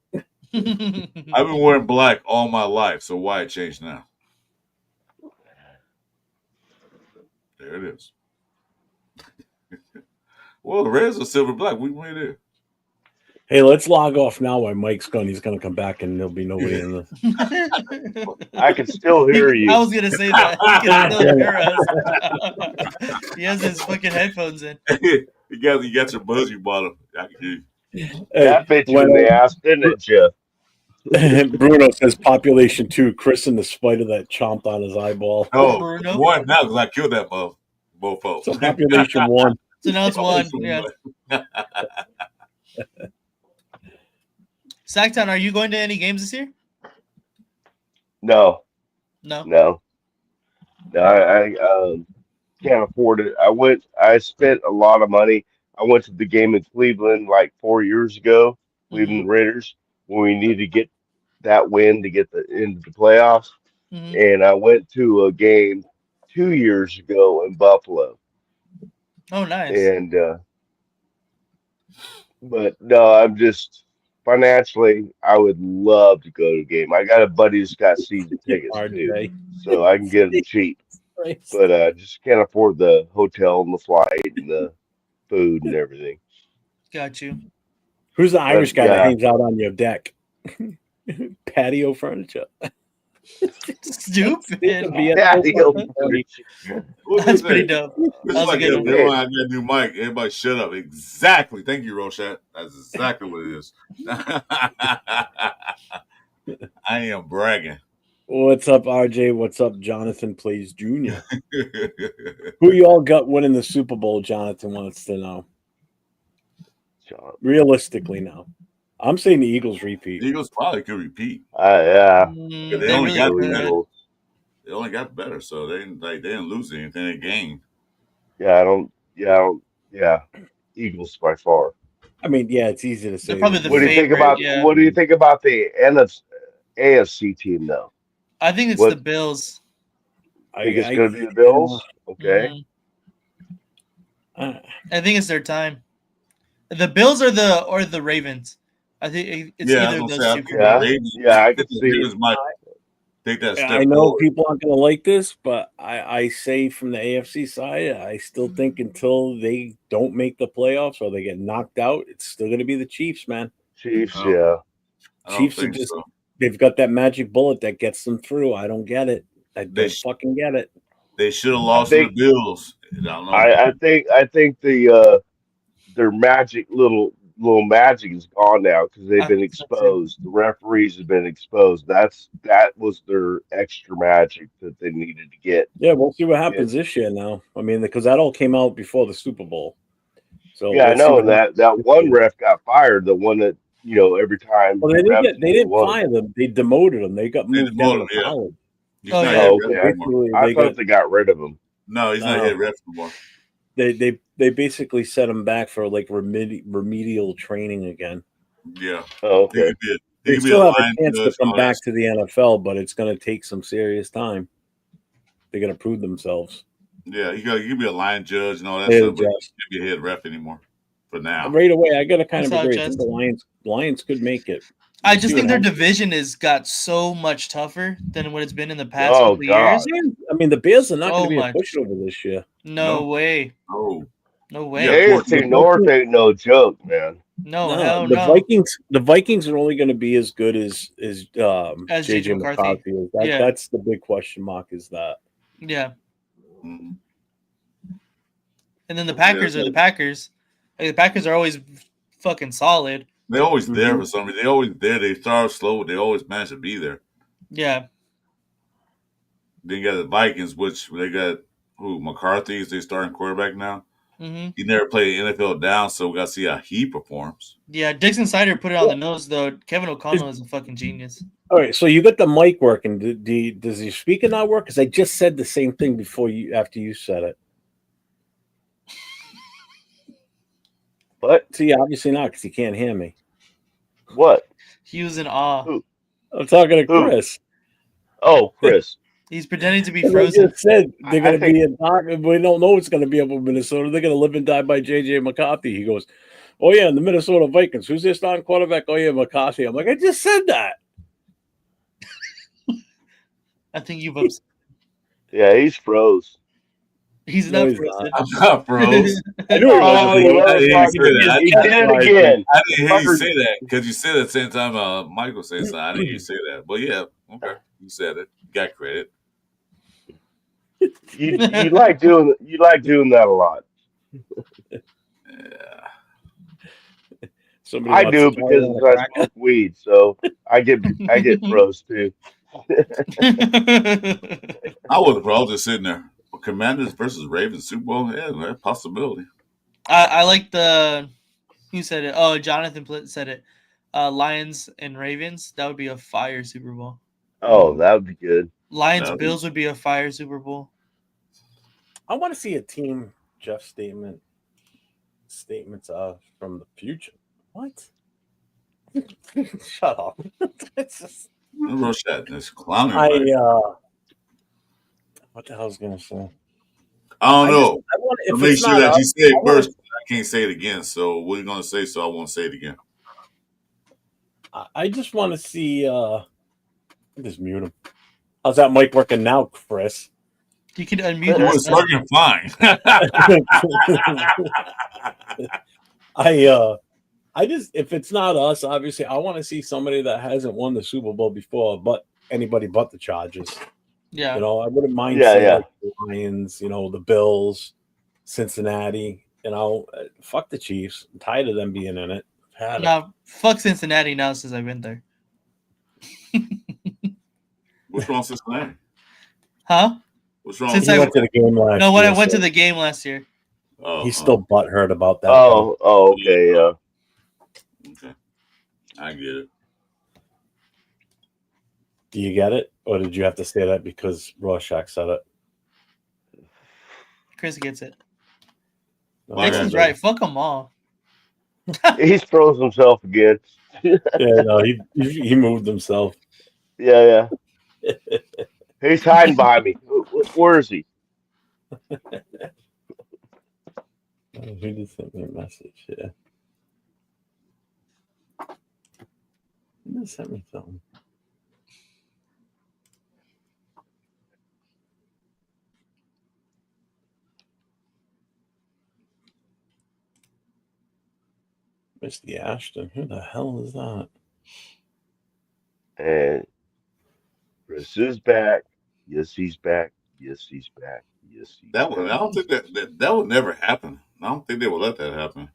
I've been wearing black all my life, so why it changed now? There it is. Well, the red's a silver black. We made it. Hey, let's log off now while Mike's gone. He's going to come back and there'll be nobody in this. I can still hear you. I was going to say that. He can still hear us. He has his fucking headphones in. You got your buzz you bought him. I can hear you. That bit you in the ass, didn't it, Jeff? Bruno says population 2. Chris and the spider that chomped on his eyeball. Oh, Bruno? 1 now because I killed that mofo. So population 1. So now it's 1. Yeah. Sacktown, are you going to any games this year? No. No. I can't afford it. I spent a lot of money. I went to the game in Cleveland like 4 years ago, Cleveland Raiders, when we needed to get that win to get into the playoffs. And I went to a game 2 years ago in Buffalo. Oh, nice. And but no, I'm just financially, I would love to go to a game. I got a buddy who's got season tickets too, so I can get them cheap. But I just can't afford the hotel and the flight and the food and everything. Got you. Who's the Irish guy that hangs out on your deck? Patio furniture. Stupid. Patio furniture. That's pretty dope. That's like I got a new mic. Everybody shut up. Exactly. Thank you, Roshat. That's exactly what it is. I am bragging. What's up, RJ? What's up, Jonathan Plays Jr.? Who y'all got winning the Super Bowl? Jonathan wants to know. Realistically now. I'm saying the Eagles repeat. The Eagles probably could repeat. Yeah. They only got better. They only got better, so they didn't lose anything. They gained. Yeah. Eagles by far. I mean, yeah, it's easy to say. They're probably the What do you think about? favorite, What do you think about the AFC team, though? I think it's the Bills. I think it's going to be the Bills. Okay. I think it's their time. The Bills or the Ravens. I think it's either of those two. Yeah, I could see it. take that step I know forward. people aren't going to like this, but I say from the AFC side, I still think until they don't make the playoffs or they get knocked out, it's still going to be the Chiefs, man. Chiefs, Oh. yeah. I don't Chiefs are think just so. they've got that magic bullet that gets them through. I don't get it. I don't fucking get it. They should have lost to the Bills. I don't know. I think their magic little magic is gone now because they've been exposed. The referees have been exposed. That was their extra magic that they needed to get. Yeah, we'll see what happens this year now. I mean, because that all came out before the Super Bowl. So yeah, I we'll see know. what And that one ref got fired. The one that every time. Well, they didn't fire them. They demoted them. They got moved down to yeah. college. He's not head ref anymore. I thought they got rid of him. No, he's not head ref anymore. They basically set him back for like remedial training again. Yeah. Oh, okay. They still have a chance to come back to the NFL, but it's going to take some serious time. They're going to prove themselves. Yeah, he could be a line judge and all that stuff, but he can't be a head ref anymore for now. Right away, I got to kind of agree. I think the Lions could make it. I just think their division has got so much tougher than what it's been in the past Oh, couple years. I mean, the Bears are not So going to be a much. pushover this year. No way. Oh. No way. AFC North ain't no joke, man. No, hell the no. Vikings are only going to be as good as JJ McCarthy. That's the big question mark. Is that? Yeah. Mm-hmm. And then the Packers are the Packers. Like, the Packers are always fucking solid. They're always there for some reason. They're always there. They start slow, but they always manage to be there. Yeah. Then you got the Vikings, which they got McCarthy is their starting quarterback now. Mm-hmm. He never played NFL down, so we got to see how he performs. Yeah, Dixon Sider put it on the nose, though. Kevin O'Connell is a fucking genius. All right, so you got the mic working. Does your speaker not work? Because I just said the same thing after you said it. What? See, obviously not, because he can't hear me. What? He was in awe. Who? I'm talking to Chris. Oh, Chris. He's pretending to be frozen. I just said they're going to be in Doc. We don't know what's going to be up in Minnesota. They're going to live and die by J.J. McCarthy. He goes, oh, yeah, the Minnesota Vikings. Who's their starting quarterback? Oh, yeah, McCarthy. I'm like, I just said that. I think you've upset. Yeah, he's froze. He's not frozen. I'm not froze. I knew he did it again. I didn't hear you say that because you said it at the same time Michael said something. I didn't hear you say that. But yeah, okay. You said it. You got credit. You like doing that a lot. Yeah. I do because I smoke weed, so I get froze too. I wasn't froze, just sitting there. Commanders versus Ravens Super Bowl, yeah, that's a possibility. I like who said it? Oh, Jonathan said it. Lions and Ravens. That would be a fire Super Bowl. Oh, that would be good. Lions Bills would be a fire Super Bowl. I want to see a team Jeff statements from the future. What? Shut up. It's just It's clowning. What the hell was I going to say? I don't know. If make sure that you say it first. I can't say it again. So what are you going to say? So I won't say it again. I just want to see. Just mute him. How's that mic working now, Chris? You can unmute. It's working fine. I just, if it's not us, obviously, I want to see somebody that hasn't won the Super Bowl before, but anybody but the Chargers. Yeah. I wouldn't mind seeing like the Lions, the Bills, Cincinnati, fuck the Chiefs. I'm tired of them being in it. Fuck Cincinnati now since I've been there. What's wrong with Cincinnati? Huh? What's wrong? Since I went to the game last year. No, when I went to the game last year. He's still butthurt about that. Oh, okay, yeah. Okay. I get it. Do you get it? Or did you have to say that because Rorschach said it? Chris gets it. Nixon's right. Fuck them all. He's froze himself again. He moved himself. Yeah. He's hiding behind me. Where is he? Who just sent me a message? Yeah. Who just sent me something? Misty Ashton. Who the hell is that? And Chris is back. Yes, he's back. Yes, he's back. Yes, he's That one, I back. don't think that would never happen. I don't think they will let that happen.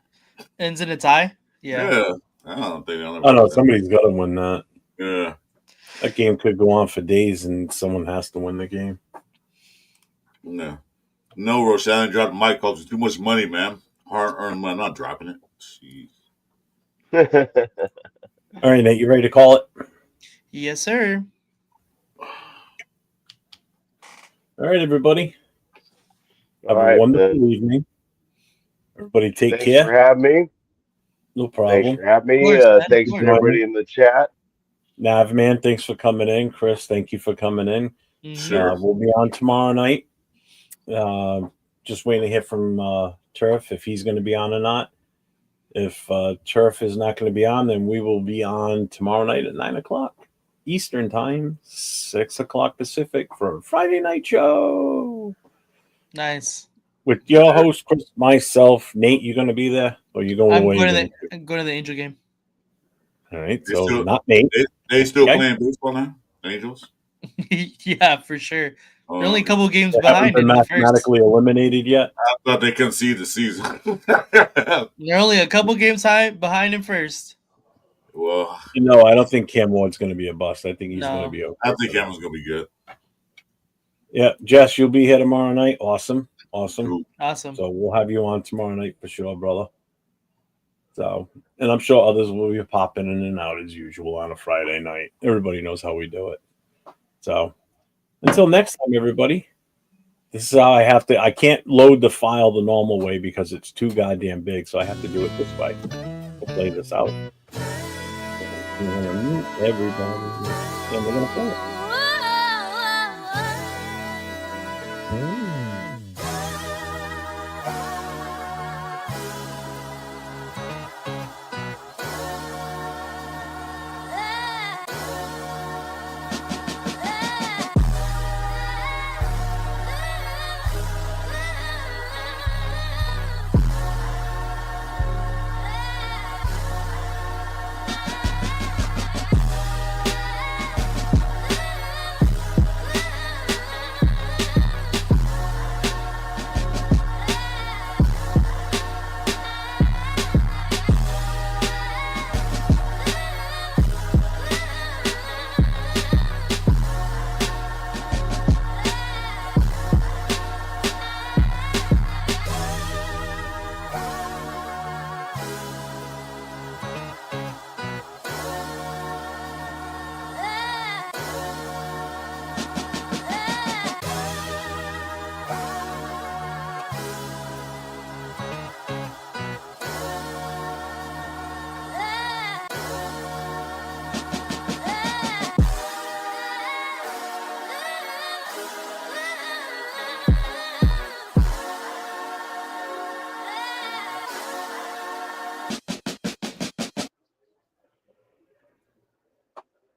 Ends in a tie. Yeah. I don't think they'll ever I know let that. somebody's got to win that. Yeah. That game could go on for days, and someone has to win the game. No. No, Rochelle, drop the mic because it's too much money, man. Hard earned money, not dropping it. Jeez. All right, Nate, you ready to call it? Yes, sir. All right, everybody. All Have a right, wonderful man. evening. Everybody take Thanks care. for having me. No Thanks problem. for having me. course, man, of Thanks course. to everybody in the chat. Nav, man, thanks for coming in. Chris, thank you for coming in. Mhm. Sure. We'll be on tomorrow night. Just waiting to hear from Turf if he's going to be on or not. If Turf is not going to be on, then we will be on tomorrow night at 9 o'clock Eastern Time, 6 o'clock Pacific for a Friday night show. Nice. With your host, Chris, myself, Nate, you going to be there? Or you going I'm away? going to the Angel game. All right, They so still- not Nate. They still Okay. playing baseball now? Angels? Yeah, for sure. They're only a couple games They haven't behind been in the first. mathematically eliminated yet. I thought they couldn't see the season. They're only a couple games behind in first. Well, You know, I don't think Cam Ward's going to be a bust. I think he's No. going to be okay. I think Cameron's going to be good. Yeah, Jess, you'll be here tomorrow night. Awesome. Cool. Awesome. So we'll have you on tomorrow night for sure, brother. So, and I'm sure others will be popping in and out as usual on a Friday night. Everybody knows how we do it. So, until next time, everybody. This is how I can't load the file the normal way because it's too goddamn big. So I have to do it this way. We'll play this out. We're going to mute everybody. And we're going to play it.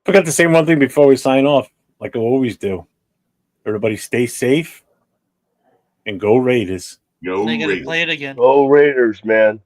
Forgot to say one thing before we sign off, like I always do. Everybody stay safe and go Raiders. Go They got to Raiders. play it again. Go Raiders, man.